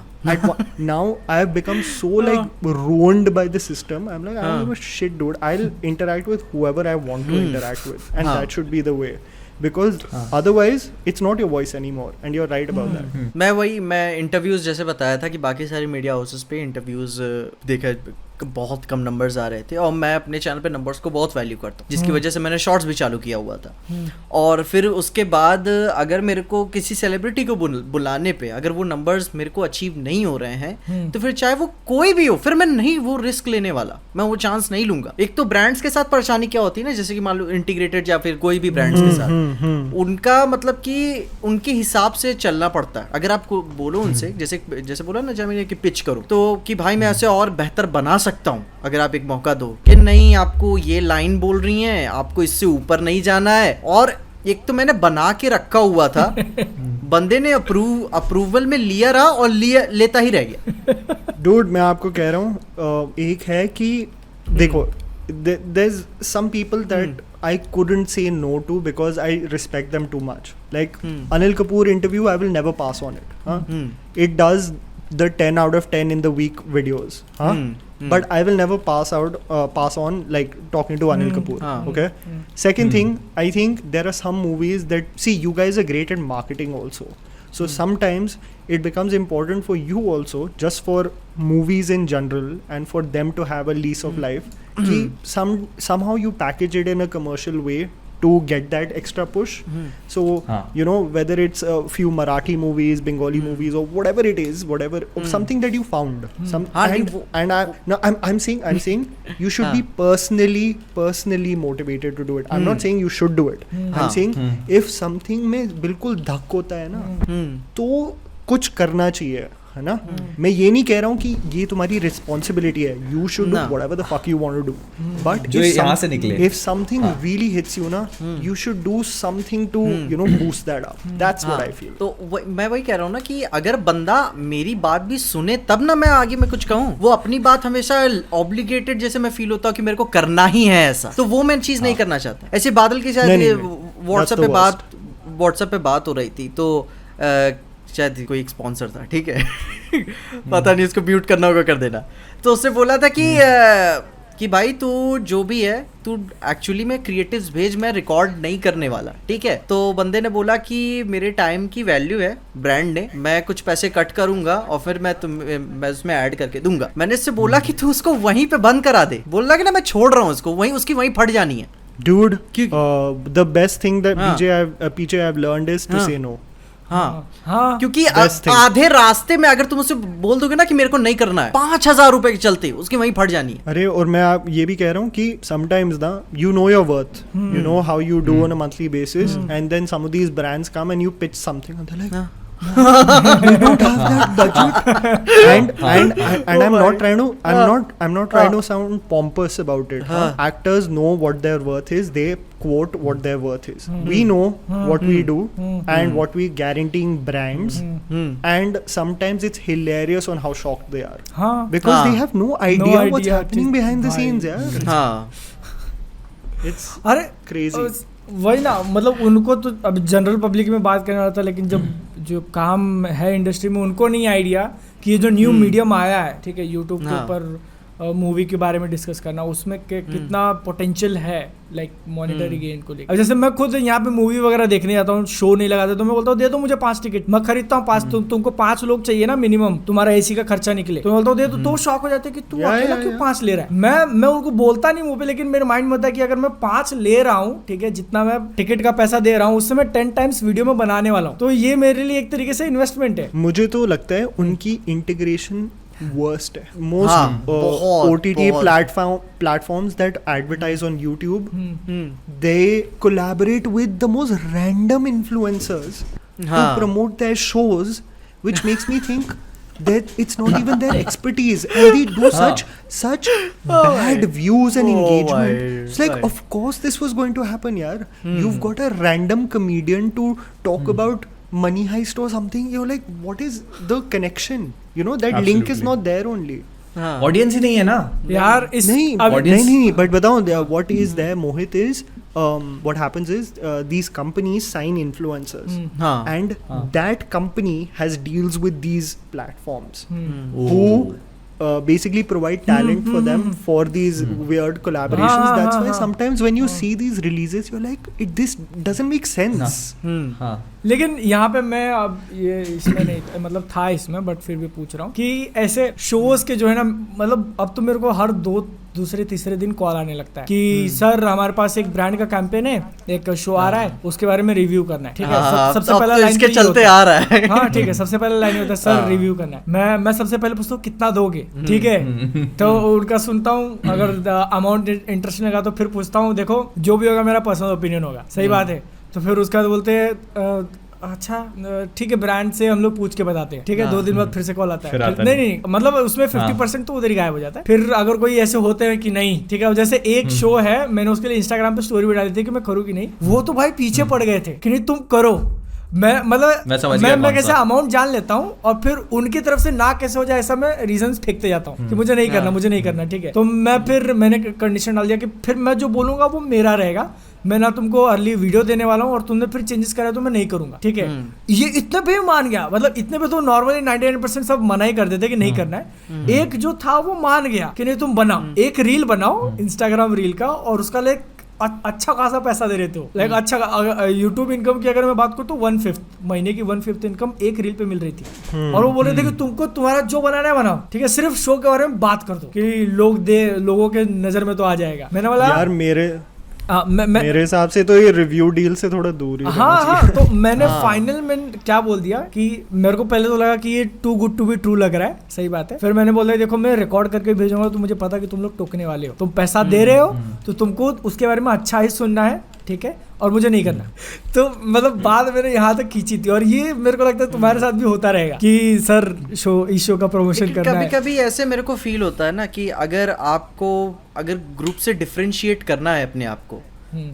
Now I have become so like ruined by the system. I'm like, I don't give a shit, dude. I'll interact with whoever I want to interact with, and that should be the way. Because otherwise it's not your voice anymore, and you're right about that. मैं interviews जैसे बताया था कि बाकी सारी media houses पे interviews देखा बहुत कम नंबर्स आ रहे थे, और मैं अपने चैनल पे नंबर्स को बहुत वैल्यू करता हूँ, जिसकी वजह से मैंने शॉर्ट्स भी चालू किया हुआ था. और फिर उसके बाद अगर मेरे को किसी सेलिब्रिटी को बुलाने पे अगर वो नंबर्स मेरे को अचीव नहीं हो रहे हैं, तो फिर चाहे वो कोई भी हो, फिर मैं नहीं वो रिस्क लेने वाला, मैं वो चांस नहीं लूंगा. एक तो ब्रांड्स के साथ परेशानी क्या होती है ना, जैसे कि मान लो इंटीग्रेटेड या फिर कोई भी ब्रांड्स के साथ, उनका मतलब कि उनके हिसाब से चलना पड़ता है. अगर आपको बोलो उनसे, जैसे बोला ना जमीन की पिच करो, तो कि भाई मैं ऐसे और बेहतर बना सकता हूँ अगर आप एक मौका दो, कि नहीं आपको ये लाइन बोल रही हैं, आपको इससे ऊपर नहीं जाना है. और एक तो मैंने बना के रखा हुआ था, बंदे ने अप्रूवल में लिया रहा और लेता ही रह गया. डूड मैं आपको कह रहा हूँ, एक है कि देखो there's some people that I couldn't say no to because I respect them too much. Like Anil Kapoor interview, I will never pass on it. It does the 10 out of 10 in the week videos. But I will never pass on like talking to Anil Kapoor. Okay. Second thing, I think there are some movies that, see, you guys are great at marketing also. So sometimes it becomes important for you also, just for movies in general and for them to have a lease of life, कि somehow you package it in a commercial way to get that extra push. So you know, whether it's a few Marathi movies, Bengali movies, or whatever it is, something that you found, I'm saying you should be personally motivated to do it. I'm not saying you should do it. I'm saying if something में बिल्कुल धक होता है ना, तो कुछ करना चाहिए, है ना. मैं ये नहीं कह रहा हूँ कि ये तुम्हारी रिस्पॉन्सिबिलिटी है, you should do whatever the fuck you want to do, but जो यहाँ से निकले, if something really hits you ना, you should do something to you know boost that up. That's what I feel. तो मैं वही कह रहा हूँ ना कि अगर बंदा मेरी बात भी सुने तब ना मैं आगे में कुछ कहूँ. वो अपनी बात हमेशा ऑब्लिगेटेड जैसे मैं फील होता हूँ कि मेरे को करना ही है ऐसा, तो वो मैं चीज नहीं करना चाहता. ऐसे बादल की शायद व्हाट्सएप पे बात हो रही थी, तो शायद कोई एक स्पॉन्सर था, ठीक है, पता नहीं, उसको म्यूट करना होगा, कर देना. तो उसने बोला था कि भाई तू जो भी है, तू एक्चुअली में क्रिएटिव्स भेज, मैं रिकॉर्ड नहीं करने वाला, ठीक है. तो बंदे ने बोला कि मेरे टाइम की वैल्यू है ब्रांड ने, मैं कुछ पैसे कट करूंगा और फिर मैं उसमें ऐड करके दूंगा. मैंने इससे बोला कि तू उसको वहीं पे बंद करा दे. बोला कि ना मैं छोड़ रहा हूँ उसको, उसकी वहीं फट जानी है. Dude, the best thing that PJ I've learned is to say no. हाँ, क्योंकि आधे रास्ते में अगर तुम उससे बोल दोगे ना कि मेरे को नहीं करना है, 5,000 रुपए के चलते उसकी वहीं फट जानी है. अरे, और मैं आप ये भी कह रहा हूँ कि sometimes ना, you know your worth, you know how you do on a monthly basis, and then some of these brands come and you pitch something and they're like, we don't have that budget, and I'm not trying to sound pompous about it. Actors know what their worth is, they quote what their worth is. We know what we do and what we guaranteeing brands, and sometimes it's hilarious on how shocked they are, because they have no idea what's happening behind the scenes. It's crazy. वही ना, मतलब उनको तो अब general public में बात करने वाला था, लेकिन जब जो काम है इंडस्ट्री में, उनको नहीं आइडिया कि ये जो न्यू मीडियम आया है, ठीक है, यूट्यूब के ऊपर मूवी के बारे में डिस्कस करना, उसमें कितना पोटेंशियल है, लाइक मॉनेटरी गेन को लेकर. अब जैसे मैं खुद यहाँ पे मूवी वगैरह देखने जाता हूँ, शो नहीं लगाता, तो मैं बोलता हूँ दे दो मुझे 5 टिकट, मैं खरीदता हूँ 5. तुमको 5 लोग चाहिए ना मिनिमम, तुम्हारा एसी का खर्चा निकले, तो मैं बोलता हूँ दे दो. तो शॉक हो जाते हैं कि तू अकेला क्यों 5 ले रहा है. मैं उनको बोलता नहीं मुंह पे, लेकिन मेरे माइंड में होता है कि अगर मैं 5 ले रहा हूँ, ठीक है, जितना मैं टिकट का पैसा दे रहा हूँ, उससे मैं 10 टाइम्स वीडियो में बनाने वाला हूँ, तो ये मेरे लिए एक तरीके से इन्वेस्टमेंट है. मुझे तो लगता है उनकी इंटीग्रेशन worst है. Most OTT platforms that advertise on YouTube, they collaborate with the most random influencers to promote their shows, which makes me think that it's not even their expertise, and they do such bad views and engagement. It's like, of course this was going to happen, yaar. You've got a random comedian to talk about Money Heist or something. You're like, what is the connection? You know, that link is not there only. Audience ही नहीं है ना यार इस नहीं audience- नहीं but बताओ what is there Mohit is what happens is these companies sign influencers हाँ and that company has deals with these platforms Oh. who basically provide talent for them for these weird collaborations. That's why sometimes when you see these releases you're like this doesn't make sense. हाँ लेकिन यहाँ पे मैं अब ये इसमें नहीं मतलब था इसमें बट फिर भी पूछ रहा हूँ कि ऐसे शोज के जो है ना मतलब अब तो मेरे को हर दूसरे तीसरे दिन कॉल आने लगता है कि सर हमारे पास एक ब्रांड का कैंपेन है, एक शो आ रहा है, उसके बारे में रिव्यू करना है। ठीक है, सबसे पहला लाइन इसके चलते आ रहा है। हाँ ठीक है, सबसे पहला लाइन होता है सर रिव्यू करना है। मैं सबसे पहले पूछता हूँ कितना दोगे, ठीक है, तो उनका सुनता हूँ, अगर अमाउंट इंटरेस्ट लगा तो फिर पूछता हूँ देखो जो भी होगा मेरा पर्सनल ओपिनियन होगा, सही बात है। तो फिर उसके बाद बोलते हैं अच्छा ठीक है, ब्रांड से हम लोग पूछ के बताते हैं, ठीक है। 2 दिन बाद फिर से कॉल आता है, नहीं मतलब उसमें 50% तो उधर ही गायब हो जाता है। फिर अगर कोई ऐसे होते हैं कि नहीं, ठीक है, अब जैसे एक शो है, मैंने उसके लिए इंस्टाग्राम पे स्टोरी भी डाली थी कि मैं करूँ कि नहीं, वो तो भाई पीछे पड़ गए थे कि नहीं तुम करो। मैं मतलब मैं कैसे अमाउंट जान लेता हूँ और फिर उनकी तरफ से ना कैसे हो जाए ऐसा मैं रीजंस फेंकते जाता हूँ कि मुझे नहीं करना, ठीक है। तो मैंने कंडीशन डाल दिया कि फिर मैं जो बोलूंगा वो मेरा रहेगा, मैं ना तुमको अर्ली वीडियो देने वाला हूँ और तुमने फिर चेंजेस करा तो मैं नहीं करूंगा, ठीक है। ये इतने पे मान गया, मतलब इतने पे तो नॉर्मली 99% सब मना ही कर देते कि नहीं करना है। एक जो था वो मान गया कि नहीं तुम बनाओ, एक रील बनाओ इंस्टाग्राम रील का और उसका लाइक अच्छा खासा पैसा दे रहे थे, लाइक अच्छा यूट्यूब इनकम की अगर मैं बात करूँ तो 1/5 महीने की 1/5 इनकम एक रील पे मिल रही थी। और वो बोल रहे थे कि तुमको तुम्हारा जो बनाना है बनाओ, ठीक है, सिर्फ शो के बारे में बात कर दो कि लोगों के नजर में तो आ जाएगा। मैंने बोला यार मेरे हिसाब से तो ये रिव्यू डील से थोड़ा दूर ही हाँ, तो मैंने फाइनल में क्या बोल दिया कि मेरे को पहले तो लगा कि ये too good to be true लग रहा है, सही बात है। फिर मैंने बोला देखो मैं रिकॉर्ड करके भेजूंगा तो मुझे पता कि तुम लोग टोकने वाले हो, तुम पैसा दे रहे हो तो तुमको उसके बारे में अच्छा ही सुनना है, ठीक है, और मुझे नहीं करना। तो मतलब बात मैंने यहाँ तक खींची थी और ये मेरे को लगता है तुम्हारे साथ भी होता रहेगा कि सर इस शो का प्रमोशन करना है। कभी ऐसे मेरे को फील होता है ना कि अगर ग्रुप से डिफरेंशिएट करना है अपने आप को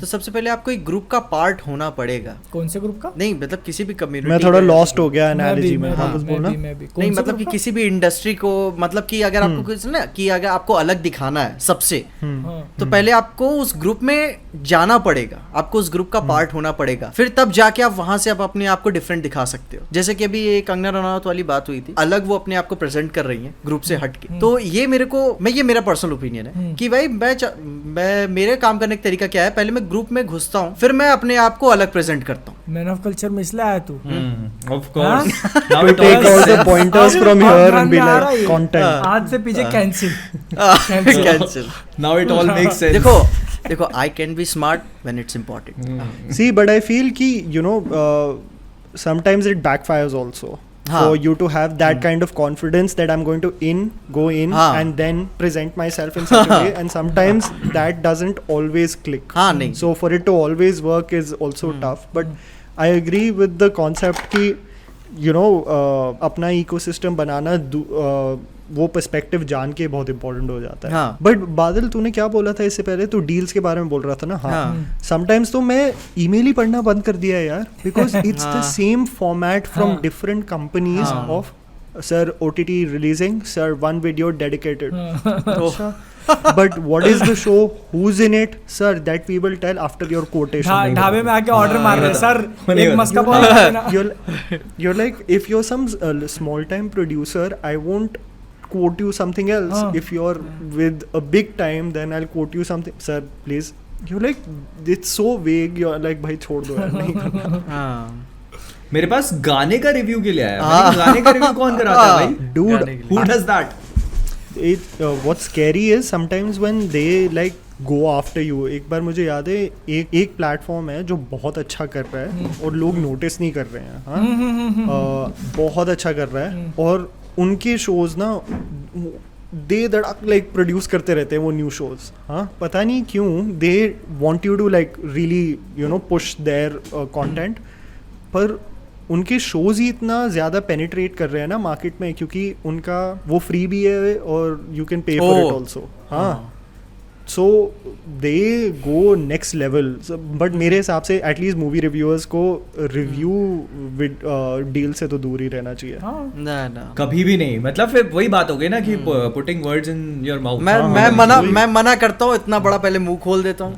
तो सबसे पहले आपको एक ग्रुप का पार्ट होना पड़ेगा। कौन से ग्रुप का? नहीं मतलब किसी भी कम्युनिटी। मैं थोड़ा लॉस्ट हो गया एनालॉजी में, वापस बोलना। नहीं मतलब कि किसी भी इंडस्ट्री को, मतलब कि अगर आपको कुछ ना कि अगर आपको अलग दिखाना है सबसे, तो पहले आपको उस ग्रुप में जाना पड़ेगा, आपको उस ग्रुप का पार्ट होना पड़ेगा, फिर तब जाके आप वहां से आप अपने आप को डिफरेंट दिखा सकते हो। जैसे कि अभी ये कंगना रनौत वाली बात हुई थी, अलग वो अपने आप को प्रेजेंट कर रही है ग्रुप से हटके। तो ये मेरा पर्सनल ओपिनियन है कि भाई मैं मेरे काम करने का तरीका क्या है, पहले मैं ग्रुप में घुसता हूँ, फिर मैं अपने आप को अलग प्रेजेंट करता हूँ। मैन ऑफ कल्चर में इसलिए आया तू? Of course, now take all the pointers from here and be like content. आज से पीछे cancel. Now it all makes sense. देखो I can be smart when it's important. See but I feel कि you know sometimes it backfires also. For you to have that kind of confidence that I'm going to go in and then present myself in such a way, and sometimes that doesn't always click. So for it to always work is also tough, but I agree with the concept कि you know अपना ecosystem बनाना वो perspective जान के बहुत important हो जाता है। But बादल तूने क्या बोला था इससे पहले, तू डील्स के बारे में बोल रहा था ना? हाँ, समटाइम्स तो मैं ईमेल ही पढ़ना बंद कर दिया है यार, because it's the same format from different companies of sir OTT releasing, sir 1 video dedicated. But what is the show? Who's in it? Sir, that we will tell after your quotation. ढाबे में आके order मार रहे sir, एक मस्का ball देना। You're like, if you're some small time producer, I won't quote you something else. If you're with a big time, then I'll quote you something. Sir, please. You're like, it's so vague. You're like, भाई छोड़ दो यार, नहीं करना। मेरे पास गाने का review के लिए आया। गाने का रिव्यू कौन कराता है भाई? Dude, who does that? What's scary is sometimes when they like go after you. एक बार मुझे याद है एक प्लेटफॉर्म है जो बहुत अच्छा कर रहा है और लोग नोटिस नहीं कर रहे हैं। हाँ, बहुत अच्छा कर रहा है और उनके शोज ना दे धड़क लाइक प्रोड्यूस करते रहते हैं वो न्यू शोज। हाँ, पता नहीं क्यों they want you to like really you know push their content, पर उनके शोज ही इतना ज़्यादा पेनिट्रेट कर रहे हैं ना मार्केट में, क्योंकि उनका वो फ्री भी है और you can pay for it also. हाँ, सो दे गो नेक्स्ट लेवल. बट मेरे हिसाब से एटलीस्ट मूवी रिव्यूअर्स को रिव्यू विद डील से तो दूर ही रहना चाहिए. ना कभी भी नहीं. मतलब फिर वही बात हो गई ना कि putting words in your mouth. मैं मना करता हूँ, इतना बड़ा पहले मुंह खोल देता हूँ,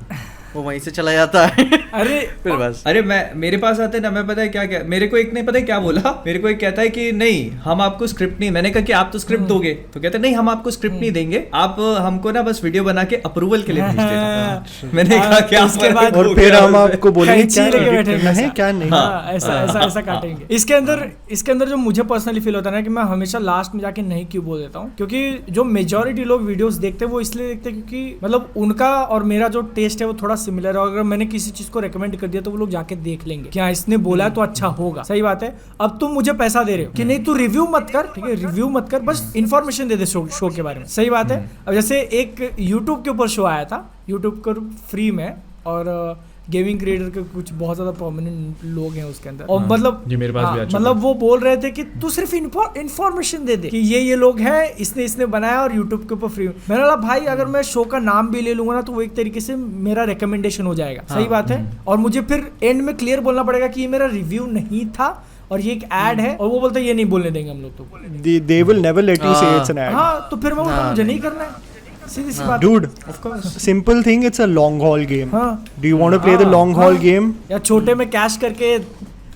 वो वहीं से चला जाता है. अरे फिर बस. अरे मेरे पास आते ना, मैं पता है क्या मेरे को एक नहीं पता है क्या बोला. मेरे को एक कहता है कि नहीं हम आपको स्क्रिप्ट नहीं. मैंने कहा कि आप तो स्क्रिप्ट दोगे. तो कहते नहीं हम आपको स्क्रिप्ट नहीं देंगे, आप हमको ना बस वीडियो बना के अप्रूवल के लिए भेज देना. मैंने कहा क्या उसके बाद और फिर हम आपको बोलेंगे कैंची लेके बैठेंगे है क्या नहीं. ऐसा काटेंगे. इसके अंदर जो मुझे पर्सनली फील होता है ना कि मैं हमेशा लास्ट में जाके नहीं क्यों बोल देता हूँ, क्योंकि जो मेजोरिटी लोग वीडियोस देखते हैं वो इसलिए देखते हैं क्योंकि मतलब उनका और मेरा जो टेस्ट है वो थोड़ा सिमिलर है. अगर मैंने किसी चीज को रेकमेंड कर दिया तो वो लोग जाके देख लेंगे क्या इसने बोला है तो अच्छा होगा. सही बात है. अब तुम मुझे पैसा दे रहे हो कि नहीं तू रिव्यू मत कर, ठीक है रिव्यू मत कर, बस इन्फॉर्मेशन दे दे शो के बारे में. सही बात है. अब जैसे एक यूट्यूब के ऊपर शो आया था, यूट्यूब पर फ्री में, और गेमिंग क्रिएटर के कुछ बहुत ज्यादा प्रोमिनेंट लोग हैं उसके अंदर. और मतलब जी मेरे पास भी अच्छा मतलब वो बोल रहे थे कि तू सिर्फ इन्फॉर्मेशन दे दे कि ये लोग हैं, इसने बनाया और यूट्यूब के ऊपर फ्री. मैंने बोला भाई अगर मैं शो का नाम भी ले लूंगा ना तो वो एक तरीके से मेरा रिकमेंडेशन हो जाएगा. सही बात है. और मुझे फिर एंड में क्लियर बोलना पड़ेगा कि ये मेरा रिव्यू नहीं था और ये एक एड है, और वो बोलते ये नहीं बोलने देंगे हम लोग. तो they will never let you say it's an ad. हाँ तो फिर मैं बोलता हूँ, मुझे नहीं करना है. सीधी सी बात. Dude, Of course. simple thing, it's a long haul game. हाँ. Do you want to play the long haul game? या छोटे में कैश करके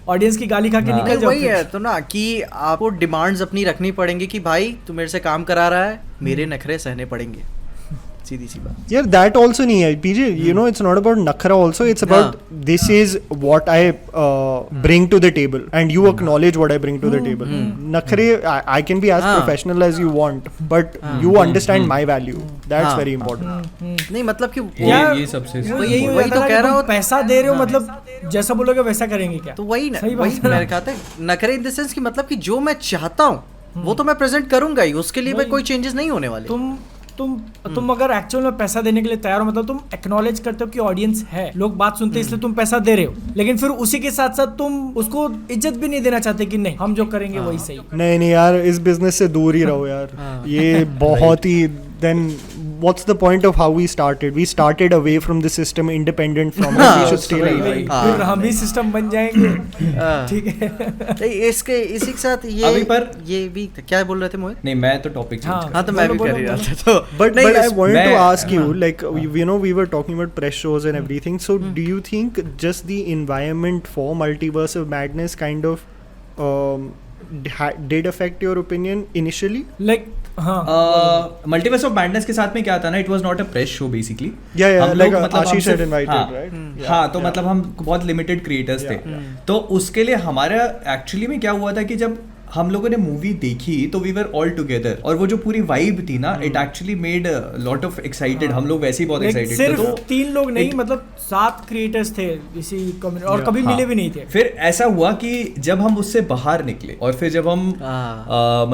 ऑडियंस की गाली खा के निकल जाओ. वही है तो ना कि आपको डिमांड्स अपनी रखनी पड़ेंगी कि भाई तू मेरे से काम करा रहा है, मेरे नखरे सहने पड़ेंगे. सीधी सी बात. Yeah, that also नहीं है PJ. You know, it's not about nakhra also. It's about this is what I bring to the table, and you acknowledge what I bring to the table. Nakhre, I can be as professional as you want, but you understand my value. That's very important. नहीं मतलब कि ये सबसे वही तो कह रहा हूँ. पैसा दे रहे हो मतलब जैसा बोलोगे वैसा करेंगे क्या. तो वही ना, सही वही बात है. मेरे कहते हैं नखरे इन द सेंस कि मतलब कि जो मैं चाहता हूँ वो तो मैं प्रेजेंट करूंगा ही, उसके लिए कोई चेंजेस नहीं होने वाले. तुम अगर एक्चुअल में पैसा देने के लिए तैयार हो, मतलब तुम एक्नॉलेज करते हो कि ऑडियंस है, लोग बात सुनते हैं इसलिए तुम पैसा दे रहे हो, लेकिन फिर उसी के साथ साथ तुम उसको इज्जत भी नहीं देना चाहते कि नहीं हम जो करेंगे वही सही. नहीं यार, इस बिजनेस से दूर ही रहो यार. ये बहुत ही then what's the point of how we started? We started away from the system, independent from it. We should stay like that. फिर हम ही सिस्टम बन जाएंगे. ठीक है. इसके इसी के साथ अभी पर ये भी क्या बोल रहे थे मोहित? नहीं मैं तो टॉपिक हाँ तो मैं भी कर ही रहा था. तो but I wanted to ask you, like you know we were talking about press shows and everything, so do you think just the environment for Multiverse of Madness kind of did affect your opinion initially? Like multiverse of madness के साथ में क्या था ना, it was not a press show basically. like Ashish had invited, right? हाँ तो मतलब हम बहुत लिमिटेड क्रिएटर्स थे. तो उसके लिए हमारा एक्चुअली में क्या हुआ था कि जब हम लोगों ने मूवी देखी तो वी वर ऑल टुगेदर, और वो जो पूरी वाइब थी ना, it actually made lot of excited. हम लोग वैसे ही बहुत एक्साइटेड थे. तो 3 लोग नहीं मतलब 7 क्रिएटर्स थे इसी कम्युनिटी, और कभी मिले भी नहीं थे. फिर ऐसा हुआ कि जब हम उससे बाहर निकले और फिर जब हम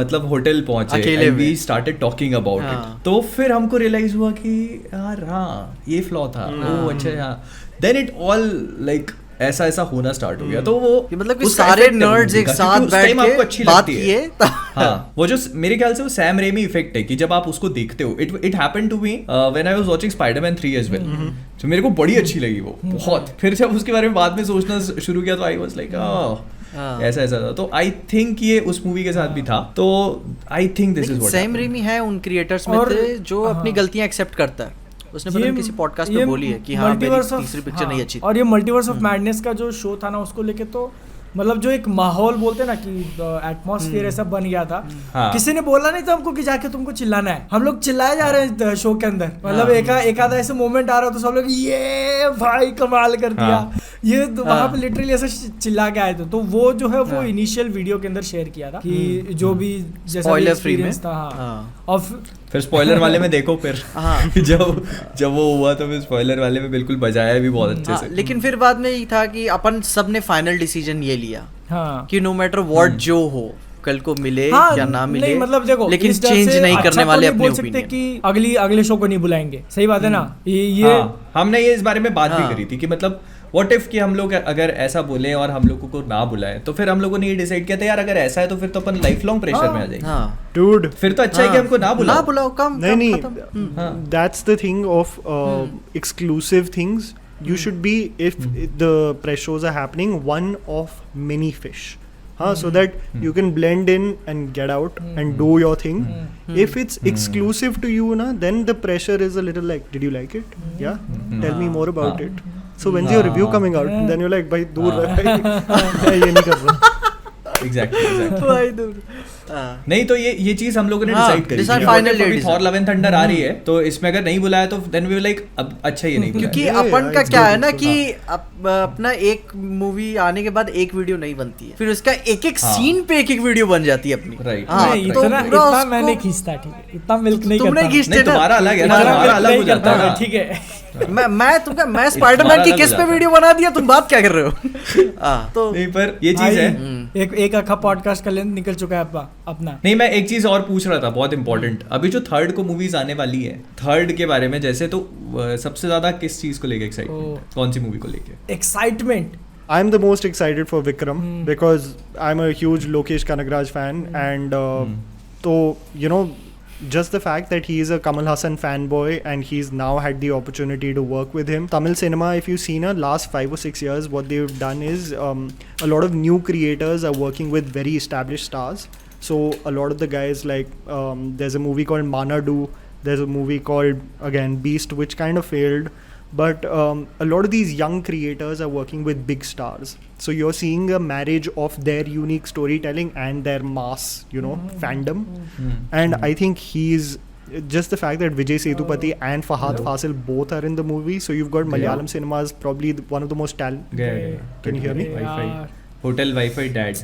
मतलब होटल पहुंचे, we started talking about it, तो फिर हमको रियलाइज हुआ कि यार हाँ ये फ्लॉ था. ओह अच्छा. देन इट ऑल लाइक ऐसा होना स्टार्ट हो गया. तो वो मतलब कि सारे नर्ड्स एक साथ बैठ के बात किए. हाँ वो जो मेरे ख्याल से वो सैम रेमी इफेक्ट है कि जब आप उसको देखते हो. It happened to me when I was watching Spiderman 3 as well. तो मेरे को बड़ी अच्छी लगी वो बहुत. फिर जब उसके बारे में बाद में सोचना शुरू किया तो आई वाज लाइक ऐसा था. तो आई थिंक ये उस मूवी के साथ भी था. तो I think this is what Sam Raimi है उन क्रिएटर्स में जो अपनी गलतियां एक्सेप्ट करता है. उसने पता नहीं किसी पॉडकास्ट में बोली है कि हाँ मेरी तीसरी पिक्चर नहीं अच्छी थी. और ये मल्टीवर्स ऑफ मैडनेस का जो शो था ना उसको लेके तो मतलब जो एक माहौल बोलते हैं ना कि एटमॉस्फेयर ऐसा बन गया था. किसी ने बोला नहीं था हमको कि जाके तुमको चिल्लाना है. हम लोग चिल्लाए जा रहे हैं शो के अंदर. मतलब एक आधा ऐसे मोमेंट आ रहा तो सब लोग ये भाई कमाल कर दिया. ये वहां पे लिटरली ऐसा चिल्ला के आए थे. तो वो जो है वो इनिशियल वीडियो के अंदर शेयर किया था कि जो भी जैसा एक्सपीरियंस था. और फिर स्पॉइलर वाले में देखो फिर जब वो हुआ तो फिर स्पॉइलर वाले में बिल्कुल बजाया भी बहुत अच्छे से. लेकिन फिर बाद में ये था कि अपन सब ने फाइनल डिसीजन ये लिया कि नो मैटर व्हाट जो हो कल को मिले या ना मिले, नहीं मतलब देखो लेकिन चेंज नहीं करने वाले अपने ओपिनियन कि अगले शो को नहीं बुलाएंगे. सही बात है ना. ये हमने ये इस बारे में बात भी करी थी कि मतलब व्हाट इफ कि हम लोग अगर ऐसा बोले और हम लोगों को ना बुलाएं, तो फिर हम लोगों ने ये डिसाइड किया था यार अगर ऐसा है तो फिर तो अपन लाइफ लॉन्ग प्रेशर में आ जाएंगे। हाँ dude, फिर तो अच्छा है कि हमको ना बुलाओ। कम नहीं खत्म। that's the thing of exclusive things. You should be, if the press shows are happening, one of many fish. So that you can blend in and get out and do your thing. If it's exclusive to you, then the pressure is a little like, did you like it? Yeah? Tell me more about it. So when's your review coming out? And then you're like, भाई दूर रह भाई, मैं ये नहीं कर रहा। Exactly. भाई दूर। नहीं तो ये चीज हम लोगों ने हाँ, डिसाइड करी decide थी। final अभी date Thor Love and Thunder आ रही है तो इसमें अगर नहीं बुलाया तो देन वी लाइक अब अच्छा ये नहीं बुलाया। क्योंकि Yeah, अपन का it's क्या good, है ना it's कि अपना एक मूवी आने के बाद एक वीडियो नहीं बनती है, फिर उसका एक एक सीन पे एक एक वीडियो बन जाती है अपनी। Right. हाँ, नहीं, तो इतना पूरा इतना उसको- मैं नहीं खींचता, ठीक है, इतना मिल्क नहीं तुमने करता। खींचते नहीं ना? तुम्हारा अलग है ना, तुम्हारा तुम्हारा अलग अलग हो नहीं जाता करता है मैं, ना। ठीक है। मैं स्पाइडरमैन की अलग किस हो पे जाता वीडियो बना दिया, तुम बात क्या कर रहे हो? तो नहीं पर ये चीज है। एक आखा पॉडकास्ट का लेंथ निकल चुका है अपना। नहीं मैं एक चीज और पूछ रहा था बहुत इंपॉर्टेंट, अभी जो थर्ड को मूवीज आने वाली है थर्ड के बारे में, जैसे तो सबसे ज्यादा किस चीज को लेके एक्साइटमेंट, कौन सी मूवी को लेके excitement I'm the most excited for Vikram because I'm a huge Lokesh Kanagraj fan, and so just the fact that he is a Kamal Hassan fanboy and he's now had the opportunity to work with him. Tamil cinema, if you've seen last 5 or 6 years, what they've done is a lot of new creators are working with very established stars. So a lot of the guys like there's a movie called Manadu, there's a movie called again Beast, which kind of failed. But a lot of these young creators are working with big stars. So you're seeing a marriage of their unique storytelling and their mass, fandom. And I think he's just the fact that Vijay Sethupathi and Fahad Fasil both are in the movie. So you've got Malayalam cinemas probably one of the most talented. Can you hear me? Wifi hotel wifi dead,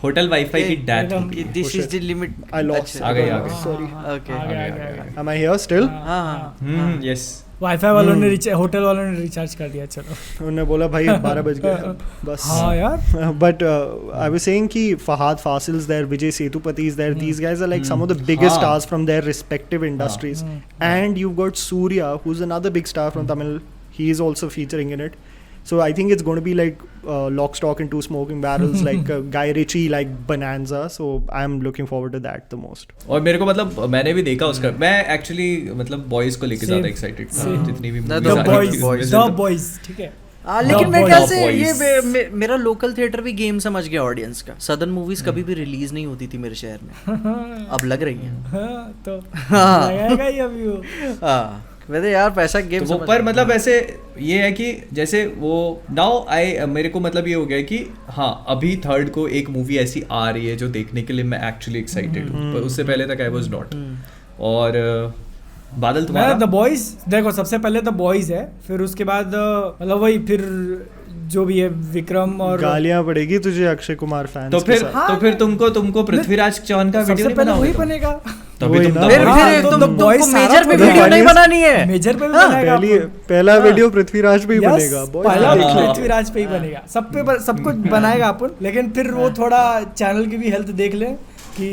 hotel wifi की dead. This is the limit. I lost. आ गई। Sorry. Okay. Am I here still? हाँ yes wifi वालों ने hotel वालों ने recharge कर दिया, चलो। उन्होंने बोला भाई 12 बज गए बस। हाँ यार। But I was saying कि Fahad Fasil's there, Vijay Sethupathi is there. These guys are like some of the biggest stars from their respective industries. And you've got Surya, who's another big star from Tamil. He is also featuring in it. So I think it's going to be like Lock, Stock and Two Smoking Barrels, like Guy Ritchie, like Bonanza. So I'm looking forward to that the most. और मेरे को मतलब मैंने भी देखा उसका, मैं actually मतलब बॉयज को लेके ज्यादा एक्साइटेड था जितनी भी The movies द बॉयज, ठीक है। लेकिन मेरे ख्याल से Boys. ये मेरा लोकल थिएटर भी गेम समझ गया ऑडियंस का। सदर्न मूवीज कभी भी रिलीज नहीं होती थी मेरे शहर में, अब लग रही हैं। हाँ, तो लगाएगा ही अभी वो। हाँ वैसे यार पैसा गेम तो वो पर मतलब ऐसे ये है कि जैसे वो नाउ मेरे को मतलब ये हो गया कि हाँ अभी थर्ड को एक मूवी ऐसी आ रही है जो देखने के लिए मैं एक्चुअली एक्साइटेड हूँ, पर उससे पहले तक आई वाज नॉट। और बादल तुम्हारा? द बॉयज देखो, सबसे पहले द बॉयज है, फिर उसके बाद मतलब वही फिर जो भी है विक्रम और गालियां पड़ेगी तुझे अक्षय कुमार फैंस तो फिर तुमको पृथ्वीराज चौहान का वीडियो सबसे नहीं पहले बनाओगे वही तुम? बनेगा। तभी तुम वही ना। फिर हाँ, तो तुमको boys सारा मेजर पे तो वीडियो नहीं बनानी है, मेजर पे भी बनेगा। पहला वीडियो पृथ्वीराज पे ही बनेगा। Boys पहला देख लो। पृथ्वीराज पे ही बनेगा, सब कुछ बनाएगा अपन, लेकिन फिर वो थोड़ा चैनल की भी हेल्थ देख ले कि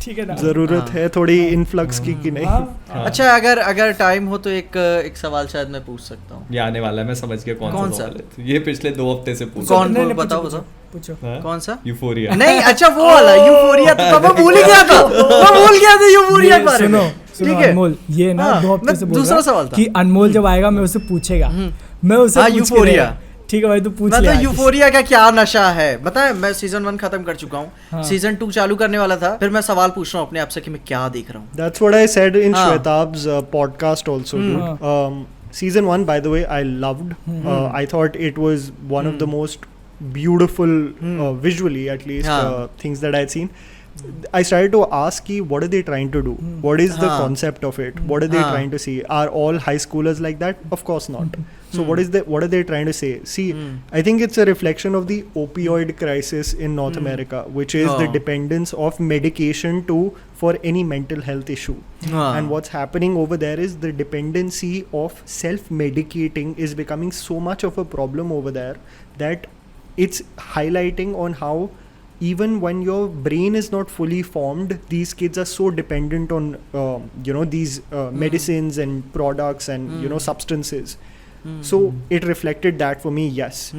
ठीक है ना, जरूरत है थोड़ी इनफ्लक्स की कि नहीं। हाँ। अच्छा अगर टाइम हो तो एक सवाल शायद मैं पूछ सकता हूँ। ये आने वाला है, मैं समझ गया कौन सा सवाल है। ये पिछले 2 हफ्ते से पूछ कौन? नहीं, नहीं, बताओ, पूछो, बताओ। पूछो। हाँ? कौन सा? यूफोरिया। नहीं अच्छा वो वाला यूफोरिया, तो मैं भूल ही गया था, मैं भूल गया था यूफोरिया के बारे में। सुनो ठीक है अनमोल, ये ना हाँ, 2 हफ्ते मैं से बोल दूसरा रहा सवाल है था। कि अनमोल जब आएगा मैं उसे पूछेगा, मैं उसे हाँ, पूछ के यूफोरिया। रहेगा। ठीक है भाई, तू पूछ ले मतलब आज। यूफोरिया का क्या नशा है बताएं। मैं सीजन 1 खत्म कर चुका हूँ, हाँ। सीजन 2 चालू करने वाला था, फिर मैं सवाल पूछ रहा हूँ अपने आप से कि मैं क्या देख रहा हूँ। That's what I said in हाँ. Shwetab's podcast also, dude. Season 1, by the way, I loved. I thought it was one of the most beautiful, visually at least, हाँ. things that I'd seen. I started to ask ki, what are they trying to do? What is the हाँ. concept of it? What are they हाँ. trying to see? Are all high schoolers like that? Of course not. So what are they trying to say? See, I think it's a reflection of the opioid crisis in North America, which is the dependence of medication for any mental health issue. And what's happening over there is the dependency of self-medicating is becoming so much of a problem over there that it's highlighting on how even when your brain is not fully formed, these kids are so dependent on these medicines and products and substances. So it reflected that for me, yes.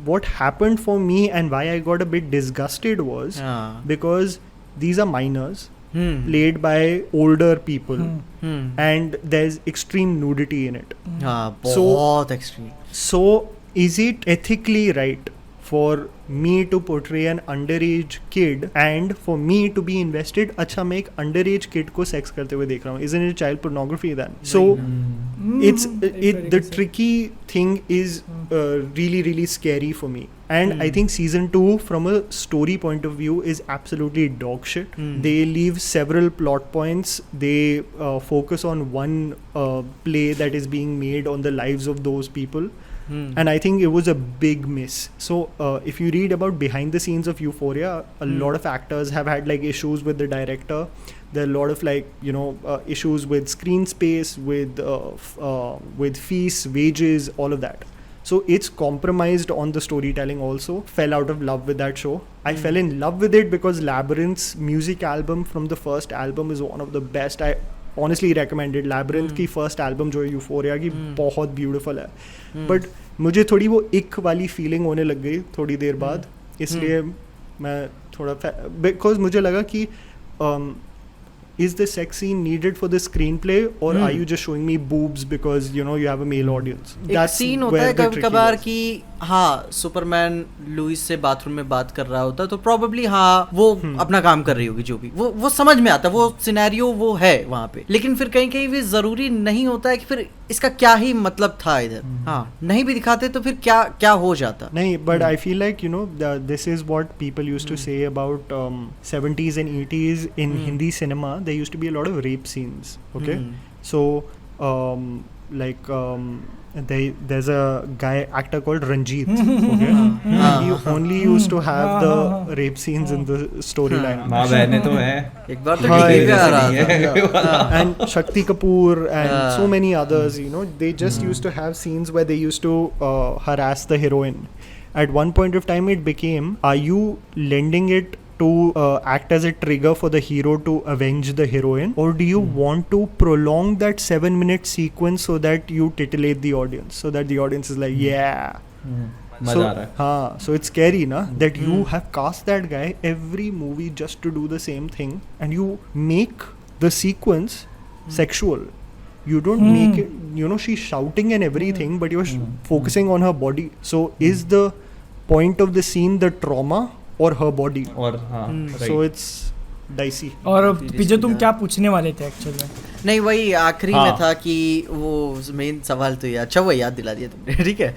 What happened for me and why I got a bit disgusted was because these are minors played by older people and there's extreme nudity in it. हाँ, बहुत extreme. So is it ethically right for me to portray an underage kid and for me to be invested? अच्छा, मैं एक underage kid को sex करते हुए देख रहा हूँ. Isn't it child pornography then? So the tricky thing is really scary for me. And I think season 2 from a story point of view is absolutely dog shit. They leave several plot points. They focus on one play that is being made on the lives of those people. And I think it was a big miss. So if you read about behind the scenes of Euphoria, a lot of actors have had like issues with the director. There are a lot of like, you know, issues with screen space, with fees, wages, all of that. So it's compromised on the storytelling also. Fell out of love with that show. I fell in love with it because Labyrinth's music album from the first album is one of the best. I honestly recommend it. Labyrinth की first album जो है Euphoria की बहुत beautiful है. But मुझे थोड़ी वो इक वाली feeling होने लग गई थोड़ी देर बाद. इसलिए मैं थोड़ा because मुझे लगा कि is the sex scene needed for the screenplay or are you just showing me boobs because you know you have a male audience? एक सीन होता है कभी कभार कि हाँ सुपरमैन लुइस से बाथरूम में बात कर रहा होता है तो प्रॉबेबली हाँ वो अपना काम कर रही होगी जो भी वो समझ में आता है, वो सिनेरियो वो है वहाँ पे. लेकिन फिर कहीं कहीं भी जरूरी नहीं होता है कि फिर इसका क्या ही मतलब था इधर. हाँ नहीं भी दिखाते तो फिर क्या हो जाता. नहीं, but I feel like you know this is what people used to say about 70s and 80s in Hindi cinema. There used to be a lot of rape scenes. Okay, so there's a actor called Ranjit. Okay, he only used to have the rape scenes in the storyline. माँ बहने तो है. एक बार तो TV पे आ रहा था. And Shakti Kapoor and so many others, you know, they just used to have scenes where they used to harass the heroine. At one point of time it became, are you lending it to act as a trigger for the hero to avenge the heroine, or do you want to prolong that 7-minute sequence so that you titillate the audience, so that the audience is like yeah. मजा आ रहा है. हाँ, so it's scary ना that you have cast that guy every movie just to do the same thing and you make the sequence sexual. You don't make it, you know, she's shouting and everything but you're focusing on her body. So is the point of the scene the trauma or her body? और हाँ, So it's dicey. और पीछे तुम क्या पूछने वाले थे actually? नहीं वही आखिरी में था कि वो मेन सवाल तो ये अच्छा वो याद दिला दिया तुमने. ठीक है,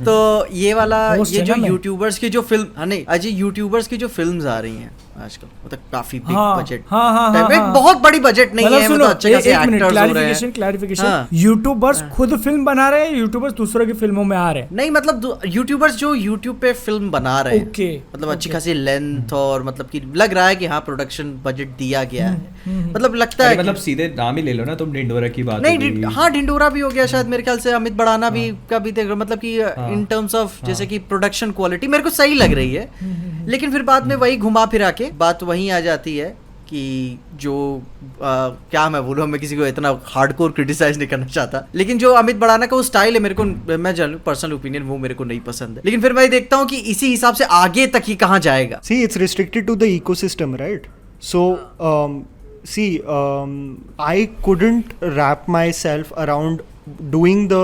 तो ये वाला ये जो यूट्यूबर्स की जो फिल्म, हाँ नहीं अजय, यूट्यूबर्स की जो फिल्म्स आ रही हैं आजकल मतलब काफी बिग बजट, एक बहुत बड़ी बजट नहीं है, मतलब अच्छे खासे एक्टर्स हो रहे हैं. क्लैरिफिकेशन, यूट्यूबर्स खुद फिल्म बना रहे हैं, यूट्यूबर्स दूसरों की फिल्मों में आ रहे हैं? नहीं मतलब यूट्यूबर्स जो यूट्यूब पे फिल्म बना रहे हैं. ओके, मतलब अच्छी खासी लेंथ और मतलब कि लग रहा है कि हाँ प्रोडक्शन बजट दिया गया है. मतलब लगता है मतलब सीधे नाम ही ले लो ना तुम, ढिंडोरा की बात नहीं. हाँ ढिंडोरा भी हो गया शायद मेरे ख्याल से, अमित बढ़ाना भी का भी देख रहा, मतलब कि इन टर्म्स ऑफ जैसे कि प्रोडक्शन क्वालिटी मेरे को सही लग रही है. लेकिन फिर बाद में वही घुमा फिरा के बात वहीं आ जाती है कि जो क्या मैं बोलूँ, मैं किसी को इतना हार्डकोर क्रिटिसाइज नहीं करना चाहता, लेकिन जो अमित बढ़ाना का वो स्टाइल है मेरे को, मैं जानूँ पर्सनल ओपिनियन, वो मेरे को नहीं पसंद है. लेकिन फिर मैं देखता हूँ कि इसी हिसाब से आगे तक ही कहाँ जाएगा. See, it's restricted to the ecosystem, right? So I couldn't wrap myself around doing the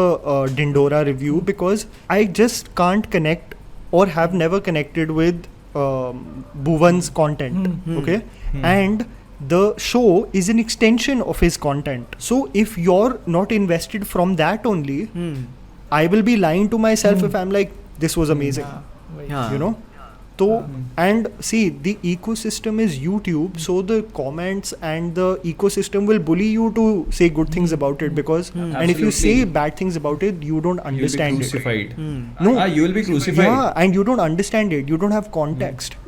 Dindora review because I just can't connect or have never connected with Bhuvan's content. Okay, and the show is an extension of his content. So if you're not invested from that only, I will be lying to myself if I'm like, this was amazing. You know. So and see, the ecosystem is YouTube, so the comments and the ecosystem will bully you to say good things about it because and if you say bad things about it, you don't understand it. No, you will be crucified. Yeah, and you don't understand it. You don't have context.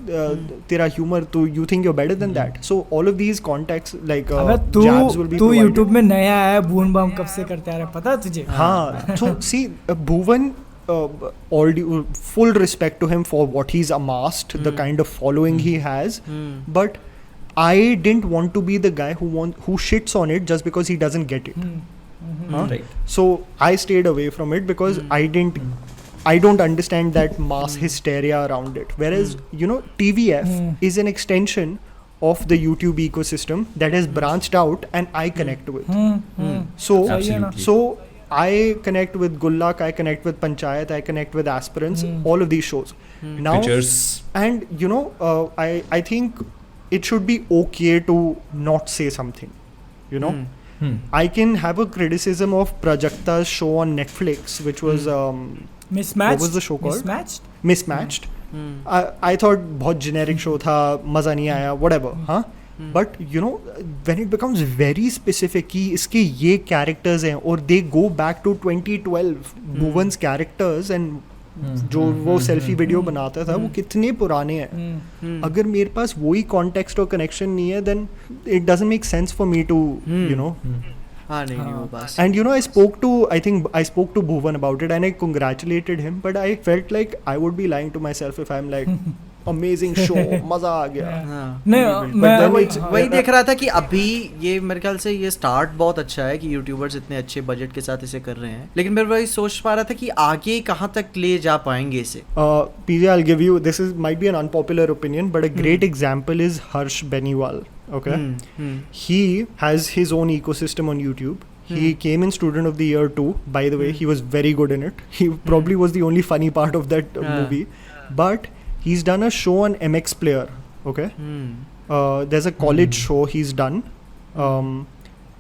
तेरा humor, तो you think you're better than that. So all of these contexts like jabs will be. तू YouTube में नया है, भुवन बम कब से करते आ रहा है पता है तुझे? हाँ, so see, Bhuvan. Full respect to him for what he's amassed, the kind of following he has, but I didn't want to be the guy who shits on it just because he doesn't get it. Right. So I stayed away from it because I don't understand that mass hysteria around it. Whereas TVF is an extension of the YouTube ecosystem that has branched out and I connect with. So Absolutely. so I connect with Gullak, I connect with Panchayat, I connect with Aspirants, all of these shows. Now, Pictures. and I think it should be okay to not say something. I can have a criticism of Prajakta's show on Netflix, which was Mismatched. what was the show called? Mismatched. Mismatched. I thought बहुत generic show था, मजा नहीं आया, whatever. हाँ. But when it becomes very specific कि इसके ये characters हैं और they go back to 2012, Bhuvan's characters and जो वो सेल्फी वीडियो बनाता था वो कितने पुराने हैं. अगर मेरे पास वही कॉन्टेक्स्ट और कनेक्शन नहीं है then it doesn't make sense for me to हाँ नहीं वो बात. And I spoke to Bhuvan about it and I congratulated him, but I felt like I would be lying to myself if I'm like amazing show, मजा आ गया. हाँ. नहीं But then मैं it's वही देख रहा था कि अभी ये मेरे ख्याल से ये स्टार्ट बहुत अच्छा है कि यूट्यूबर्स इतने अच्छे बजट के साथ इसे कर रहे हैं, लेकिन मैं वही सोच पा रहा था कि आगे कहाँ तक ले जा पाएंगे इसे. PJ, I'll give you, this might be an unpopular opinion, but a great example is Harsh Beniwal. Okay, he has his own ecosystem on YouTube. He came in Student of the Year too. By the way, he was very good in it. He probably was the only funny part of that movie. But he's done a show on MX Player. Okay, there's a college show he's done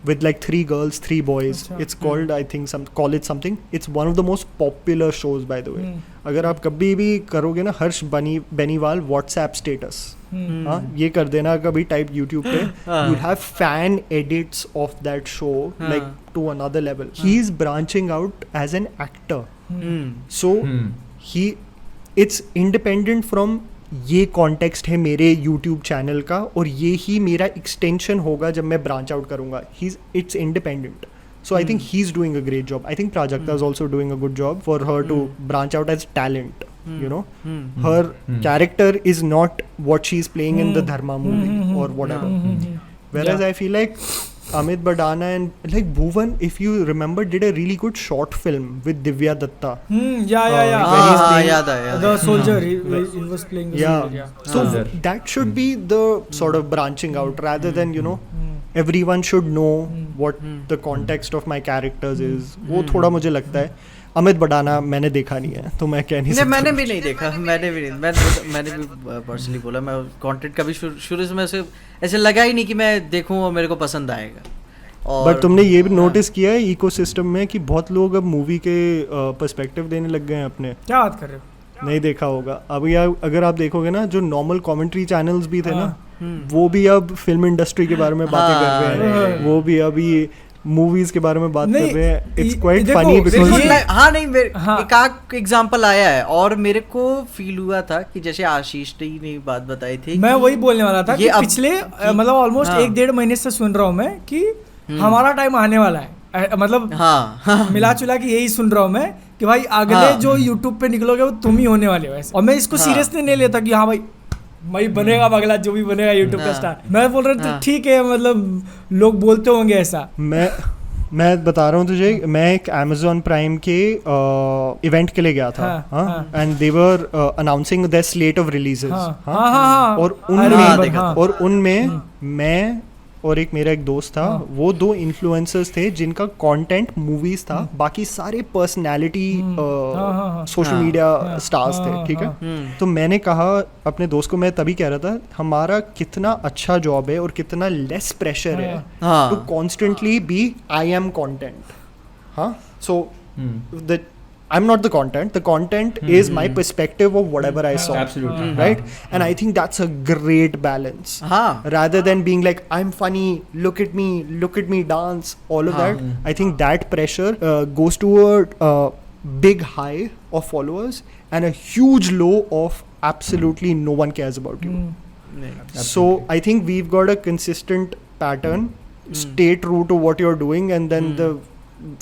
with like 3 girls, 3 boys. It's called I think call it something. It's one of the most popular shows, by the way. अगर आप कभी भी करोगे ना Harsh Beniwal WhatsApp status, हाँ ये कर देना कभी टाइप YouTube पे, you'll have fan edits of that show like to another level. He is branching out as an actor, so it's independent from ये कॉन्टेक्स्ट है मेरे यूट्यूब चैनल का और ये ही मेरा एक्सटेंशन होगा जब मैं ब्रांच आउट करूंगा. It's independent. So I think he's doing a great job. I think Prajakta is also doing a good job for her to branch out as talent. Her character is not what she's playing in the Dharma movie or whatever. Whereas I feel like Amit Badana and like Bhuvan, if you remember, did a really good short film with Divya Datta. Yeah. याद आया. The soldier, he was playing the soldier. Yeah. So that should be the sort of branching out rather than everyone should know what the context of my characters is. वो थोड़ा मुझे लगता है. अमित बडाना मैंने देखा नहीं है तो मैं कह नहीं सकता. मैंने भी नहीं देखा. मैंने भी पर्सनली बोला मैं कंटेंट कभी शुरू से ऐसे लगा ही नहीं कि मैं देखूं और मेरे को पसंद आएगा. बट तुमने ये भी नोटिस किया है इकोसिस्टम में कि बहुत लोग अब मूवी के पर्सपेक्टिव देने लग गए हैं अपने. क्या बात कर रहे हो? नहीं देखा होगा. अभी अगर आप देखोगे ना जो नॉर्मल कमेंट्री चैनल्स भी थे ना वो भी अब फिल्म इंडस्ट्री के बारे में बातें कर रहे हैं. वो भी अभी मूवीज के बारे में बात कर रहे हैं. इट्स क्वाइट फनी बिकॉज़ हाँ नहीं एक एग्जांपल आया है और मेरे को फील हुआ था कि जैसे आशीष ने बात बताई थी. मैं वही बोलने वाला था कि पिछले मतलब ऑलमोस्ट 1-1.5 महीने से सुन रहा हूँ मैं कि हमारा टाइम आने वाला है. मतलब मिला जुला के यही सुन रहा हूँ मैं कि भाई अगले जो यूट्यूब पे निकलोगे वो तुम ही होने वाले हो ऐसे. और मैं इसको सीरियसली नहीं लेता कि हाँ भाई बनेगा अगला जो भी बनेगा यूट्यूब का स्टार. मैं बोल रहा था ठीक है मतलब लोग बोलते होंगे ऐसा. मैं बता रहा हूँ तुझे. मैं एक Amazon Prime के इवेंट के लिए गया था and they were announcing their slate of releases. और उनमें मैं और मेरा एक दोस्त था. वो 2 इन्फ्लुएंसर्स थे जिनका कंटेंट मूवीज था. बाकी सारे पर्सनालिटी सोशल मीडिया स्टार्स थे. ठीक है. तो मैंने कहा अपने दोस्त को, मैं तभी कह रहा था हमारा कितना अच्छा जॉब है और कितना लेस प्रेशर है to constantly be I am content. हाँ so the I'm not the content. The content is my perspective of whatever I saw. Absolutely. Right? And I think that's a great balance. Rather than being like, I'm funny, look at me dance, all of that. I think that pressure goes to a big high of followers and a huge low of absolutely no one cares about you. So I think we've got a consistent pattern. Stay true to what you're doing and then the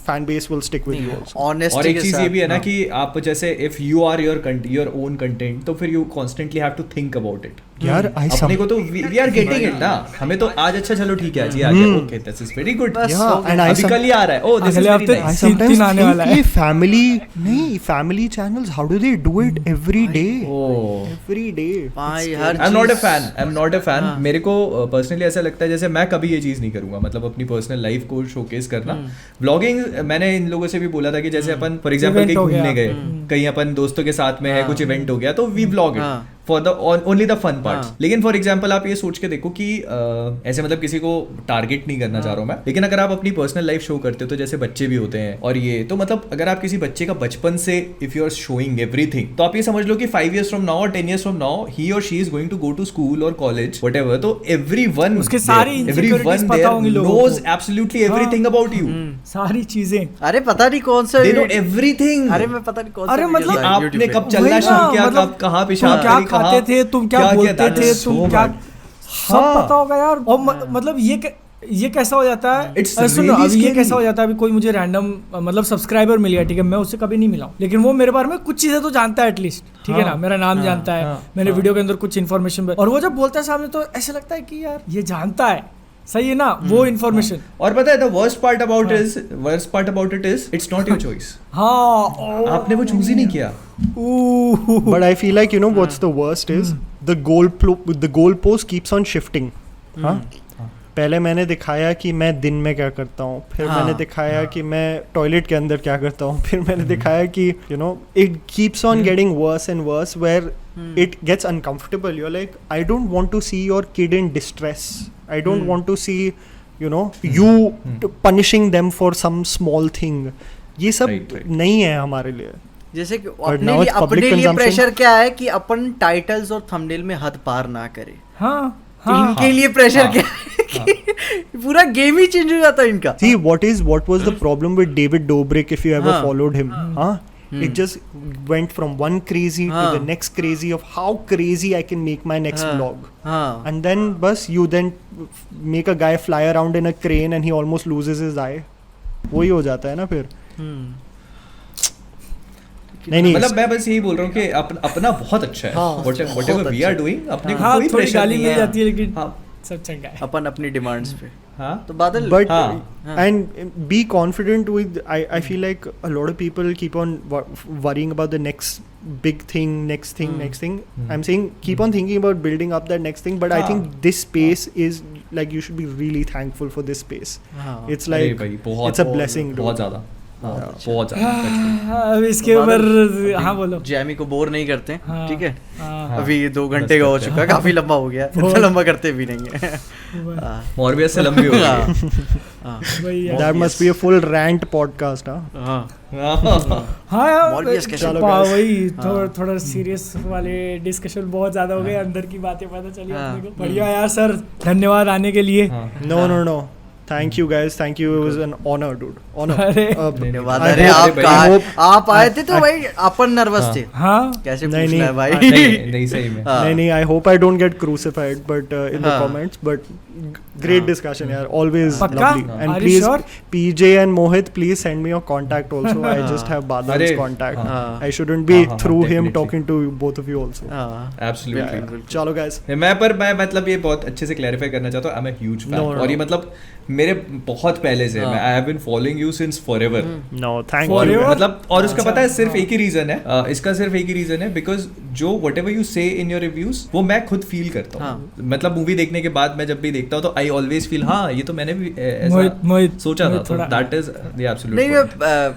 fan base will stick with you also. और एक चीज ये भी है ना कि आप जैसे if you are your own content तो फिर you constantly have to think about it यार अपने को तो वी आर गेटिंग इट ना, हमें तो आज अच्छा चलो ठीक है जी आ गया, okay this is very good, अभी कल ही आ रहा है, ओ दिस इज वेरी हफ्ते नाइस। तीन आने वाला है। ये family channels, how do they do it every day? भाई हर I am not a fan. मेरे को पर्सनली ऐसा लगता है जैसे मैं कभी ये चीज नहीं करूंगा, मतलब अपनी पर्सनल लाइफ को शोकेस करना। ब्लॉगिंग मैंने इन लोगों से भी बोला था कि जैसे अपन फॉर एग्जांपल कहीं घूमने गए, कहीं अपन दोस्तों के साथ में है, कुछ इवेंट हो गया तो we blog it for the only the fun parts. लेकिन फॉर एग्जांपल आप ये सोच के देखो कि ऐसे मतलब किसी को टारगेट नहीं करना चाह रहा हूं मैं, लेकिन अगर आप अपनी पर्सनल लाइफ शो करते हो तो जैसे बच्चे भी होते हैं और ये तो मतलब अगर आप किसी बच्चे का बचपन से if you are showing everything, तो आप ये समझ लो कि 5 years from now और 10 years from now he or she is going to go to school or college whatever, तो everyone उसके सारी insecurities पता होंगी लोगों knows को। absolutely everything about you, सारी चीजें। अरे पता नहीं कौन सा they know everything। अरे मैं पता नहीं कौन सा अरे video मतलब था आपने YouTube कब पे। चलना वही शुरू ना, किया, मतलब कब कहाँ तुम पेशाब क्या करी, कहाँ- खाते थे, तुम क्या बोलते that थे, is तुम so क्या, bad। सब पता होगा यार। और मतलब ये कैसा हो जाता है, It's अरे सुनो, really अभी ये scary। कैसा हो जाता है, अभी कोई मुझे रैंडम मतलब सब्सक्राइबर मिल गया, ठीक है, मैं उससे कभी नहीं मिला हूं, लेकिन वो मेरे बारे में कुछ चीजें तो जानता है एटलीस्ट, ठीक है ना, मेरा नाम जानता है, मैंने वीडियो के अंदर कुछ इन्फॉर्मेशन, और वो जब बोलता है सामने तो ऐसा लगता है कि यार ये जानता है, सही है ना वो इन्फॉर्मेशन। और पता है the worst part about it is it's not your choice. हाँ आपने वो चूज ही नहीं किया। But I feel like, you know, what's the worst is the goalpost keeps on shifting. हाँ? पहले मैंने दिखाया कि मैं दिन में क्या करता हूँ, फिर मैंने दिखाया कि मैं टॉयलेट के अंदर क्या करता हूँ, फिर मैंने दिखाया कि you know it keeps on getting worse and worse where it gets uncomfortable. You're like, I don't want to see your kid in distress. I don't want to see, you know, you punishing them for some small thing. ये सब Right. नहीं है हमारे लिए। जैसे कि now it's public अपने लिए consumption. प्रेशर क्या है कि अपन टाइटल्स और थंबनेल में हद पार ना करें। हाँ इनके लिए प्रेशर क्या है कि पूरा गेम ही चेंज हो जाता है इनका। See, what was the problem with David Dobrik if you ever followed him? It just went from one crazy to the next crazy of how crazy I can make my next vlog. And then bus you then make a guy fly around in a crane and he almost loses his eye. वही हो जाता है ना फिर। नहीं मतलब मैं बस यही बोल रहा हूँ कि अपना बहुत अच्छा है, whatever we are doing, अपने को हाँ, कोई थोड़ी प्रेशर गाली नहीं मिल है। जाती है लेकिन हाँ, सब चंगा है। अपन अपनी डिमांड्स पे। हाँ, तो बादल But हाँ. and be confident with. I feel like a lot of people keep on worrying about the next big thing, next thing. I'm saying keep on thinking about building up that next thing. But I think this space is like you should be really thankful for this space. It's अरे like भाई बहुत it's a blessing. बहुत dude. ज्यादा, बहुत ज्यादा। अब इसके ऊपर हाँ बोलो। जैमी को बोर नहीं करते, हाँ, ठीक है। हाँ, अभी 2 घंटे का हो चुका है, काफी लंबा हो गया, इतना लंबा करते भी नहीं है। मॉर्बियस से लंबी हो गई। वही है। That must be a full rant podcast, huh? हाँ यार, Morbius कैसे? चलो हाँ, guys. वही थोड़ा सीरियस वाले डिस्कशन बहुत ज्यादा हो गए, अंदर की बातें पता चली अपने को। बढ़िया यार सर, धन्यवाद आने के लिए। No. Thank you guys. Thank you. It was an honor, dude. Honor. अरे धन्यवाद। I अरे hope- आप आए थे तो भाई अपन नर्वस थे। हाँ कैसे नहीं, पूछना है नहीं, भाई? नहीं सही में। नहीं, I hope I don't get crucified, but in the comments. But great discussion, yaar. Always Pakka? lovely. And Are you please, sure? PJ and Mohit, please send me your contact also. I just have Badal's अरे, contact. हाँ. I shouldn't be हाँ, through him definitely. talking to both of you also. हाँ। Absolutely. चलो guys. मैं मतलब ये बहुत अच्छे से क्लैरिफाई करना चाहता हूँ, I am a huge fan, No. और ये मतलब मेरे बहुत पहले से मैं I have been following you since forever. No, thank For you. you? मतलब और उसका अच्छा, पता है सिर्फ एक ही रीजन है, इसका सिर्फ एक ही रीजन है, बिकॉज जो वट एवर यू से इन योर रिव्यूज वो मैं खुद फील करता हूँ। मतलब मूवी देखने के बाद मैं जब भी देखता हूँ तो आई ऑलवेज फील हाँ ये तो मैंने भी मोहित सोचा था, तो थोड़ा- दैट इज द एब्सोल्यूट। नहीं,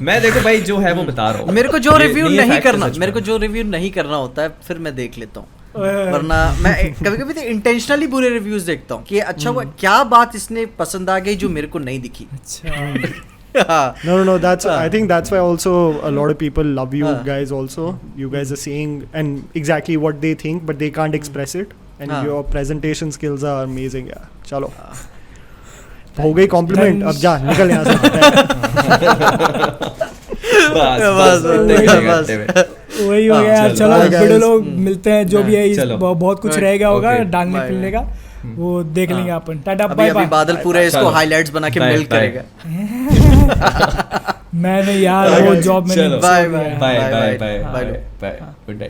मैं देखो भाई जो है वो बता रहा हूँ। मेरे को जो ये- रिव्यू ये नहीं fact है करना, सच मेरे में। को जो रिव्यू नहीं करना होता है फिर मैं देख लेता हूँ, ओए, वरना मैं कभी कभी तो इंटेंशनली बुरे रिव्यूज देखता हूँ कि अच्छा हुआ क्या बात इसने पसंद आ गई जो मेरे को नहीं दिखी। अच्छा हाँ। No. That's. I think that's why also a lot of people love you guys. Also, you guys are saying and exactly what they think, but they can't express it. And your presentation skills are amazing. Yeah. चलो. हो गई compliment. अब जा निकल यहाँ से. बस इतने ही बस। घंटे में। वही हो हाँ, गया। चलो। चलो Bye, guys. वीडियो लोग मिलते हैं, जो भी है इस चलो। बहुत कुछ रह गया होगा Okay. डांगने Bye, फिरने का, वो देख लेंगे अपन। टाटा अभी बाय अभी बाय। बादल पूरे इसको चलो। हाइलाइट्स बना के Bye, मेल bye. करेगा। मैंने यार वो जॉब में चलो। Bye, bye bye bye Bye, bye bye. Bye, good night.